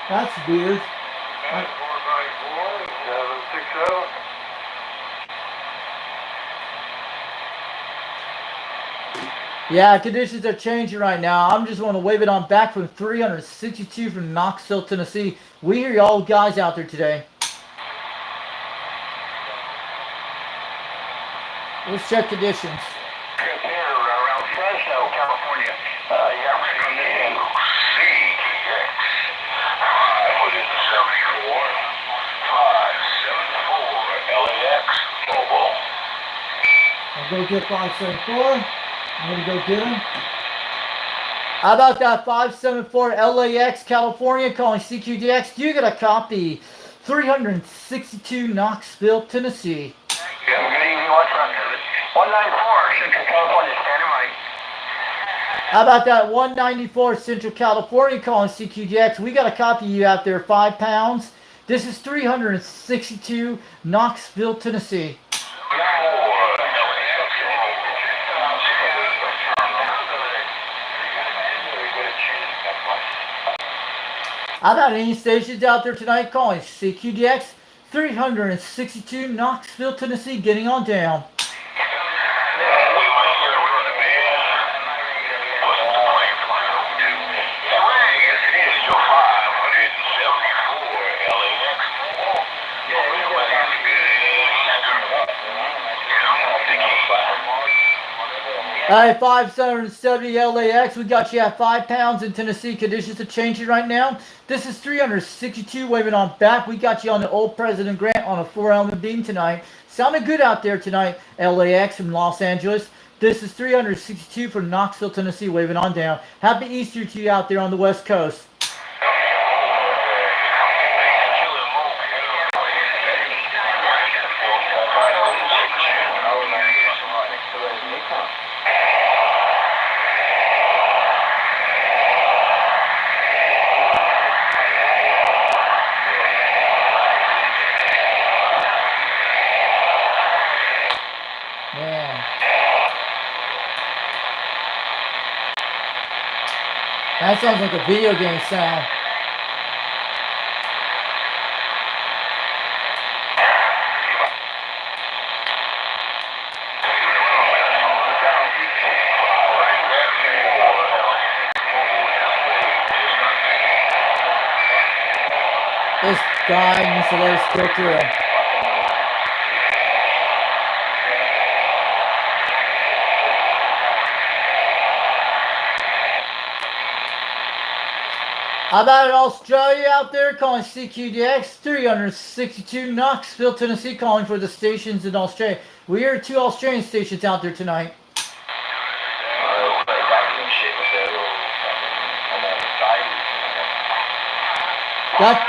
That's weird. 454, 760. Yeah, conditions are changing right now. I'm just want to wave it on back from 362 from Knoxville, Tennessee. We hear y'all guys out there today. Let's check conditions. Trip here around Fresno, California. Yeah, ready to CTX. 574 LAX mobile. I'll go get 574. I'm going to go get him. How about that 574 LAX, California, calling CQDX? You got a copy. 362 Knoxville, Tennessee. Yeah, good evening. What's up? 194, Central California, standing by. How about that 194 Central California, calling CQDX? We got a copy of you out there, 5 pounds. This is 362 Knoxville, Tennessee. How about any stations out there tonight calling CQDX? 362 Knoxville, Tennessee, getting on down. Hey, 570 LAX, we got you at 5 pounds in Tennessee. Conditions are changing right now. This is 362 waving on back. We got you on the old President Grant on a 4-element beam tonight. Sounded good out there tonight, LAX from Los Angeles. This is 362 from Knoxville, Tennessee, waving on down. Happy Easter to you out there on the West Coast. Man. That sounds like a video game sound. This guy needs to let us go through. How about Australia out there calling CQDX 362 Knoxville, Tennessee, calling for the stations in Australia. We hear 2 Australian stations out there tonight. That,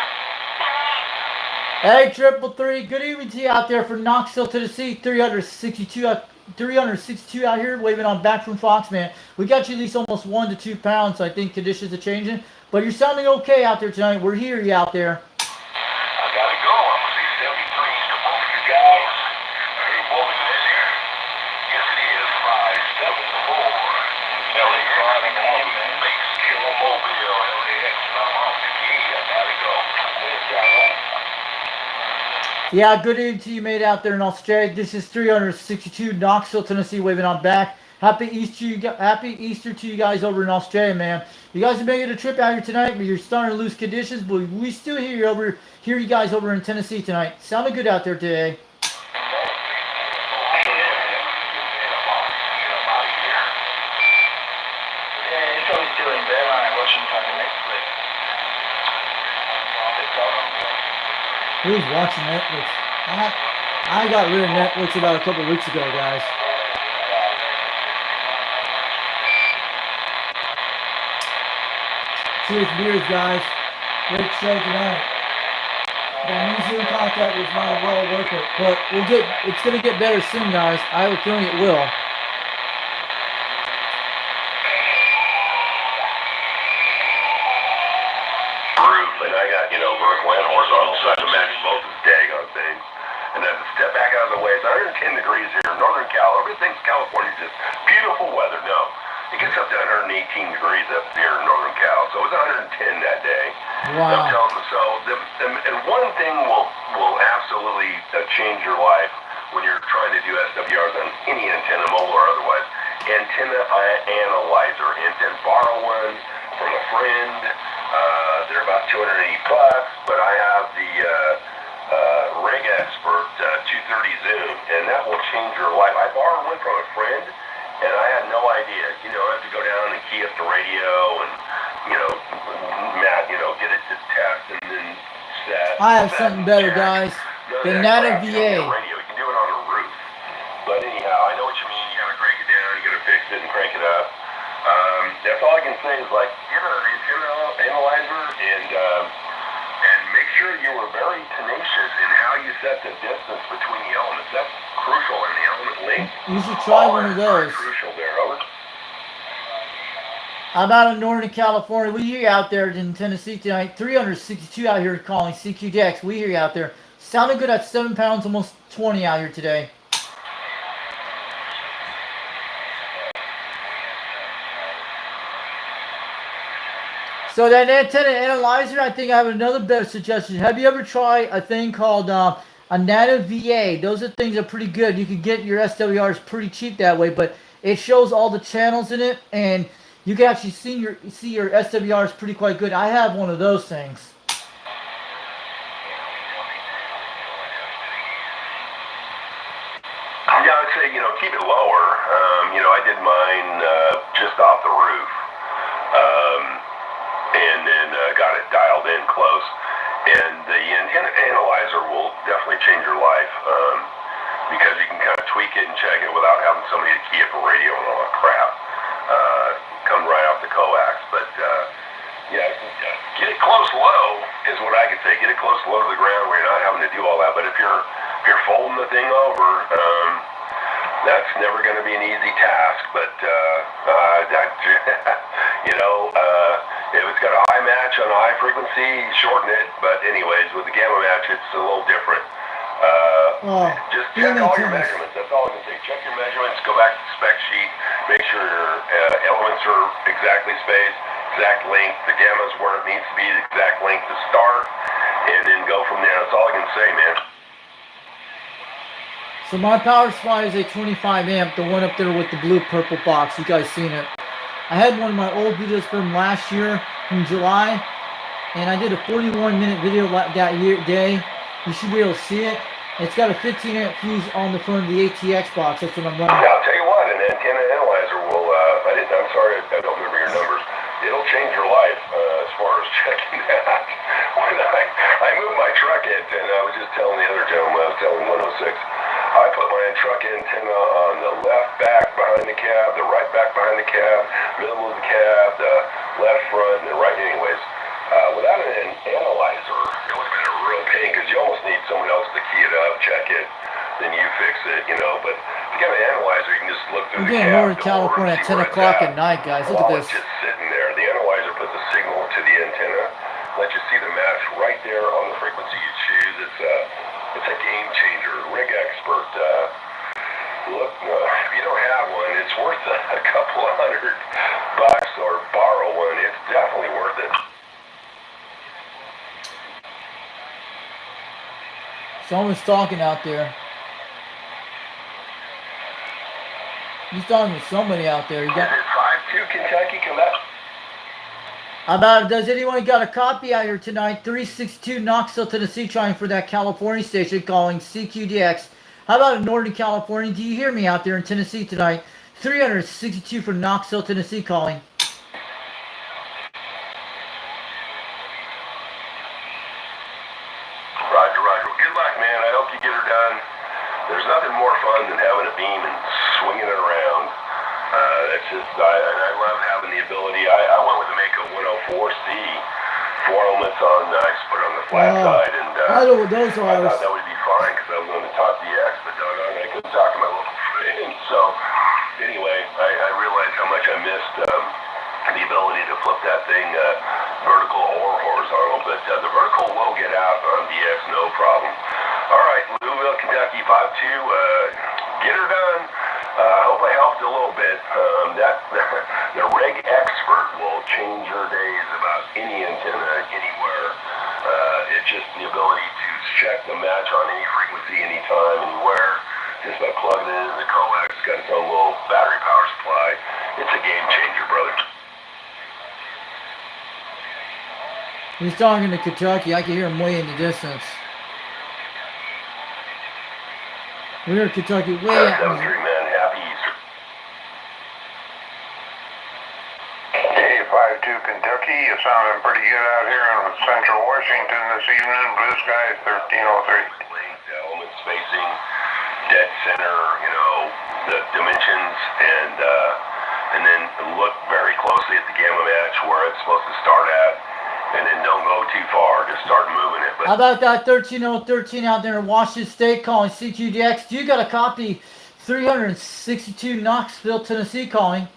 hey, 333, good evening to you out there for Knoxville, Tennessee, 362 out here, waving on back from Fox, man. We got you at least almost 1 to 2 pounds, so I think conditions are changing. But you're sounding okay out there tonight. We're here, you out there. I gotta go. I'm gonna say 73 to both of you guys. Are you both in there? Yes, it is. 574. LA driving on base Kilo Mobile. LAX. I'm off the key. I gotta go. Yeah, good evening to you, mate, out there in Australia. This is 362 Knoxville, Tennessee, waving on back. Happy Easter to you guys over in Australia, man. You guys are making a trip out here tonight, but you're starting to lose conditions. But we still hear you guys over in Tennessee tonight. Sounding good out there today. Who's watching Netflix? I got rid of Netflix about a couple weeks ago, guys. Cheers, beers, guys. Great show tonight. The New Zealand contract was not well worth it, but it's gonna get better soon, guys. I have a feeling it will. And I got, North Landhorse on the side to match both of the daggone things. And then to step back out of the way, it's 110 degrees here in Northern Cal. Everybody thinks California's just beautiful weather. No. It gets up to 118 degrees up here in Northern Cal. So it was 110 that day. Wow. I'm telling you, so, and one thing will absolutely change your life when you're trying to do SWRs on any antenna, mobile or otherwise. Antenna analyzer. And then borrow one from a friend. They're about 280 bucks, but I have the Rig Expert 230 Zoom, and that will change your life. I borrowed one from a friend, and I had no idea. I have to go down and key up the radio and, get it to test and then set. I have something better, guys. The Nata VA. Radio. You can do it on a roof. But anyhow, I know what you mean. You gotta crank it down, you gotta fix it and crank it up. That's all I can say is get an antenna analyzer and make sure you were very tenacious in how you set the distance between the elements. That's crucial in the element link. You should try one of those. Crucial there, over. How about in Northern California? We hear you out there in Tennessee tonight. 362 out here calling CQDX. We hear you out there. Sounding good at 7 pounds, almost 20 out here today. So that antenna analyzer, I think I have another better suggestion. Have you ever tried a thing called a Nata VA? Those are things that are pretty good. You can get your SWRs pretty cheap that way, but it shows all the channels in it, and you can actually see your SWRs pretty quite good. I have one of those things. Yeah, I would say, keep it lower. I did mine just off the roof. And then got it dialed in close. And the antenna analyzer will definitely change your life because you can kind of tweak it and check it without having somebody to key up a radio and all that crap. Come right off the coax. But get it close low is what I could say. Get it close low to the ground where you're not having to do all that. But if you're folding the thing over, that's never going to be an easy task. But if it's got a high match on a high frequency, shorten it. But anyways, with the gamma match, it's a little different. Just check all your measurements. That's all I can say. Check your measurements. Go back to the spec sheet. Make sure your elements are exactly spaced, exact length. The gamma's where it needs to be, the exact length to start, and then go from there. That's all I can say, man. So my power supply is a 25 amp, the one up there with the blue purple box. You guys seen it. I had one of my old videos from last year, from July, and I did a 41-minute video that day. You should be able to see it. It's got a 15 amp fuse on the front of the ATX box. That's what I'm running. I'll tell you what, an antenna analyzer will, I'm sorry, I don't remember your numbers. It'll change your life as far as just telling the other gentleman, I was telling 106, I put my truck antenna on the left back behind the cab, the right back behind the cab, middle of the cab, the left front, and the right anyways. Without an analyzer, it would have been a real pain because you almost need someone else to key it up, check it, then you fix it, you know. But if you got an analyzer, you can just look through I'm the getting cab more to door California and at see 10 where it's o'clock at. at night, guys. Look at While this. it's just sitting there, the analyzer puts a signal to the antenna, lets you see the match right there on the frequency you choose. It's a game changer. Rig expert. Look, if you don't have one, it's worth a couple of $100 or borrow one. It's definitely worth it. Someone's talking out there. He's talking to somebody out there. You Is got, it 5-2 Kentucky? Come back. does anyone got a copy out here tonight? 362 Knoxville, Tennessee, trying for that California station calling CQDX. How about in Northern California? Do you hear me out there in Tennessee tonight? 362 for Knoxville, Tennessee calling. Roger, Roger. Good luck, man. I hope you get her done. There's nothing more fun than having a beam and swinging it around. It's just, I love having the ability. I went with the Mako 104C, 4 elements on, I just put it on the flat side, and I know what those I are. thought that would be fine because I was going to talk to the X, but doggone it, I couldn't talk to my local friend. So, anyway, I realized how much I missed the ability to flip that thing vertical or horizontal, but the vertical will get out on DX, no problem. All right, Louisville, Kentucky, 5-2, get her done. I hope I helped a little bit. The rig expert will change your days about any antenna anywhere. It's just the ability to check the match on any frequency, anytime, anywhere. Just by plugging it into the coax, got its own little battery power supply. It's a game changer, brother. He's talking to Kentucky. I can hear him way in the distance. We hear Kentucky way out. 73, man. Happy Easter. Hey, 5-2 Kentucky, you sounding pretty good out here in central Washington this evening. Blue skies, 1303. Length, element spacing, dead center, you know, the dimensions, and then look very closely at the gamma match where it's supposed to start at, and then don't go too far. Just start moving it. But How about that 13013 out there in Washington State calling CQDX? You got a copy. 362 Knoxville, Tennessee calling.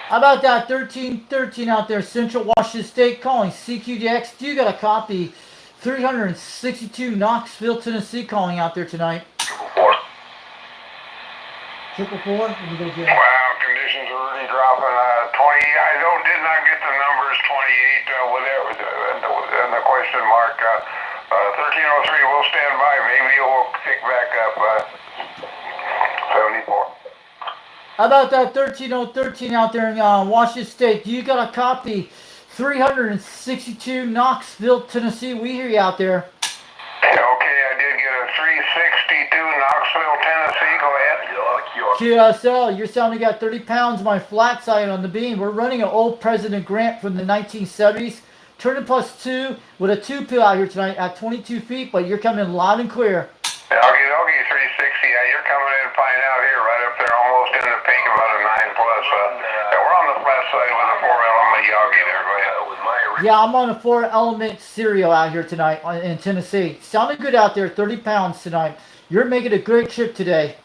How about that 1313 out there, Central Washington State calling CQDX? You got a copy. 362 Knoxville, Tennessee calling out there tonight. 444. Let me go get it. Wow, conditions are really dropping. 20. I did not get the numbers 28 with it and the question mark. 1303. We'll stand by. Maybe it will pick back up. 74. How about that 13013 out there in Washington State? You got a copy. 362 Knoxville, Tennessee. We hear you out there. Okay, I did get a 362 Knoxville, Tennessee. Go ahead. QSL, you're sounding got 30 pounds my flat side on the beam. We're running an old President Grant from the 1970s. Turning +2 with a 2-pill out here tonight at 22 feet, but you're coming loud and clear. I'll get 360. Yeah, you're coming in fine out here, right up there, almost in the peak, about a 9+. We're on the flat side with a 4-element Yagi there. Go ahead. Yeah, I'm on a 4-element serial out here tonight in Tennessee. Sounding good out there, 30 pounds tonight. You're making a great trip today.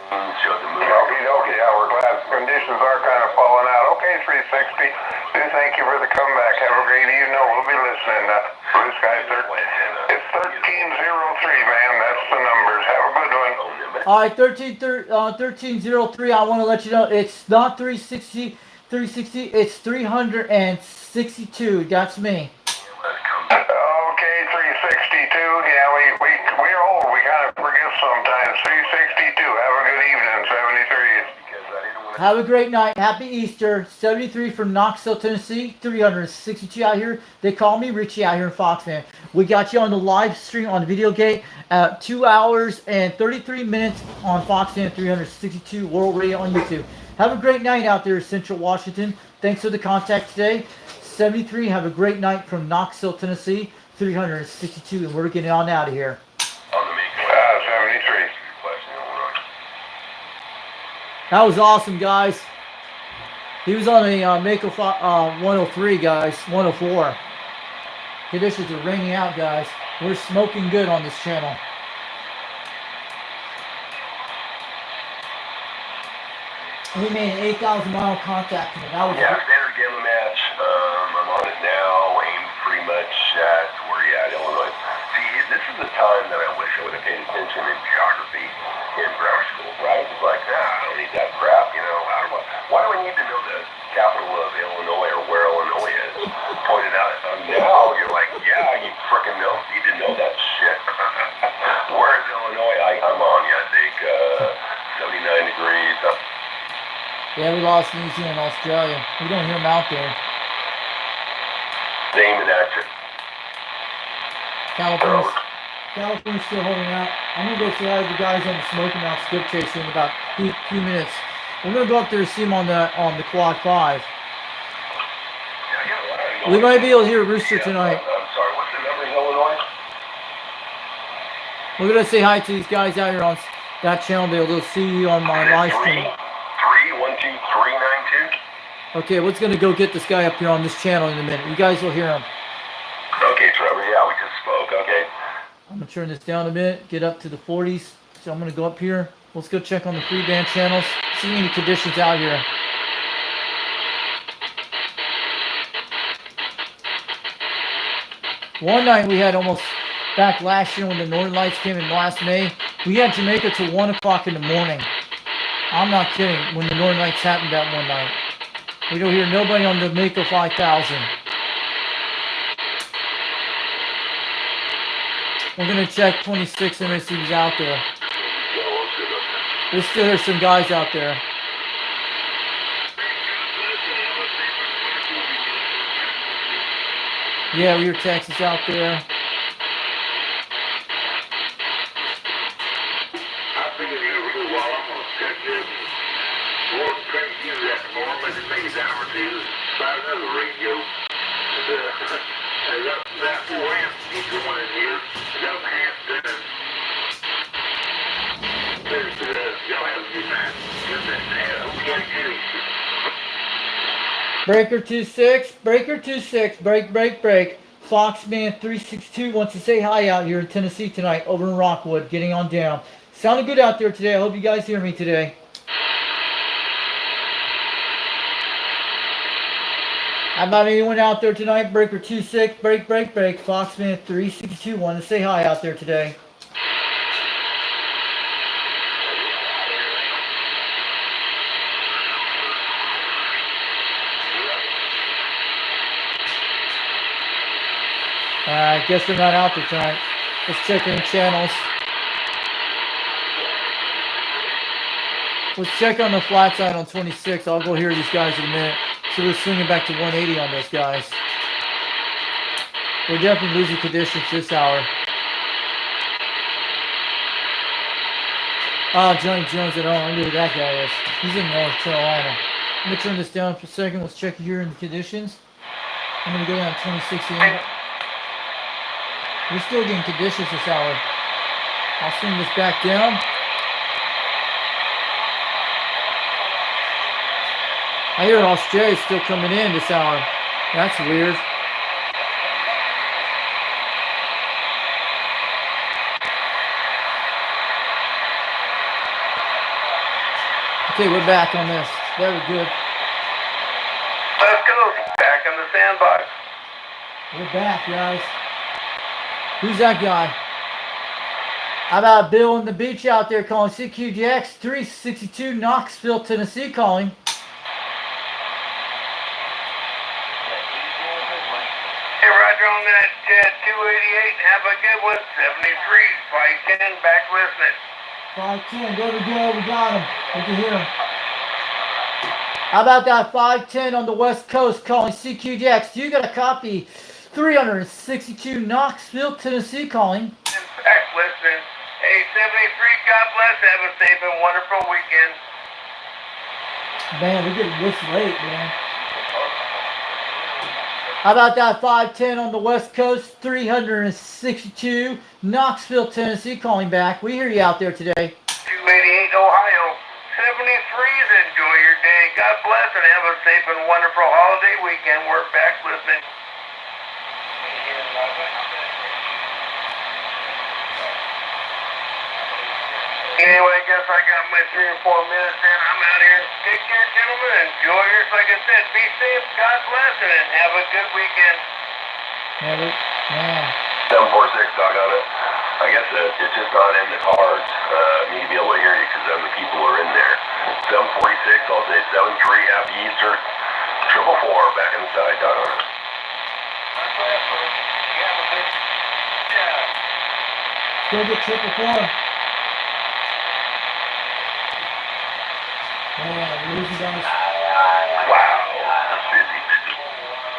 Okay, yeah, we're glad conditions are kind of falling out. Okay, 360. Do thank you for the comeback. Have a great evening. We'll be listening. Blue Sky 13. It's 1303, man. That's the numbers. Have a good one. All right, 1303. I want to let you know it's not 360, it's 362. That's me. Okay, 362. Yeah, we're old. We kind of forget sometimes. 362. Have a good evening. 73. Have a great night. Happy Easter. 73 from Knoxville, Tennessee. 362 out here. They call me Richie out here in Foxman. We got you on the live stream on the video gate at 2 hours and 33 minutes on Foxman 362 World Radio on YouTube. Have a great night out there, Central Washington. Thanks for the contact today. 373. Have a great night from Knoxville, Tennessee. 362, and we're getting on out of here. On the make. 73. That was awesome, guys. He was on a Mako 103, guys. 104. Conditions are raining out, guys. We're smoking good on this channel. We made an 8,000-mile contact. That was standard gamma match. I'm on it now. Aimed pretty much at where you at, Illinois. See, this is the time that I wish I would have paid attention in geography in grammar school, right? It's like, I don't need that crap, you know. Why do I need to know the capital of Illinois or where Illinois is? Pointed out. Now you're like, yeah, you freaking need to know that shit. Where is Illinois? I'm on you. I think 79 degrees up. Yeah, we lost New Zealand, Australia. We don't hear them out there. Same in action. California's still holding out. I'm going to go say hi to the guys on the Smoking Out Skip Chaser in about a few minutes. We're going to go up there and see them on the Quad 5. We might be able to hear Rooster tonight. I'm sorry, what's the number in Illinois? We're going to say hi to these guys out here on that channel. They'll see you on my live stream. 312-392. Okay, we're going to go get this guy up here on this channel in a minute. You guys will hear him. Okay, Trevor, yeah, we just spoke, okay. I'm going to turn this down a bit, get up to the 40s. So I'm going to go up here. Let's go check on the free band channels, see any conditions out here. One night we had almost, back last year when the Northern Lights came in last May, we had Jamaica till 1 o'clock in the morning. I'm not kidding, when the Northern Lights happened that one night. We don't hear nobody on the Mako 5000. We're going to check 26 MACs out there. There's still some guys out there. Yeah, we hear Texas out there. Breaker 26, Breaker 26, break. Foxman 362 wants to say hi out here in Tennessee tonight, over in Rockwood, getting on down. Sounded good out there today. I hope you guys hear me today. How about anyone out there tonight? Breaker 26, break. Foxman 362 want to say hi out there today. I guess they're not out there tonight. Let's check in channels. Let's check on the flat side on 26. I'll go hear these guys in a minute. So we're swinging back to 180 on those guys. We're definitely losing conditions this hour. Johnny Jones at home. I know who that guy is. He's in North Carolina. I'm going to turn this down for a second. Let's check here in the conditions. I'm going to go down to 26 here. We're still getting conditions this hour. I'll swing this back down. I hear Australia's still coming in this hour. That's weird. Okay, we're back on this. Very good. Let's go. Back in the sandbox. We're back, guys. Who's that guy? How about Bill on the beach out there calling CQDX 362 Knoxville, Tennessee calling. Hey, Roger on that 288. Have a good one. 73, 510, back listening. 510, there we go. We got him. We can hear him. How about that 510 on the West Coast calling CQDX? You got a copy. 362 Knoxville, Tennessee calling. Back listening. Hey, 73, God bless. Have a safe and wonderful weekend. Man, we're getting this late, man. How about that 510 on the West Coast, 362, Knoxville, Tennessee, calling back. We hear you out there today. 288 Ohio. 73s. Enjoy your day. God bless and have a safe and wonderful holiday weekend. We're back listening. Anyway, I guess I got my 3 or 4 minutes in. I'm out here. Take care, gentlemen. Enjoy yours. Like I said, be safe. God bless and have a good weekend. Yeah. 746, doggone it. I guess it's just not in the cards. Me to be able to hear you because other people are in there. 746, I'll say 73, happy Easter. 444, back inside, doggone it. Go get 444. Yeah, we're losing guys. Wow, that's busy.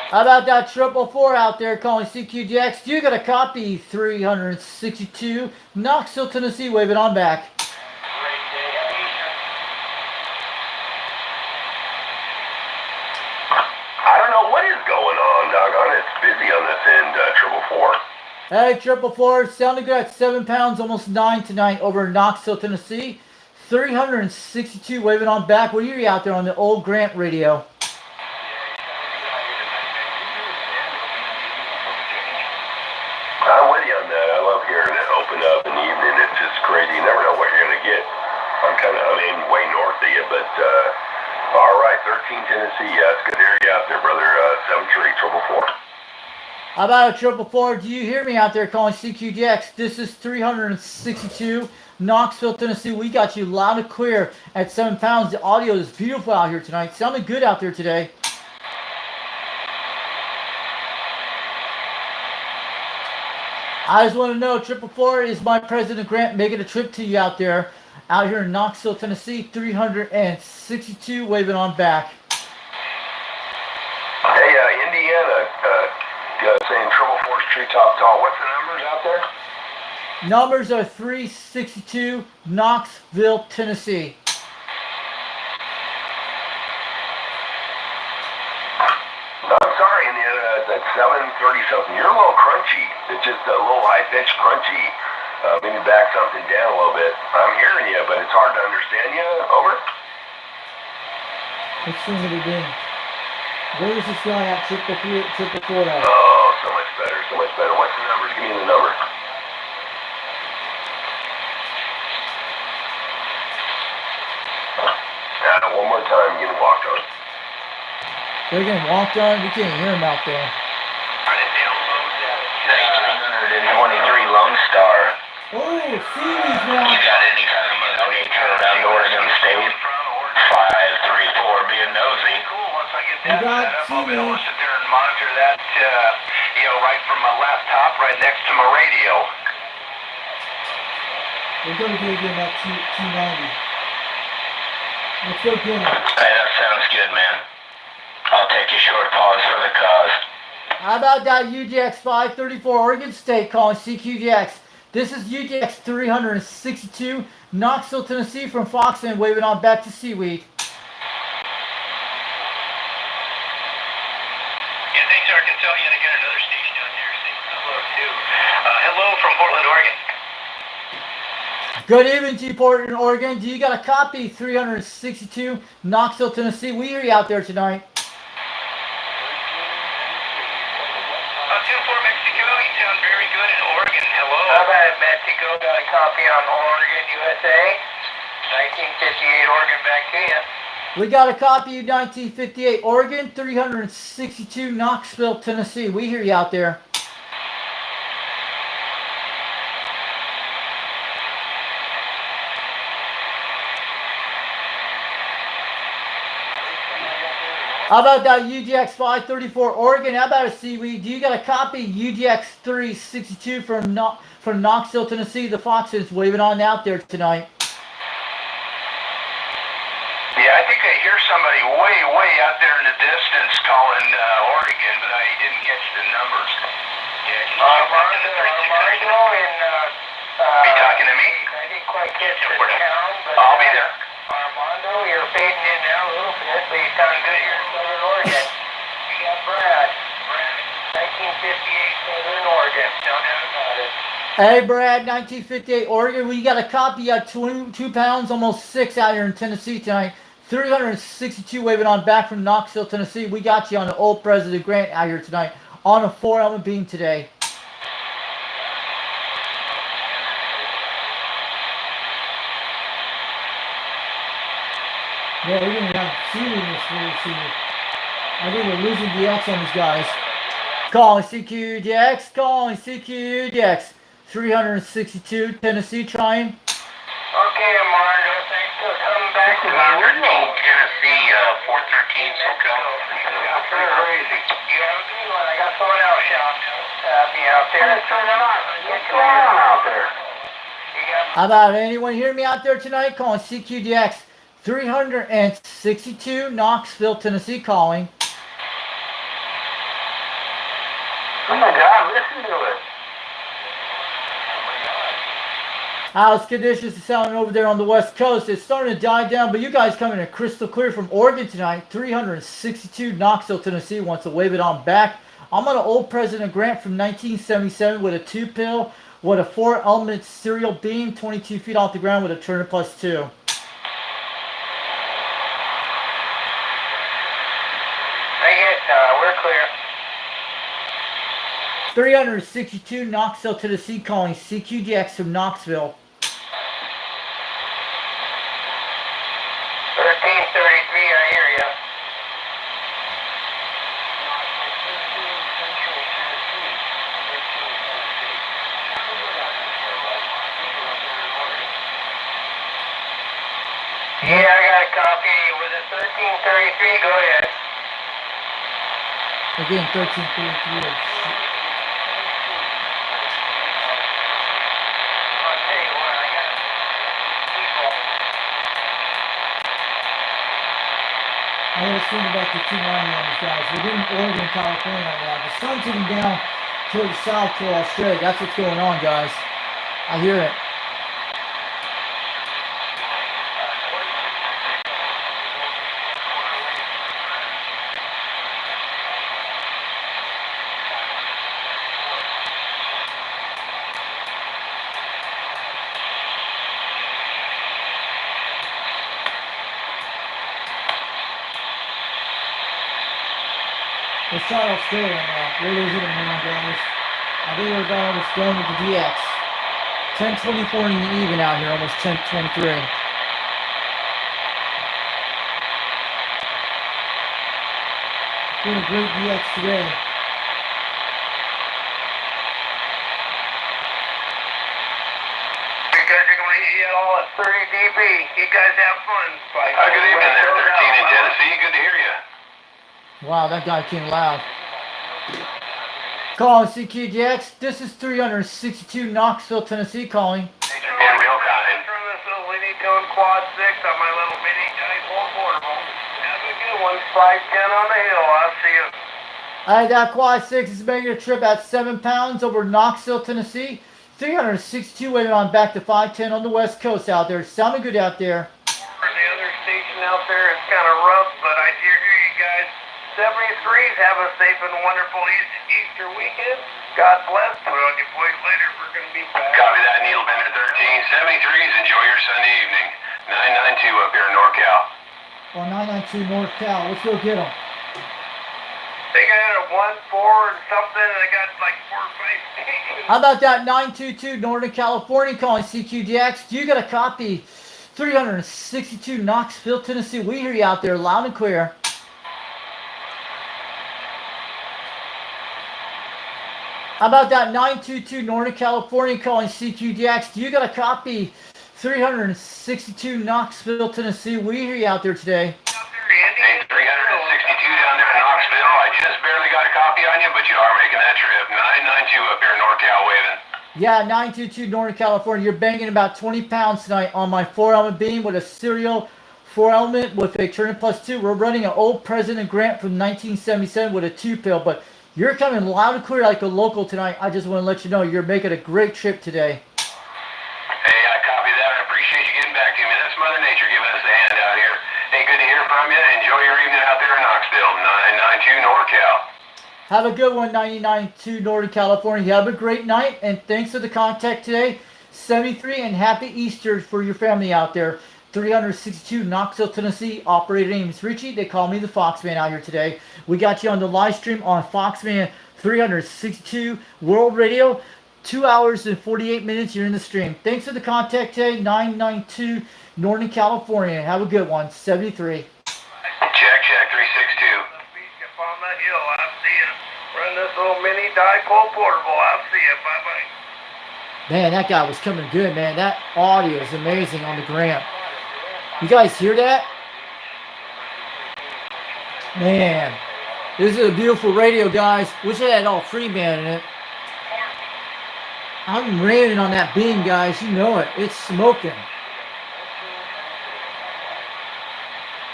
How about that 444 out there calling CQDX? You got a copy, 362, Knoxville, Tennessee, wave it on back. I don't know what is going on, doggone it. It's busy on this end, 444. Hey, 444, sounding good at 7 pounds, almost 9 tonight over in Knoxville, Tennessee. 362, wave it on back. What are you out there on the old Grant radio? I'm with you on that. I love hearing it open up in the evening. It's just crazy. You never know what you're going to get. I'm way north of you, but, all right, 13 Tennessee. Yeah, it's a good area out there, brother. 73844. How about a 444? Do you hear me out there calling CQDX? This is 362, Knoxville, Tennessee. We got you loud and clear at 7 pounds. The audio is beautiful out here tonight. Sounding good out there today. I just want to know, 444, is my President Grant making a trip to you out there, out here in Knoxville, Tennessee, 362, waving on back. Hey, Indiana, saying 444's treetop tall. What's the numbers out there? Numbers are 362, Knoxville, Tennessee. I'm sorry, Indiana, that's 730 something. You're a little crunchy. It's just a little high pitch crunchy. Maybe back something down a little bit. I'm hearing you, but it's hard to understand you. Over. Let's see what he did. Where is this guy at? 444 at? Oh, so much better, so much better. What's the number? Give me the number. One more time, getting walked on. They're getting walked on. We can't hear him out there. Trying to download that 323 Lone Star. Oh, seaweed You now. got any kind of nature around Oregon State? 534 being nosy. Cool. Once I get that got set up, I'll be able to TV. sit there and monitor that, right from my laptop, right next to my radio. We're going to do again that 290. Let's go again. Hey, that sounds good, man. I'll take a short pause for the cause. How about that UGX 534 Oregon State calling CQDX? This is UGX 362, Knoxville, Tennessee from Fox and waving on back to Seaweed. Yeah, thanks, Arkansas. Yet again, another station down here saying hello too. Hello from Portland, Oregon. Good evening to you, Portland, Oregon. Do you got a copy? 362, Knoxville, Tennessee. We hear you out there tonight. 24 Mexico, you sound very good in Oregon. Hello. How about Mexico? Got a copy on Oregon, USA. 1958 Oregon, back to you. We got a copy of 1958 Oregon, 362, Knoxville, Tennessee. We hear you out there. How about that UGX 534 Oregon? How about a Seaweed? Do you got a copy? UGX 362 from Knoxville, Tennessee. The Foxes waving on out there tonight. Yeah, I think I hear somebody way out there in the distance calling Oregon, but I didn't catch the numbers. Yeah, Armando in, Are you talking to me? I didn't quite get the town, but I'll be there. Armando, you're fading in now a little bit, but you sound good here in Southern Oregon. You got Brad. Southern Oregon. Don't know about it. Hey, Brad, 1958 Oregon. We got a copy. You got 22 pounds, almost 6 out here in Tennessee tonight. 362 waving on back from Knoxville, Tennessee. We got you on the old President Grant out here tonight on a 4-element beam today. Yeah, we're going to have serious really soon. I think we're losing DX on these guys. Calling CQDX, calling CQDX. 362, Tennessee trying. Okay, Armando, thanks for coming back to me. 13, Tennessee, 413, SoCal. Crazy. You have a good one. I got someone else shouting me out there. What's going on out there? How about anyone hear me out there tonight? Calling CQDX. 362, Knoxville, Tennessee calling. Oh my God, listen to it. How's conditions sounding over there on the West Coast? It's starting to die down, but you guys coming in crystal clear from Oregon tonight. 362, Knoxville, Tennessee wants to wave it on back. I'm on an old President Grant from 1977 with a 2-pill, with a 4-element serial beam, 22 feet off the ground with a Turner +2. We're clear. 362, Knoxville, Tennessee calling CQDX from Knoxville. 1333, I hear ya. Yeah, I got a copy. Was it 1333? Go ahead. Again, 1333. I had a feeling about the 290 on these guys. We're in Oregon, California right now. The sun's heading down towards the south to Australia. That's what's going on, guys. I hear it. Let's try Australia now. Where is it now, guys? I think we're about almost done with the DX. 10:24 in the even out here, almost 10:23. Doing a great DX today. You guys are going to yell at 30 dB. You guys have fun. Good evening there, 13 in Tennessee. Good to hear you. Wow, that guy came loud. Calling CQDX. This is 362 Knoxville, Tennessee calling. And real kind. From this little Winnie Cone Quad 6 on my little mini dipole portable. Have a good one. 510 on the hill. I'll see you. Alright, that Quad 6 is making a trip at 7 pounds over Knoxville, Tennessee. 362 waving on back to 510 on the West Coast out there. Sounding good out there. For the other station out there, it's kind of rough, but I hear you guys. 73s, have a safe and wonderful Easter weekend. God bless. Put on your voice later. We're going to be back. Copy that, Neil Bender 13. 73s, enjoy your Sunday evening. 992 up here in NorCal. Well, 992 North Cal. Let's go get them. They got a 1-4 and something, and they got like 4 or 5 stations. How about that 922 Northern California calling CQDX? You got a copy. 362 Knoxville, Tennessee. We hear you out there loud and clear. How about that 922 Northern California calling CQDX? Do you got a copy? 362 Knoxville, Tennessee. We hear you out there today. Hey, 362 down there in Knoxville. I just barely got a copy on you, but you are making that trip. 992 up here in NorCal waving. Yeah, 922 Northern California. You're banging about 20 pounds tonight on my 4-element beam with a serial 4-element with a Turner +2. We're running an old President Grant from 1977 with a 2-pill, but you're coming loud and clear like a local tonight. I just want to let you know you're making a great trip today. Hey, I copy that. I appreciate you getting back to me. That's Mother Nature giving us a hand out here. Hey, good to hear from you. Enjoy your evening out there in Knoxville. 992 NorCal. Have a good one, 99.2 Northern California. Have a great night, and thanks for the contact today. 73, and happy Easter for your family out there. 362 Knoxville, Tennessee. Operator name is Richie. They call me the Foxman out here today. We got you on the live stream on Foxman 362 World Radio. 2 hours and 48 minutes. You're in the stream. Thanks for the contact today. 992 Northern California. Have a good one. 73. Check 362. Up on that hill, I see you. Run this little mini dipole portable. I see you. Bye-bye. Man, that guy was coming good, man. That audio is amazing on the gram. You guys hear that? Man, this is a beautiful radio, guys. Wish it had all free band in it. I'm raining on that beam, guys. You know it. It's smoking.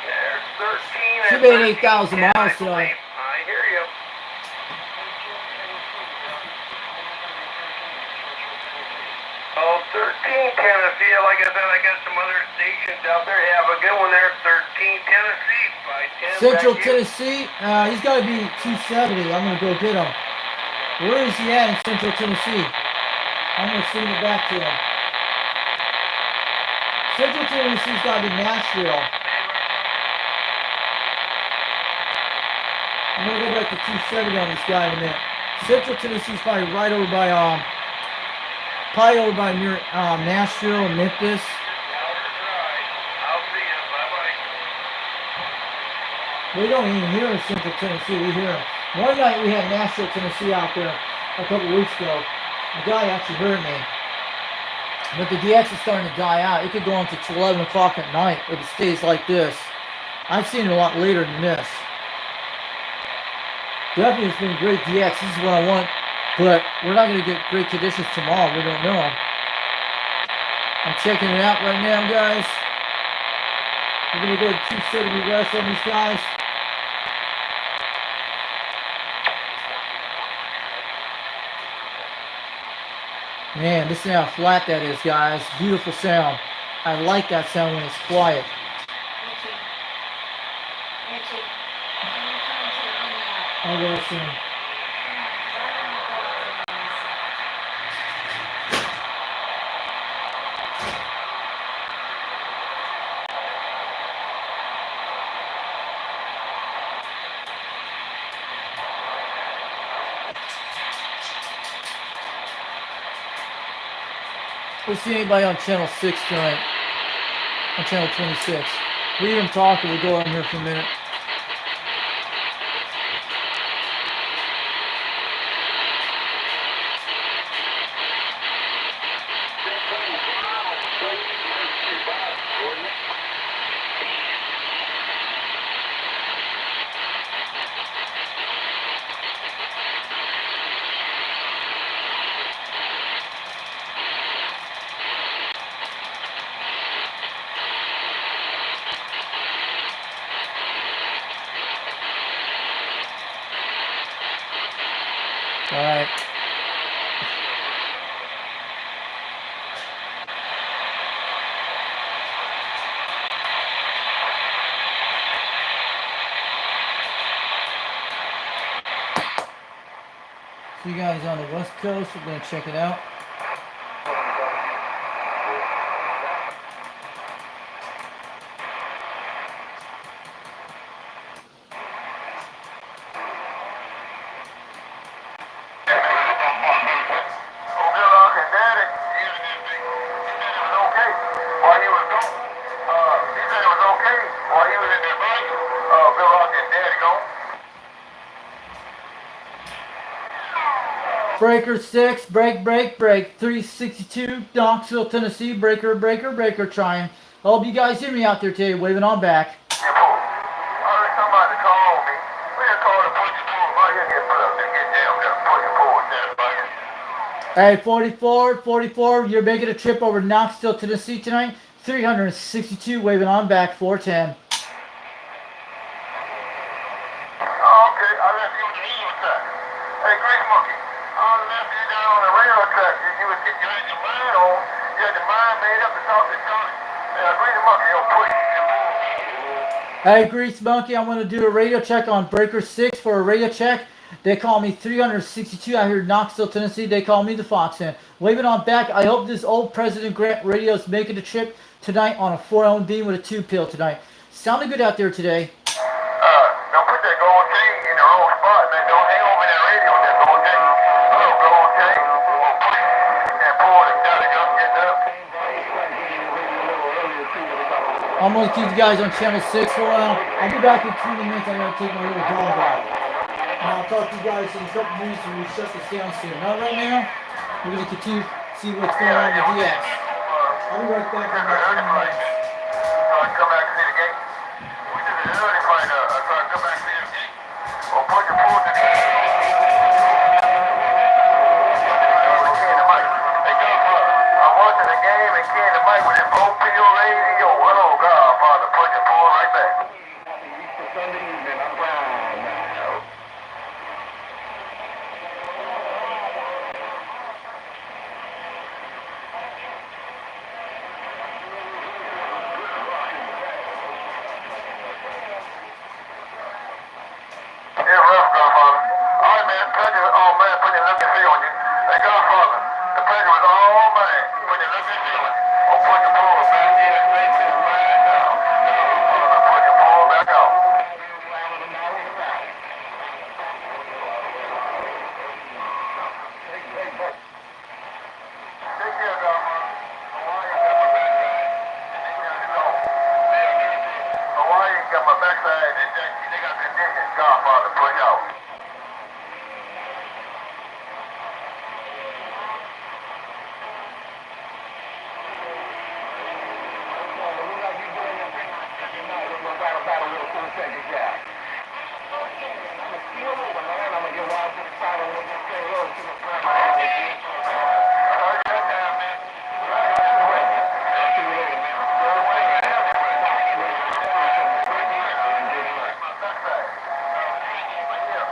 There's 13. Should be at 8,000 miles today. I hear you. Oh, 13 Tennessee. Like I said, I got some other stations out there. Have a good one there. 13 Tennessee. By 10 Central back here. Tennessee. He's got to be 270. I'm going to go get him. Where is he at in Central Tennessee? I'm going to send it back to him. Central Tennessee's got to be Nashville. I'm going to go back to 270 on this guy in a minute. Central Tennessee's probably right over by, near Nashville and Memphis. I'll see you. Bye-bye. We don't even hear in Central Tennessee. We hear him. One night we had Nashville, Tennessee out there a couple weeks ago. The guy actually heard me. But the DX is starting to die out. It could go on to 11 o'clock at night if it stays like this. I've seen it a lot later than this. Definitely it's been great DX. This is what I want. But we're not going to get great conditions tomorrow. We don't know. I'm checking it out right now, guys. We're going to go to 270 west on these guys. Man, listen how flat that is, guys. Beautiful sound. I like that sound when it's quiet. Richie, can you come and take me out? I'll go soon. Come on, 'cause I want to go out there by myself. We'll see anybody on channel 6 tonight. On channel 26. We hear them talking. We'll go on here for a minute. All right. See you guys on the West Coast. We're going to check it out. Breaker 6, break, 362, Knoxville, Tennessee, breaker, trying. I hope you guys hear me out there today, waving on back. Hey, 44, you're making a trip over Knoxville, Tennessee tonight. 362, waving on back, 410. Hey, Grease Monkey, I'm going to do a radio check on Breaker 6 for a radio check. They call me 362 out here in Knoxville, Tennessee. They call me the Foxman. Waving on back. I hope this old President Grant radio is making the trip tonight on a 4-ounce beam with a 2 pill tonight. Sounding good out there today. Don't put that gold chain in the wrong spot, man. Don't hang over that radio with that gold chain. Little gold chain. We'll put it and pull it down and just get up. I'm going to keep you guys on channel 6 for a while. I'll be back in 20 minutes. I'm going to take my little dog out. And I'll talk to you guys in a couple minutes when we shut this down soon. Not right now. We're going to continue to see what's going on with DX. I'll be right back in about 20 minutes. Come back and see the game. We did an early fight. Come back and see the game. Or put your pull to the game. I'm watching the game and Ken the mic with his Apirl radio. Hello, Godfather. Put your pull right back. Sunday evening, I'm down now. Yeah, rough, Godfather. All right, man. Pleasure. Oh, man. Put your look and see on you. Hey, Godfather. The pleasure was all mine. Put your look and see on you. Oh, put your pull back in. Right now. Put your pull back out. Take care, Godfather. Hawaii got my backside. They got conditions. Godfather, put out.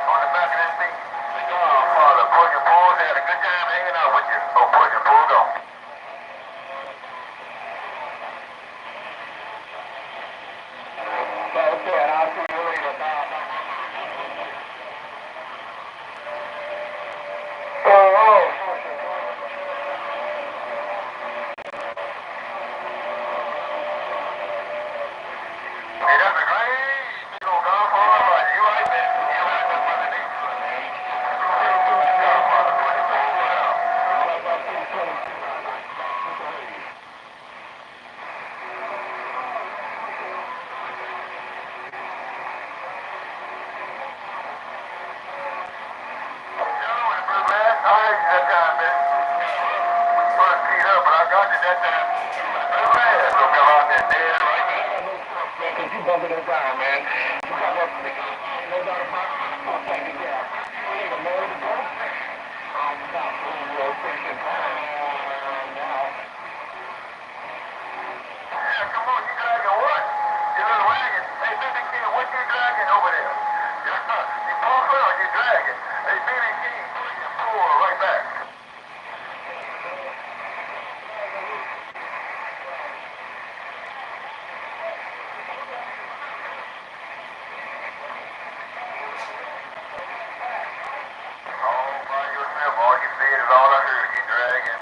On the back of this thing. Godfather, put your pull. They had a good time hanging out with you. Oh, put your pull, go. Okay, I'll see you later. Bye. Hey, that's a great big old Godfather. You right there. You right there underneath. Godfather, put your pull out. That time, man. First teed up, but I got you that time. So come out there dead right there. Because you bumping it down, man. You got that no doubt about it. I'll take it down. You ain't a man to go. I'm not going to take it down now. Yeah, come on, you dragging what? You little wagon. Hey, baby kid, what you dragging over there? You pulling or you dragging? Hey, baby kid, put your pull right back. All by yourself. All you said is all I heard. You dragging.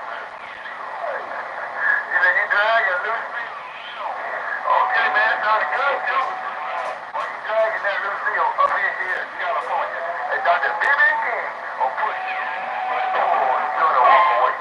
You said you dragging loose seal. Okay, man, sounded good, too. Why you dragging that loose seal up in here in California? Hey, Dr. B.B. King. Oh, put you. Oh, you doing a walk away.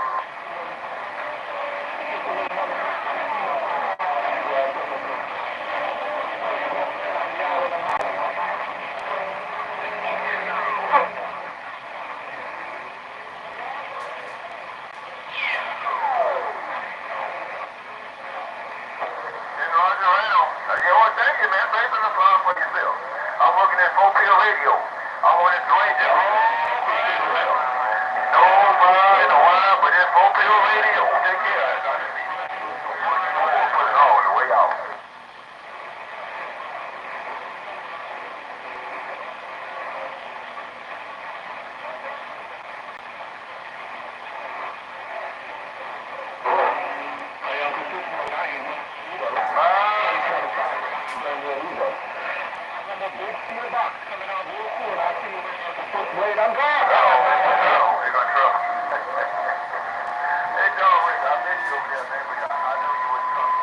Thank you, man. Thanks for the applause for yourself. I'm working at Apirl Radio. I want to join you. No fire in a while, but it's Apirl Radio. Take care. Put it all the way out. I'm glad. Oh, we got trouble. Hey, John, Rick, I missed you over there, man, but I know you wouldn't come.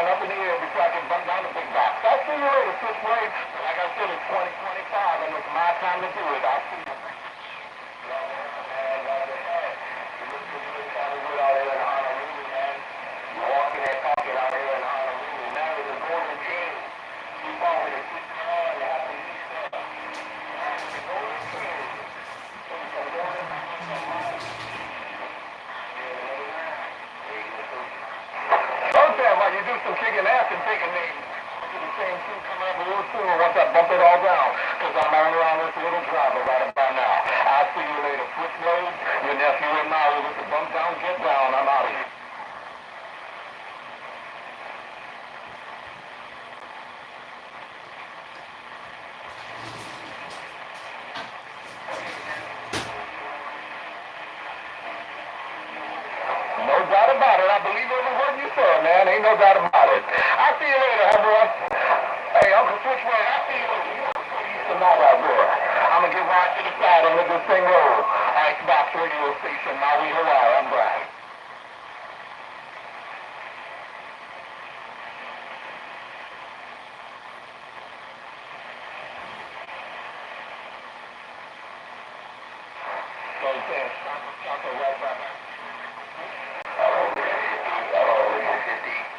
Up in the air before I can bump down the big box. I'll see you later, Switchblade. Like I said, it's 2025 and it's my time to do it. I'll see you. You're walking and talking out here in Honolulu. Now there's a golden chain. You fall with a sister on, you have to use that. The golden chain. Sometime while you do some kicking ass and taking names. The same thing come up real soon once I bump it all down. Cause I'm on around this little driver right about now. I'll see you later, Switchblade. Your nephew and Maui with the bump down, get down. I'm out of here. No doubt about it. I believe every word you said, man. Ain't no doubt about it. I'll see you later, huh, boy? Hey, Uncle Switchblade, I'll see you later. Tonight out there. I'm gonna get right to the side and let this thing roll. Icebox radio station, Maui, Hawaii. I'm Brian. So I'm saying, stop right back.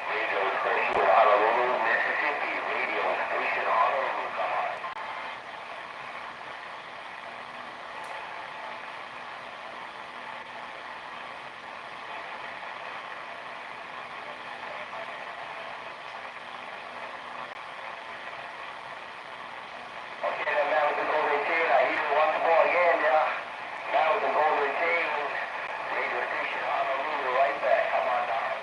Radio station, Honolulu, Mississippi. Radio station, Honolulu. Come on. Okay, then that was the golden chain. I hear it once more again, yeah. That was the golden chain. Radio station, Honolulu, right back. Come on down.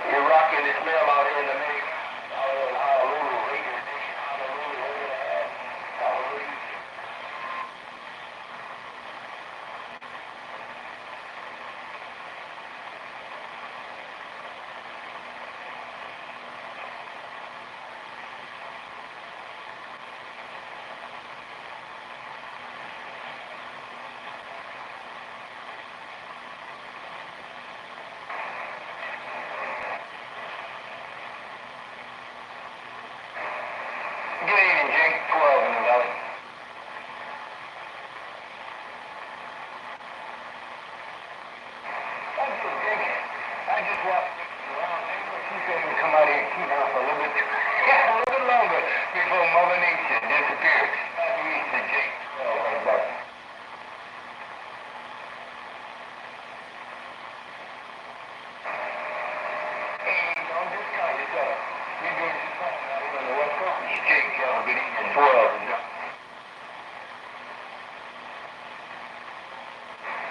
You're rocking this mail out here in the mail. Out here in Honolulu, radio station, Honolulu, Honolulu. Good evening, Jake. 12 in the valley. Thank you, Jake. I just walked around. She said to come out here and keep out for a little bit. Yeah, a little bit longer before Mother Nature disappears. Happy Easter, Jake. 12 in the valley. Hey, don't discount yourself. You're doing just fine out here on the West Coast. Jake, good evening. 12 in the valley.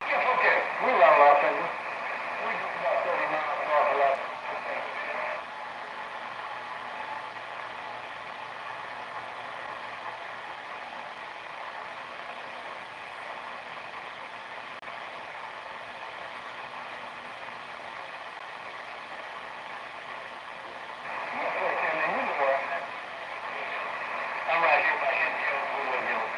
Yeah, okay. We run Los Angeles. We do about 30 miles north of Los Angeles. I'm right here by Indian Boulevard.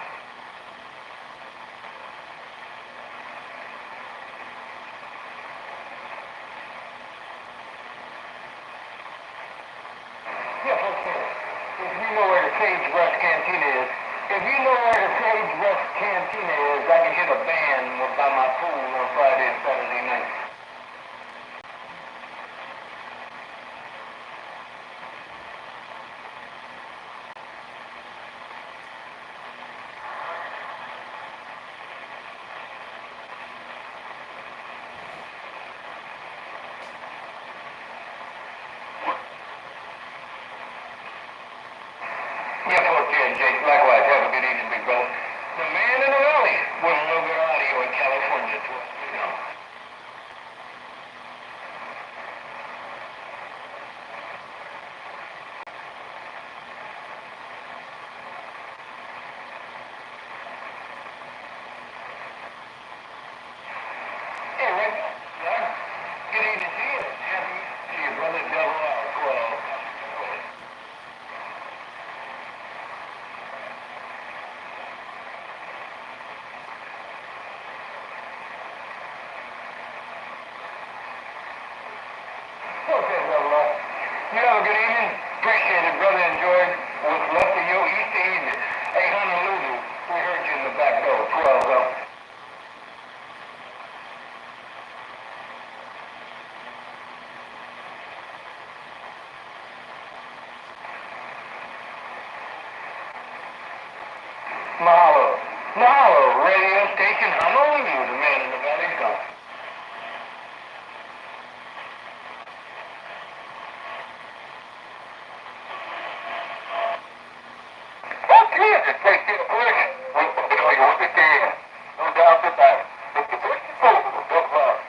Yeah, okay. If you know where the Sage West Cantina is, I can hit a band by my pool on Friday and Saturday night. Yes, okay, Jake. Likewise. Have a good evening, big brother. The man in the valley with a little bit of audio in California. You know. Hey, Rick. Yeah. Good evening to you. Happy to you, brother. Double R, 12. Okay, Double R. You have a good evening. Appreciate it, brother. Enjoyed what's left of your Easter evening. Hey, Honolulu, we heard you in the back door, 12, though. Mahalo. Mahalo, radio station Honolulu, the man in the valley gone. Okay, to take it push. We can tell you what we can. No doubt about it. If you push the fool, don't lie.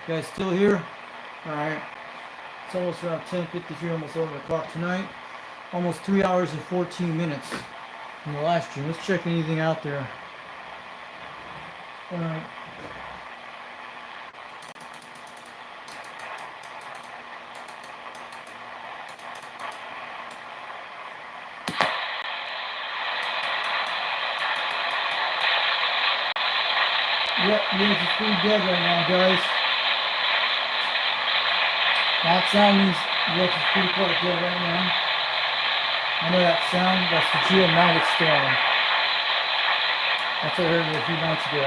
You guys still here? Alright. It's almost around 10:53, almost 11 o'clock tonight. Almost 3 hours and 14 minutes from the last stream. Let's check anything out there. Alright. Yep, yes, it's pretty dead right now, guys. That sound means yes, it's pretty quite dead right now. I know that sound, that's the geomagnetic storm. That's what I heard a few nights ago.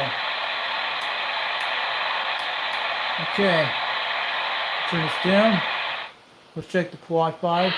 Okay. Turn this down. Let's check the Wi-Fi.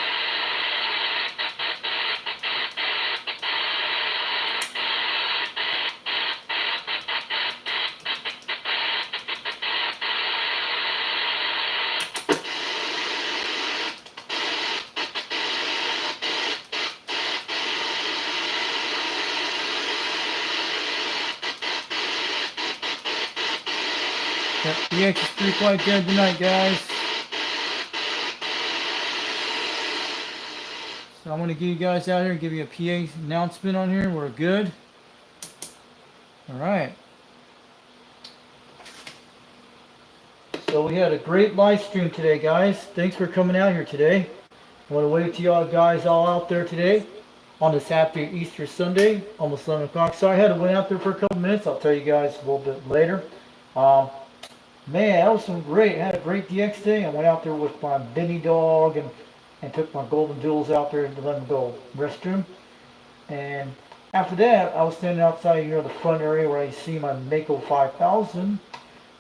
Yep, the X is pretty quite dead tonight, guys. So I'm going to get you guys out here and give you a PA announcement on here. We're good. Alright. So we had a great live stream today, guys. Thanks for coming out here today. I want to wave to y'all guys all out there today on this happy Easter Sunday, almost 11 o'clock. Sorry I had to wait out there for a couple minutes. I'll tell you guys a little bit later. Man, that was some great. I had a great DX day. I went out there with my Benny dog and took my golden jewels out there to let them go restroom. And after that, I was standing outside here in the front area where I see my Mako 5000.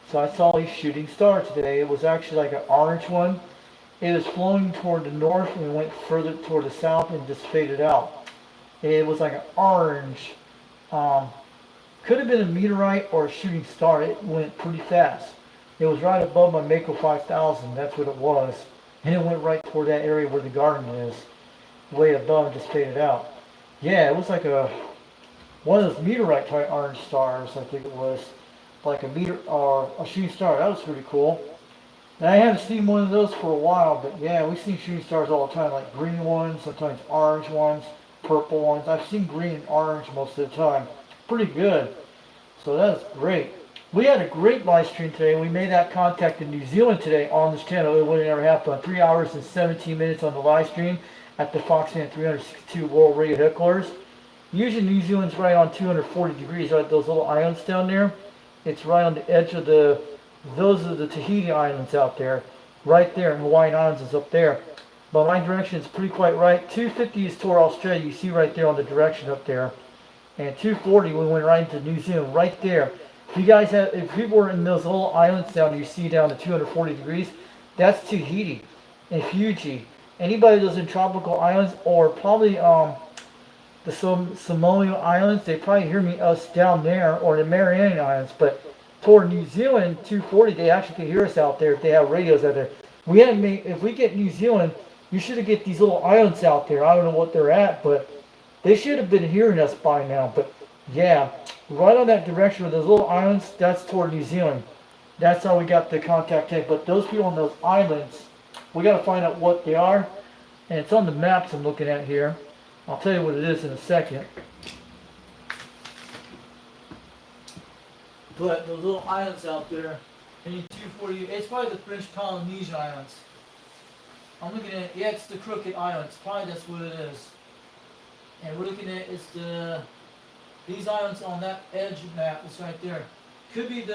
So I saw a shooting star today. It was actually like an orange one. It was flowing toward the north and went further toward the south and just faded out. It was like an orange. Could have been a meteorite or a shooting star. It went pretty fast. It was right above my Mako 5000. That's what it was. And it went right toward that area where the garden is. Way above and just faded out. Yeah, it was like one of those meteorite type orange stars, I think it was. Like a meteor or a shooting star. That was pretty cool. And I haven't seen one of those for a while, but yeah, we've seen shooting stars all the time, like green ones, sometimes orange ones, purple ones. I've seen green and orange most of the time. Pretty good. So that's great. We had a great live stream today. We made that contact in New Zealand today on this channel. It would have never happened. 3 hours and 17 minutes on the live stream at the Foxman 362 World Radio Headquarters. Usually New Zealand's right on 240 degrees, right? Those little islands down there. It's right on the edge of those are the Tahiti Islands out there. Right there, and Hawaiian Islands is up there. But my direction is pretty quite right. 250 is toward Australia. You see right there on the direction up there. And 240, we went right into New Zealand, right there. If people were in those little islands down there, you see down to 240 degrees, that's Tahiti and Fiji. Anybody that's in tropical islands, or probably the Samoan Islands, they probably hear us down there, or the Mariana Islands. But toward New Zealand, 240, they actually can hear us out there if they have radios out there. If we get New Zealand, you should get these little islands out there. I don't know what they're at, but they should have been hearing us by now. But yeah, right on that direction with those little islands, that's toward New Zealand. That's how we got the contact tape. But those people on those islands, we got to find out what they are. And it's on the maps I'm looking at here. I'll tell you what it is in a second. But those little islands out there, and in 240, it's probably the French Polynesian Islands. I'm looking at, yeah, it's the Crooked Islands. Probably that's what it is. And we're looking at, these islands on that edge map, it's right there. Could be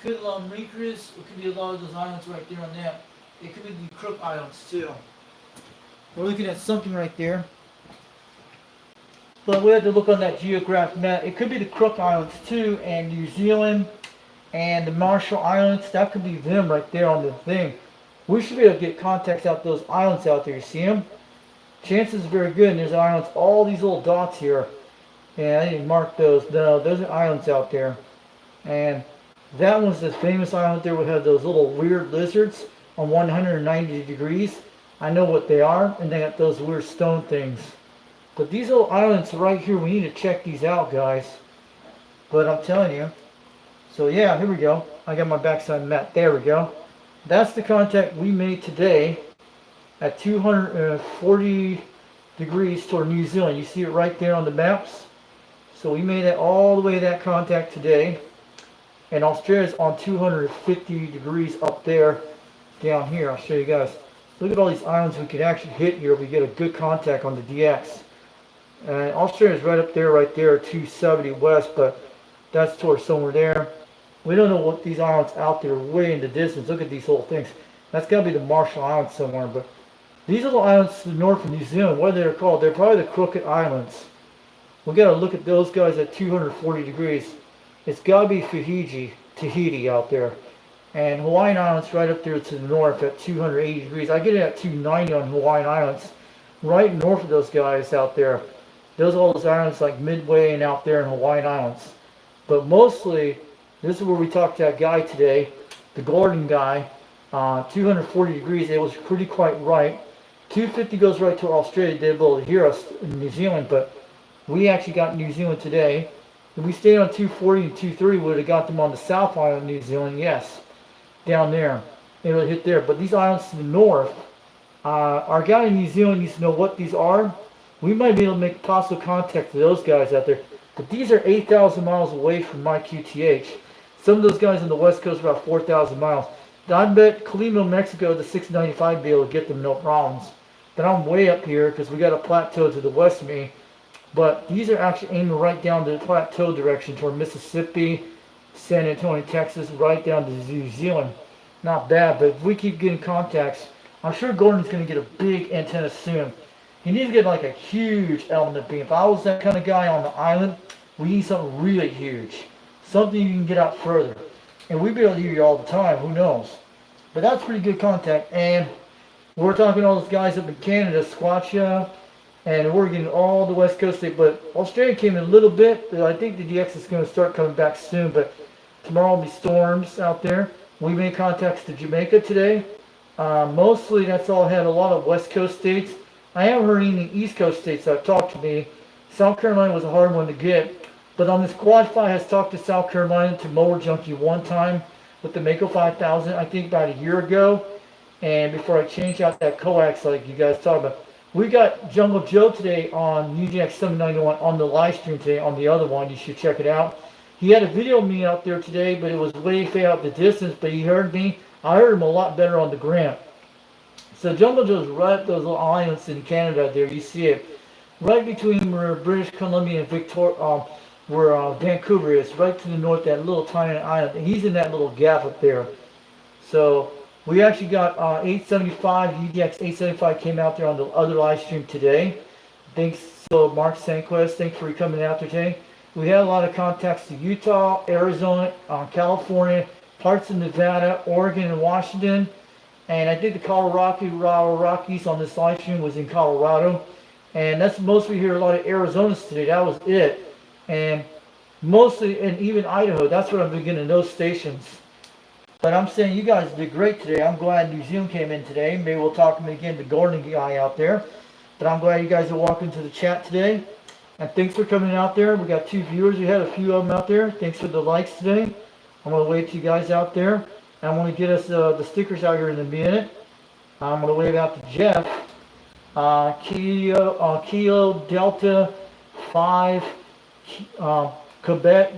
Mauritius, it could be a lot of those islands right there on that. It could be the Crook Islands too. We're looking at something right there. But we have to look on that geographic map. It could be the Crook Islands too, and New Zealand, and the Marshall Islands. That could be them right there on the thing. We should be able to get contacts out those islands out there. You see them? Chances are very good. And there's islands, all these little dots here. And I didn't mark those. No, those are islands out there. And that one's the famous island there. We have those little weird lizards on 190 degrees. I know what they are. And they got those weird stone things. But these little islands right here, we need to check these out, guys. But I'm telling you, So yeah, here we go. I got my backside mat. There we go. That's the contact we made today at 240 degrees toward New Zealand. You see it right there on the maps. So we made it all the way that contact today. And Australia's on 250 degrees up there, down here. I'll show you guys. Look at all these islands we could actually hit here if we get a good contact on the DX. And Australia's right up there, 270 west, but that's towards somewhere there. We don't know what these islands out there way in the distance. Look at these little things. That's got to be the Marshall Islands somewhere. But these little islands to the north of New Zealand, what they're called, they're probably the Crooked Islands. We got to look at those guys at 240 degrees. It's got to be Tahiti out there. And Hawaiian Islands right up there to the north at 280 degrees. I get it at 290 on Hawaiian Islands. Right north of those guys out there. Those are all those islands like Midway and out there in Hawaiian Islands. But mostly, this is where we talked to that guy today, the Gordon guy. 240 degrees, it was pretty quite right. 250 goes right to Australia. They'd be able to hear us in New Zealand, but we actually got New Zealand today. If we stayed on 240 and 230, we would have got them on the South Island of New Zealand, yes. Down there. It would hit there. But these islands to the north, our guy in New Zealand needs to know what these are. We might be able to make possible contact to those guys out there. But these are 8,000 miles away from my QTH. Some of those guys on the west coast are about 4,000 miles. I bet Colima, Mexico, the 695 be able to get them no problems. But I'm way up here because we got a plateau to the west of me. But these are actually aiming right down the plateau direction toward Mississippi, San Antonio, Texas, right down to New Zealand. Not bad, but if we keep getting contacts, I'm sure Gordon's going to get a big antenna soon. He needs to get like a huge element beam. If I was that kind of guy on the island, we need something really huge. Something you can get out further. And we'd be able to hear you all the time, who knows. But that's pretty good contact. And we're talking to all those guys up in Canada, Squatcha, and Oregon, all the west coast. But Australia came in a little bit. But I think the DX is going to start coming back soon. But tomorrow will be storms out there. We made contacts to Jamaica today. Mostly that's all had a lot of west coast states. I haven't heard any east coast states that have talked to me. South Carolina was a hard one to get. But on this Quad 5 has talked to South Carolina to Mower Junkie one time with the Mako 5000, I think about a year ago. And before I changed out that coax like you guys talked about. We got Jungle Joe today on UGX 791 on the live stream today on the other one. You should check it out. He had a video of me out there today, but it was way far out the distance. But he heard me. I heard him a lot better on the gram. So Jungle Joe's right up those little islands in Canada there. You see it. Right between where British Columbia and Victoria, where Vancouver is, right to the north, that little tiny island. And he's in that little gap up there. So we actually got 875, UDX 875 came out there on the other live stream today. Thanks, so Mark Sanquest, thanks for coming out there today. We had a lot of contacts to Utah, Arizona, California, parts of Nevada, Oregon, and Washington. And I think the Colorado Rockies on this live stream was in Colorado. And that's mostly here, a lot of Arizonas today. That was it. And mostly, and even Idaho, that's what I'm beginning those stations. But I'm saying you guys did great today. I'm glad New Zealand came in today. Maybe we'll talk to him again, the Gordon guy out there. But I'm glad you guys are walking to the chat today. And thanks for coming out there. We got 2 viewers. We had a few of them out there. Thanks for the likes today. I'm going to wave to you guys out there. And I'm going to get us the stickers out here in a minute. I'm going to wave out to Jeff. Kilo Delta 5 Quebec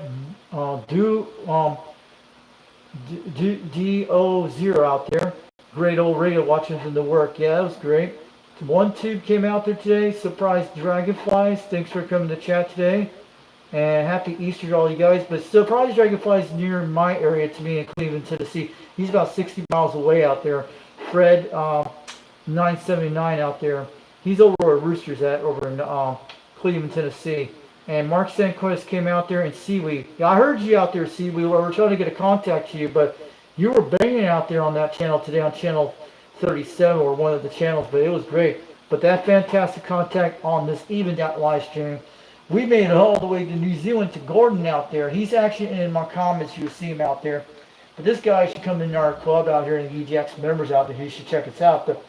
DO0 out there. Great old radio watching from the work. Yeah, that was great. One tube came out there today. Surprise dragonflies. Thanks for coming to chat today. And happy Easter to all you guys. But Surprise dragonflies near my area to me in Cleveland, Tennessee. He's about 60 miles away out there. Fred 979 out there. He's over where Rooster's at over in Cleveland, Tennessee. And Mark Sanquist came out there and Seaweed. Yeah, I heard you out there, Seaweed. We're trying to get a contact to you, but you were banging out there on that channel today on channel 37 or one of the channels, but it was great. But that fantastic contact on this evened out live stream. We made it all the way to New Zealand to Gordon out there. He's actually in my comments. You'll see him out there. But this guy should come in our club out here, and EGX members out there. He should check us out. But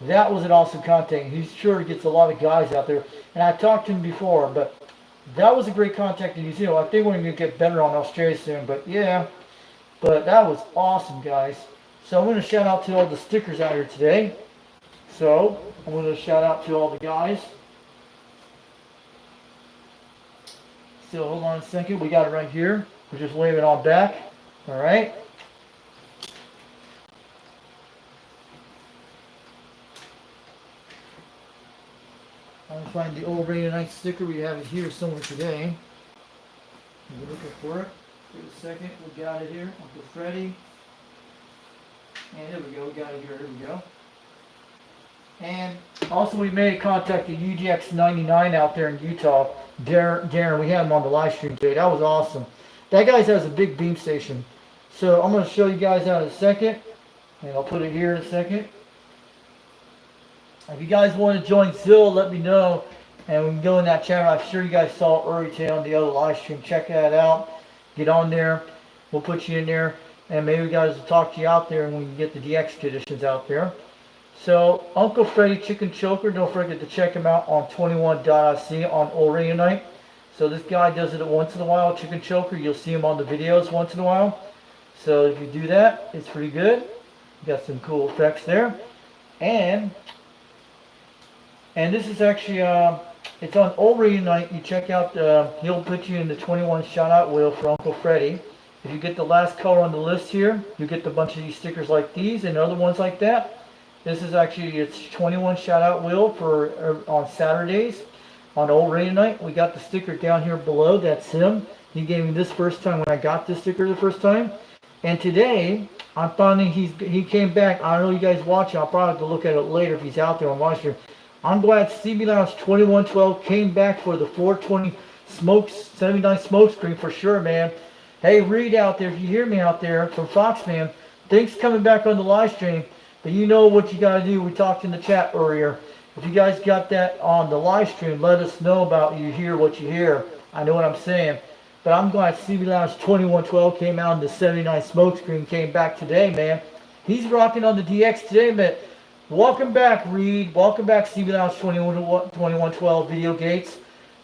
that was an awesome contact. He sure gets a lot of guys out there. And I talked to him before, but that was a great contact in New Zealand. I think we're gonna get better on Australia soon, but yeah. But that was awesome, guys. So I'm gonna shout out to all the stickers out here today. So I'm gonna shout out to all the guys. So hold on a second. We got it right here. We're just waving on back. All right. I'm gonna find the old Radio Night sticker. We have it here somewhere today. We're looking for it. Give it a second. We got it here. Uncle Freddie. And there we go. We got it here. Here we go. And also we made contact with UGX99 out there in Utah. Darren, we had him on the live stream today. That was awesome. That guy has a big beam station. So I'm going to show you guys that in a second. And I'll put it here in a second. If you guys want to join Zilla, let me know. And we can go in that channel. I'm sure you guys saw it earlier today on the other live stream. Check that out. Get on there. We'll put you in there. And maybe we guys will talk to you out there and we can get the DX conditions out there. So, Uncle Freddie Chicken Choker, don't forget to check him out on 21.IC on Old Radio Night. So this guy does it once in a while, Chicken Choker. You'll see him on the videos once in a while. So if you do that, it's pretty good. Got some cool effects there. And this is actually, it's on Old Radio Night. You check out, he'll put you in the 21 shout out wheel for Uncle Freddie. If you get the last color on the list here, you get a bunch of these stickers like these and other ones like that. This is actually its 21 shout out wheel for on Saturdays on Old Radio Night. We got the sticker down here below. That's him. He gave me this first time when I got this sticker the first time. And today I'm finding he came back. I don't know you guys watching. I'll probably have to look at it later if he's out there on live stream. I'm glad CB Lounge 2112 came back for the 420 79 smoke screen for sure, man. Hey Reed out there, if you hear me out there from Foxman, thanks for coming back on the live stream. But you know what you got to do. We talked in the chat earlier. If you guys got that on the live stream, let us know about you hear what you hear. I know what I'm saying. But I'm glad CB Lounge 2112 came out and the 79 smokescreen came back today, man. He's rocking on the DX today, but welcome back, Reed. Welcome back, CB Lounge 2112 Video Gates.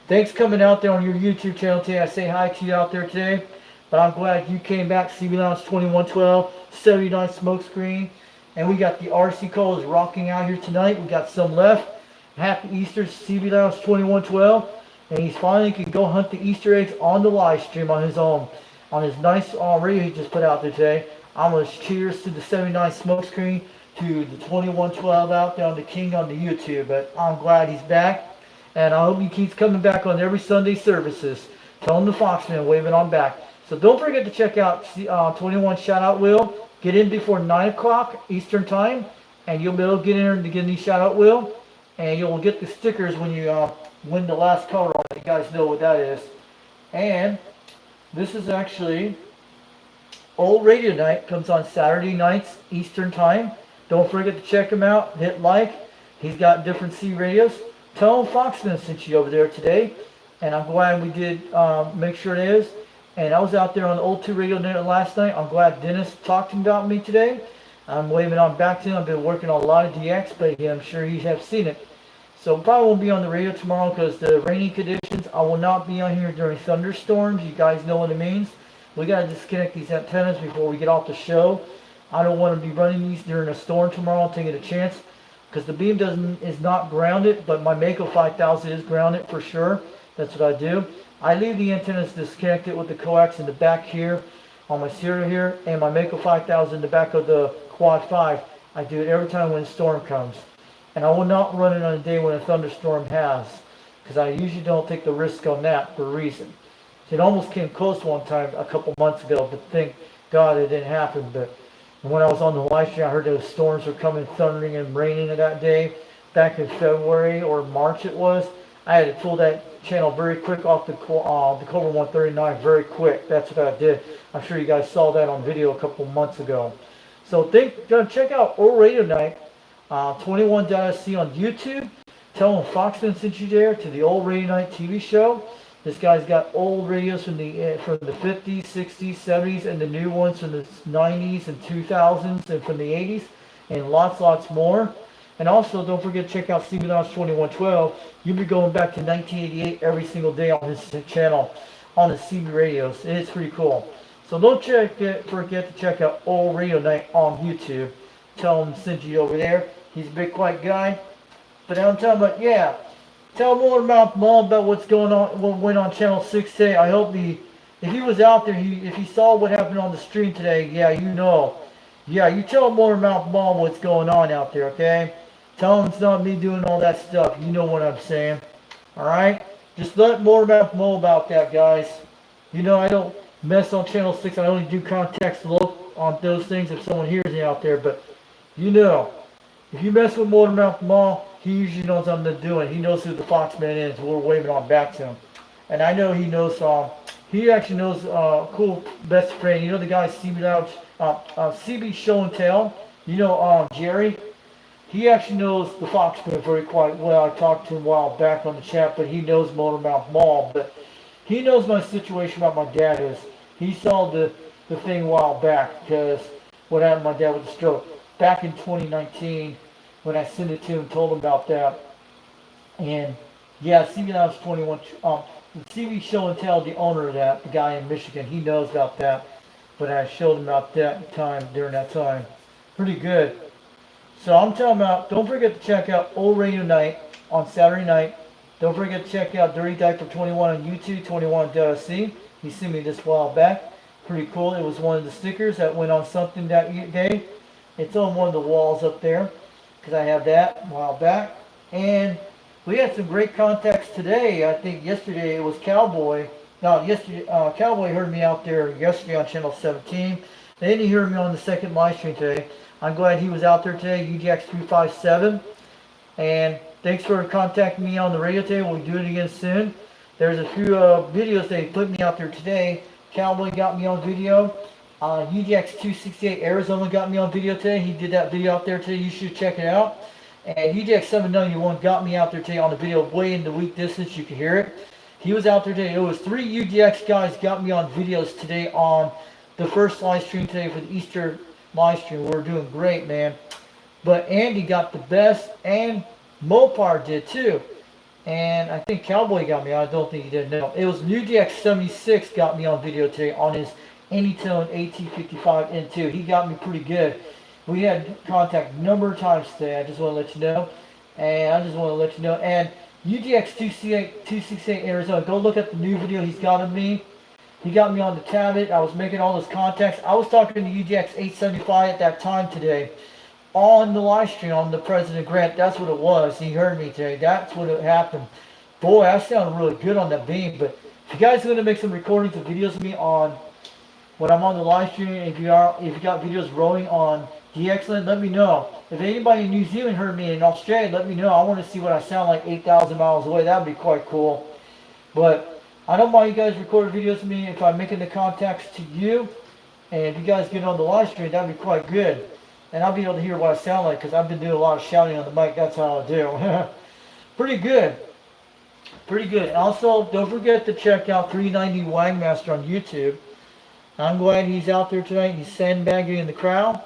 Thanks coming out there on your YouTube channel today. I say hi to you out there today. But I'm glad you came back, CB Lounge 2112, 79 smokescreen. And we got the RC colors rocking out here tonight. We got some left. Happy Easter, CB Lounge 2112. And he's finally can go hunt the Easter eggs on the live stream on his own. On his nice radio he just put out there today. I'm going to cheers to the 79 smokescreen, to the 2112 out there on the King on the YouTube. But I'm glad he's back. And I hope he keeps coming back on every Sunday services. Tell him the Foxman waving on back. So don't forget to check out 21 Shout Out Wheel. Get in before 9 o'clock Eastern Time, and you'll be able to get in there and get any shout-out wheel, and you'll get the stickers when you win the last color on it. You guys know what that is. And this is actually Old Radio Night. Comes on Saturday nights Eastern Time. Don't forget to check him out. Hit like. He's got different C radios. Tell him Foxman sent you over there today, and I'm glad we did make sure it is. And I was out there on the old 2 radio last night. I'm glad Dennis talked to him about me today. I'm waving on back to him. I've been working on a lot of DX, but I'm sure you have seen it. So probably won't be on the radio tomorrow because the rainy conditions. I will not be on here during thunderstorms. You guys know what it means. We got to disconnect these antennas before we get off the show. I don't want to be running these during a storm tomorrow, taking a chance. Because the beam is not grounded, but my Mako 5000 is grounded for sure. That's what I do. I leave the antennas disconnected with the coax in the back here on my serial here, and my Mako 5000 in the back of the Quad 5. I do it every time when a storm comes. And I will not run it on a day when a thunderstorm has, because I usually don't take the risk on that for a reason. It almost came close one time a couple months ago, but thank God it didn't happen. But when I was on the live stream, I heard those storms were coming, thundering and raining that day, back in February or March it was. I had to pull that channel very quick off the Cobra 139 very quick. That's what I did. I'm sure you guys saw that on video a couple months ago. So check out Old Radio Night, 21.SC on YouTube. Tell them Foxman sent you there to the Old Radio Night TV show. This guy's got old radios from the 50s, 60s, 70s, and the new ones from the 90s and 2000s and from the 80s, and lots more. And also, don't forget to check out Stevie Lounge 2112. You'll be going back to 1988 every single day on his channel, on the CB radios. It's pretty cool. So don't forget to check out Old Radio Night on YouTube. Tell him to send you over there. He's a big quiet guy. But I'm talking about, yeah. Tell more about what's going on, what went on Channel 6 today. I hope if he was out there, if he saw what happened on the stream today, yeah, you know. Yeah, you tell more about what's going on out there, okay? Tell him it's not me doing all that stuff. You know what I'm saying. Alright? Just let more about that, guys. You know, I don't mess on Channel 6. I only do context look on those things if someone hears me out there. But, you know, if you mess with Motormouth Mall, he usually knows what I'm doing. He knows who the Foxman is. We're waving on back to him. And I know he knows, he actually knows, cool best friend. You know the guy, CB Show and Tell? You know, Jerry? He actually knows the Foxman very quite well. I talked to him a while back on the chat, but he knows Motormouth Mall. But he knows my situation about my dad is. He saw the thing a while back, because what happened to my dad with the stroke. Back in 2019, when I sent it to him, told him about that. And yeah, CB Lounge 21, CB Show and Tell, the owner of that, the guy in Michigan, he knows about that. But I showed him about that during that time. Pretty good. So I'm talking about, don't forget to check out Old Radio Night on Saturday night. Don't forget to check out Dirty Diaper 21 on YouTube, 21.c. He sent me this a while back. Pretty cool. It was one of the stickers that went on something that day. It's on one of the walls up there, because I have that a while back. And we had some great contacts today. I think yesterday it was Cowboy. No, yesterday Cowboy heard me out there yesterday on Channel 17. Then he heard me on the second live stream today. I'm glad he was out there today, UGX357. And thanks for contacting me on the radio today. We'll do it again soon. There's a few videos they put me out there today. Cowboy got me on video. UGX268 Arizona got me on video today. He did that video out there today. You should check it out. And UGX791 got me out there today on the video way in the weak distance. You can hear it. He was out there today. It was 3 UGX guys got me on videos today on the first live stream today for the Easter live stream. We're doing great, man. But Andy got the best, and Mopar did too. And I think Cowboy got me. I don't think he did. No, it was UGX76 got me on video today on his Anytone AT55 N2. He got me pretty good. We had contact a number of times today. I just want to let you know. And UGX268 Arizona, go look at the new video he's got of me. He got me on the tablet. I was making all those contacts. I was talking to UGX875 at that time today on the live stream on the President Grant. That's what it was. He heard me today. That's what happened. Boy, I sounded really good on that beam. But if you guys are going to make some recordings of videos of me on when I'm on the live stream, if you got videos rolling on DXLand, let me know. If anybody in New Zealand heard me in Australia, let me know. I want to see what I sound like 8,000 miles away. That would be quite cool. But I don't mind you guys recording videos of me if I'm making the contacts to you. And if you guys get on the live stream, that would be quite good. And I'll be able to hear what I sound like, because I've been doing a lot of shouting on the mic. That's how I do. Pretty good. Pretty good. Also, don't forget to check out 390 Wagmaster on YouTube. I'm glad he's out there tonight. He's sandbagging in the crowd.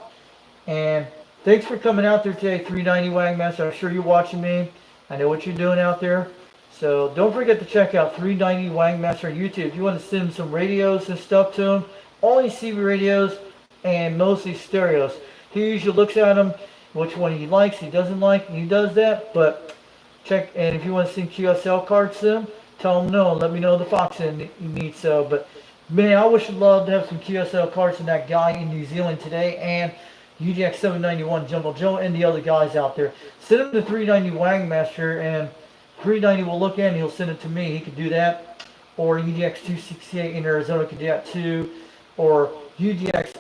And thanks for coming out there today, 390 Wagmaster. I'm sure you're watching me. I know what you're doing out there. So don't forget to check out 390 Wagmaster on YouTube. If you want to send some radios and stuff to him, only CB radios and mostly stereos. He usually looks at them, which one he likes, he doesn't like, and he does that. But check, and if you want to send QSL cards to him, tell him no. Let me know the Fox he needs so. But man, I wish I'd love to have some QSL cards from that guy in New Zealand today, and UGX791 Jumbo Joe and the other guys out there. Send him to 390 Wagmaster, and 390 will look at it and he'll send it to me. He could do that. Or UGX268 in Arizona could do that too. Or UGX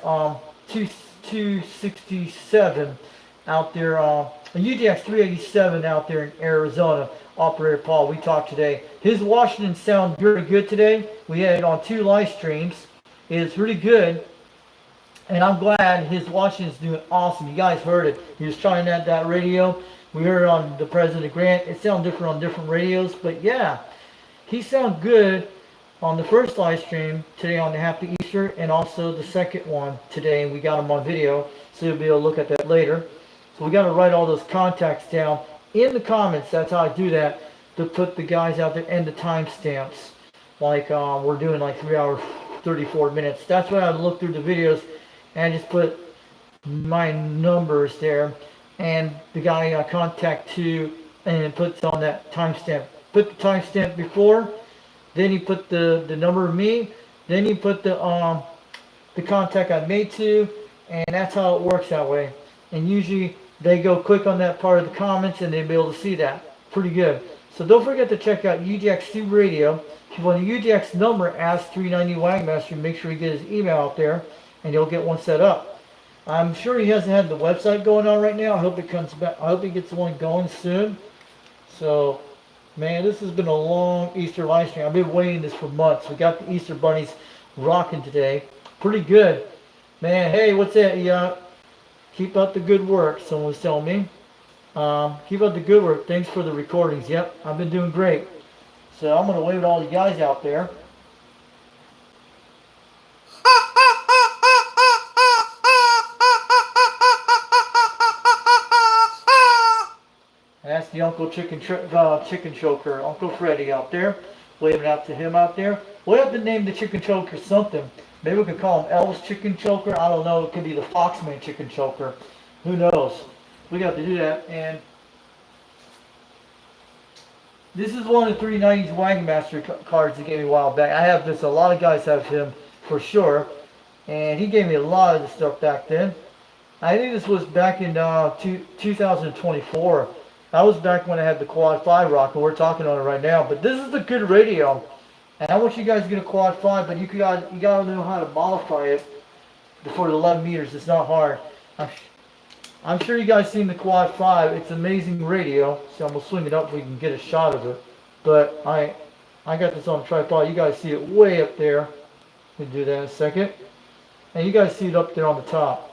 267 out there, UGX 387 out there in Arizona. Operator Paul, we talked today. His Washington sound very good today. We had it on 2 live streams. It's really good. And I'm glad his Washington's doing awesome. You guys heard it. He was trying that radio. We heard it on the President Grant. It sounded different on different radios. But yeah, he sounded good on the first live stream today on the Happy Easter, and also the second one today. And we got him on video, so you'll be able to look at that later. So we got to write all those contacts down in the comments. That's how I do that, to put the guys out there and the timestamps. Like we're doing like 3 hours 34 minutes. That's why I look through the videos and just put my numbers there and the guy I contact to, and it puts on that timestamp. Put the timestamp before, then you put the number of me, then you put the contact I made to, and that's how it works that way. And usually they go click on that part of the comments and they'll be able to see that. Pretty good. So don't forget to check out UGX2 Radio. If you want a UGX number, ask 390 Wagmaster. Make sure you get his email out there and you'll get one set up. I'm sure he hasn't had the website going on right now. I hope it comes back. I hope he gets one going soon. So, man, this has been a long Easter live stream. I've been waiting this for months. We got the Easter bunnies rocking today. Pretty good. Man, hey, what's that? Yeah, keep up the good work, someone's telling me. Keep up the good work. Thanks for the recordings. Yep, I've been doing great. So I'm going to wave at all the guys out there. And that's the Uncle Chicken Choker, Uncle Freddy out there. Waving out to him out there. We'll have to name the Chicken Choker something. Maybe we could call him Elvis Chicken Choker. I don't know. It could be the Foxman Chicken Choker. Who knows? We got to do that. And this is one of the 390s Wagon Master cards he gave me a while back. I have this. A lot of guys have him for sure. And he gave me a lot of the stuff back then. I think this was back in 2024. That was back when I had the Quad 5 rocket. We're talking on it right now. But this is the good radio. And I want you guys to get a Quad 5, but you gotta know how to modify it for the 11 meters. It's not hard. I'm sure you guys seen the Quad 5. It's amazing radio. So I'm gonna swing it up so we can get a shot of it. But I got this on a tripod. You guys see it way up there. We'll do that in a second. And you guys see it up there on the top.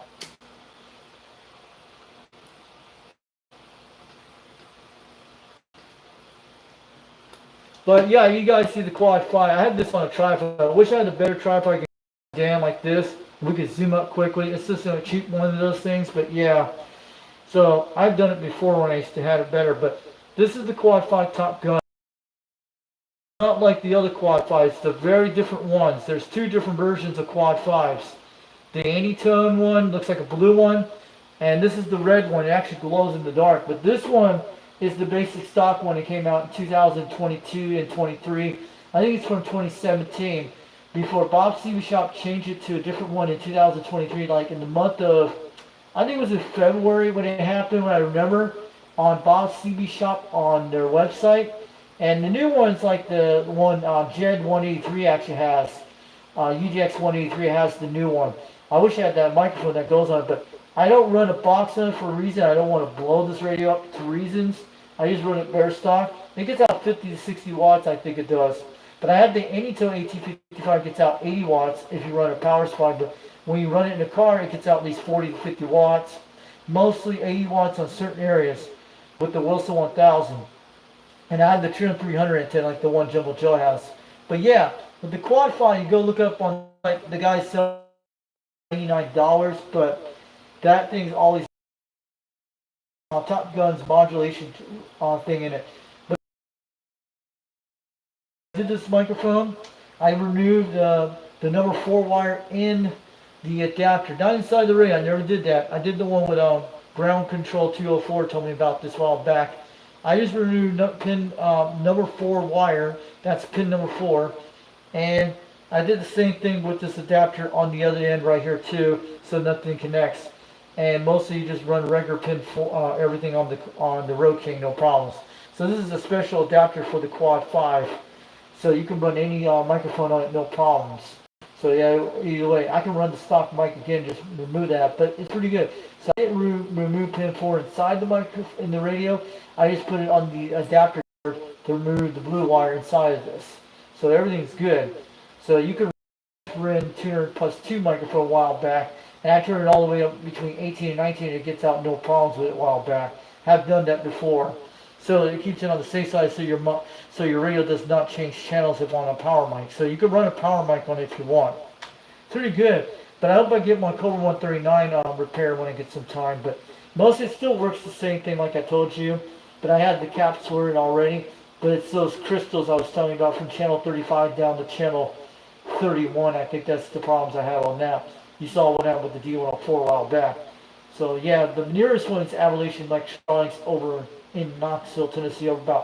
But yeah, you guys see the Quad 5. I had this on a tripod. I wish I had a better tripod. I could down like this. We could zoom up quickly. It's just a cheap one of those things. But yeah. So I've done it before when I used to have it better. But this is the Quad 5 Top Gun. Not like the other Quad 5s. They're very different ones. There's two different versions of Quad 5s. The Antitone one looks like a blue one. And this is the red one. It actually glows in the dark. But this one is the basic stock one. It came out in 2022 and 23. I think it's from 2017. Before Bob CB Shop changed it to a different one in 2023, like in the month of, I think it was in February when it happened, when I remember, on Bob CB Shop on their website. And the new one's like the one Jed 183 actually has. UGX 183 has the new one. I wish I had that microphone that goes on it, but I don't run a box on it for a reason. I don't want to blow this radio up for reasons. I just run it bare stock. It gets out 50 to 60 watts, I think it does. But I have the Anytone AT55 gets out 80 watts if you run a power supply. But when you run it in a car, it gets out at least 40 to 50 watts. Mostly 80 watts on certain areas with the Wilson 1000. And I have the Trim 300 antenna like the one Jumbo Joe has. But yeah, with the Quad 5, you go look up on like the guys sell $89, but that thing's always Top Gun's modulation thing in it. But I did this microphone. I removed the number 4 wire in the adapter, not inside the ring. I never did that. I did the one with Ground Control 204 told me about this a while back. I just removed pin number 4 wire. That's pin number 4, and I did the same thing with this adapter on the other end right here too, so nothing connects. And mostly you just run regular pin for everything on the Road King, no problems. So this is a special adapter for the Quad 5, so you can run any microphone on it, no problems. So yeah, either way, I can run the stock mic again, just remove that, but it's pretty good. So I didn't remove pin 4 inside the mic in the radio. I just put it on the adapter to remove the blue wire inside of this. So everything's good. So you can run tuner plus 2 microphone a while back. And I turned it all the way up between 18 and 19 and it gets out no problems with it a while back. Have done that before. So it keeps it on the safe side so your radio does not change channels if on a power mic. So you can run a power mic on it if you want. Pretty good. But I hope I get my Cobra 139 repaired when I get some time. But most of it still works the same thing like I told you. But I had the cap sorted already. But it's those crystals I was telling you about from channel 35 down to channel 31. I think that's the problems I have on that. You saw what happened with the D104 a while back. So yeah, the nearest one is Appalachian Electronics over in Knoxville, Tennessee, over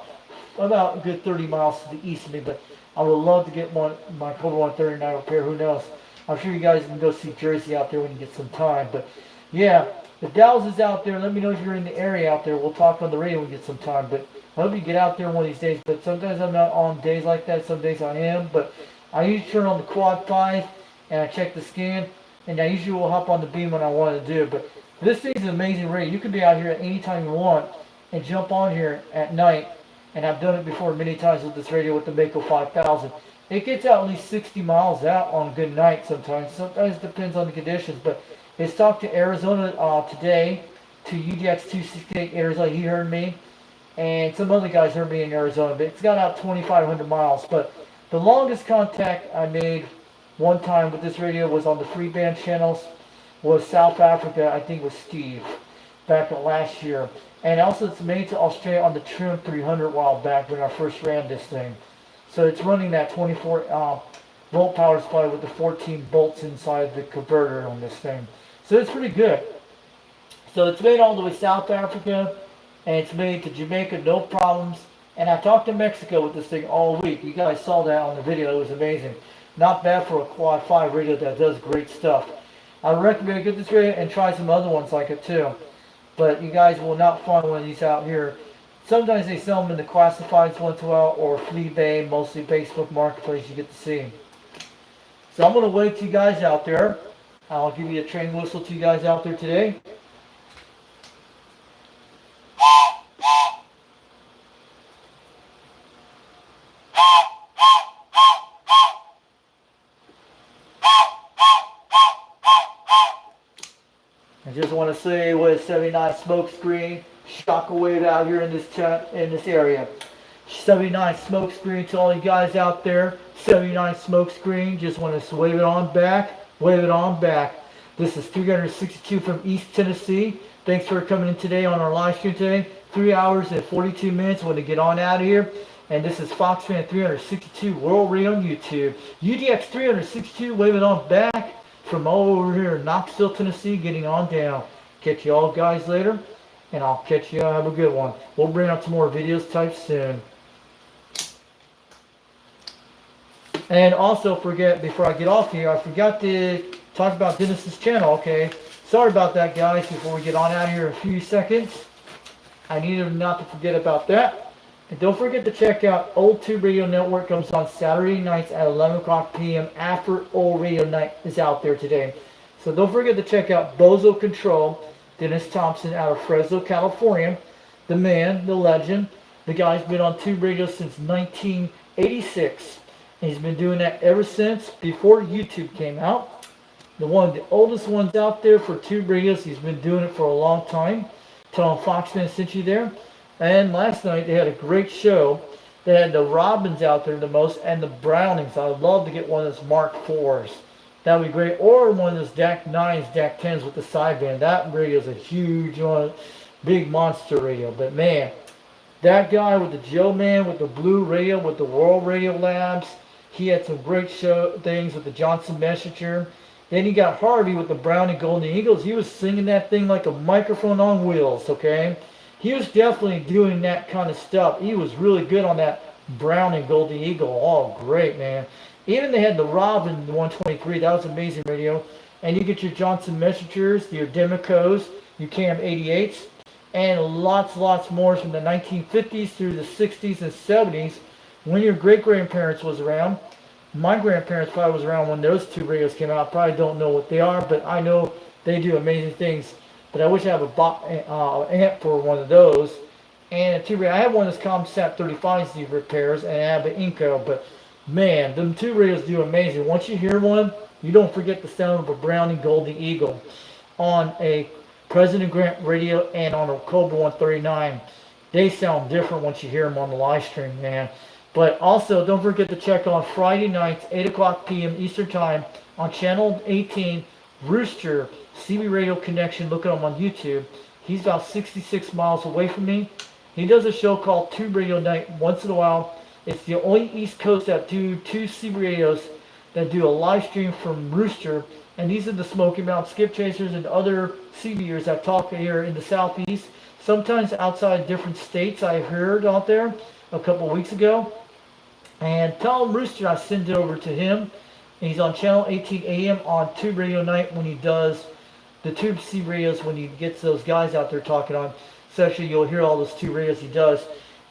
about a good 30 miles to the east of me. But I would love to get my Cobra 139 repair. Who knows? I'm sure you guys can go see Jersey out there when you get some time. But yeah, if Dallas is out there, let me know if you're in the area out there. We'll talk on the radio when we get some time. But I hope you get out there one of these days. But sometimes I'm not on days like that. Some days I am. But I usually turn on the quad 5 and I check the scan. And I usually will hop on the beam when I want to do. But this thing's an amazing radio. You can be out here at any time you want and jump on here at night. And I've done it before many times with this radio with the Mako 5000. It gets out at least 60 miles out on a good night sometimes. Sometimes it depends on the conditions. But it's talked to Arizona today, to UDX 268 Arizona. He heard me. And some other guys heard me in Arizona. But it's got out 2,500 miles. But the longest contact I made one time with this radio was on the free band channels. Was South Africa, I think it was Steve, back last year. And also it's made to Australia on the Trim 300 a while back when I first ran this thing. So it's running that 24 volt power supply with the 14 bolts inside the converter on this thing. So it's pretty good. So it's made all the way South Africa, and it's made to Jamaica, no problems. And I talked to Mexico with this thing all week. You guys saw that on the video. It was amazing. Not bad for a quad 5 radio that does great stuff. I recommend you get this radio and try some other ones like it too. But you guys will not find one of these out here. Sometimes they sell them in the classifieds once in a while or Fleabay, mostly Facebook Marketplace you get to see. So I'm going to wait to you guys out there. I'll give you a train whistle to you guys out there today. I just want to say with 79 smoke screen, shockwave out here in this area. 79 smoke screen to all you guys out there. 79 smoke screen. Just want to wave it on back. Wave it on back. This is 362 from East Tennessee. Thanks for coming in today on our live stream today. 3 hours and 42 minutes. Want to get on out of here. And this is FoxFan 362 World Radio on YouTube. UDX 362. Wave it on back. From all over here in Knoxville, Tennessee, getting on down. Catch you all guys later, and I'll catch you. Have a good one. We'll bring out some more videos type soon. And also forget, before I get off here, I forgot to talk about Dennis's channel, okay? Sorry about that, guys, before we get on out of here in a few seconds. I needed not to forget about that. And don't forget to check out Old Tube Radio Network. Comes on Saturday nights at 11 o'clock p.m. after Old Radio Night is out there today. So don't forget to check out Bozo Control, Dennis Thompson out of Fresno, California. The man, the legend. The guy's been on Tube Radio since 1986. And he's been doing that ever since, before YouTube came out. One of the oldest ones out there for Tube Radios. He's been doing it for a long time. Tell him Foxman sent you there. And last night they had a great show. They had the Robins out there the most and the Brownings. I would love to get one of those Mark IVs. That would be great. Or one of those DAC 9s, DAC 10s with the sideband. That radio is a huge one, big monster radio. But man, that guy with the Joe Man, with the blue radio, with the World Radio Labs, he had some great show things with the Johnson Messenger. Then you got Harvey with the Brown and Golden Eagles. He was singing that thing like a microphone on wheels, okay? He was definitely doing that kind of stuff. He was really good on that Brown and Golden Eagle. Oh, great, man. Even they had the Robin 123. That was amazing radio. And you get your Johnson Messengers, your Demicos, your Cam 88s, and lots more from the 1950s through the 60s and 70s when your great-grandparents was around. My grandparents probably was around when those two radios came out. I probably don't know what they are, but I know they do amazing things. But I wish I have a amp for one of those. And a tube radio. I have one of those ComSat 35s need repairs, and I have an Inco. But man, them two radios do amazing. Once you hear one, you don't forget the sound of a Browning Golden Eagle on a President Grant radio and on a Cobra 139. They sound different once you hear them on the live stream, man. But also, don't forget to check on Friday nights, 8 o'clock p.m. Eastern Time on Channel 18 Rooster, CB Radio Connection, look at him on YouTube. He's about 66 miles away from me. He does a show called Tube Radio Night once in a while. It's the only East Coast that do two CB radios that do a live stream from Rooster. And these are the Smoky Mountain Skip Chasers and other CBers that talk here in the Southeast. Sometimes outside different states I heard out there a couple weeks ago. And tell Rooster I send it over to him. He's on channel 18 AM on Tube Radio Night when he does the Tube C radios, when he gets those guys out there talking on session. You'll hear all those two radios he does.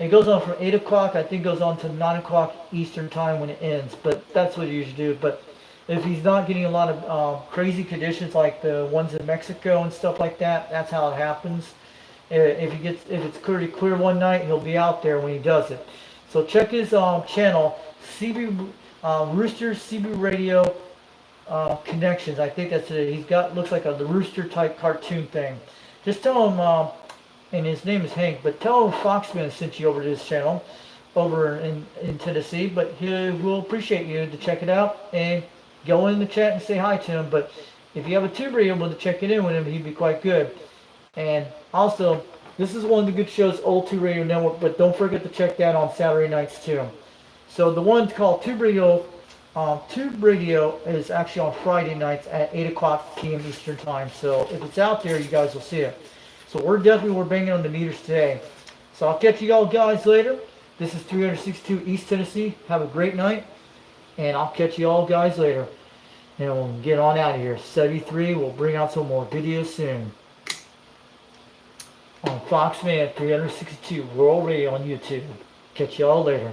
And it goes on from 8 o'clock, I think goes on to 9 o'clock Eastern time when it ends. But that's what he usually do. But if he's not getting a lot of crazy conditions like the ones in Mexico and stuff like that, that's how it happens. If it's pretty clear one night, he'll be out there when he does it. So check his channel, Rooster CB Radio Connections. I think that's it. He's got, looks like the Rooster type cartoon thing. Just tell him, and his name is Hank, but tell him Foxman sent you over to his channel over in Tennessee. But he will appreciate you to check it out and go in the chat and say hi to him. But if you have a tube radio able to check it in with him, he'd be quite good. And also, this is one of the good shows, Old Tube Radio Network, but don't forget to check that on Saturday nights too. So the one called Tube Radio is actually on Friday nights at 8 o'clock p.m. Eastern time. So if it's out there, you guys will see it. So we're banging on the meters today. So I'll catch you all guys later. This is 362 East Tennessee. Have a great night. And I'll catch you all guys later. And we'll get on out of here. 73, we'll bring out some more videos soon. On Foxman 362 World Radio on YouTube. Catch you all later.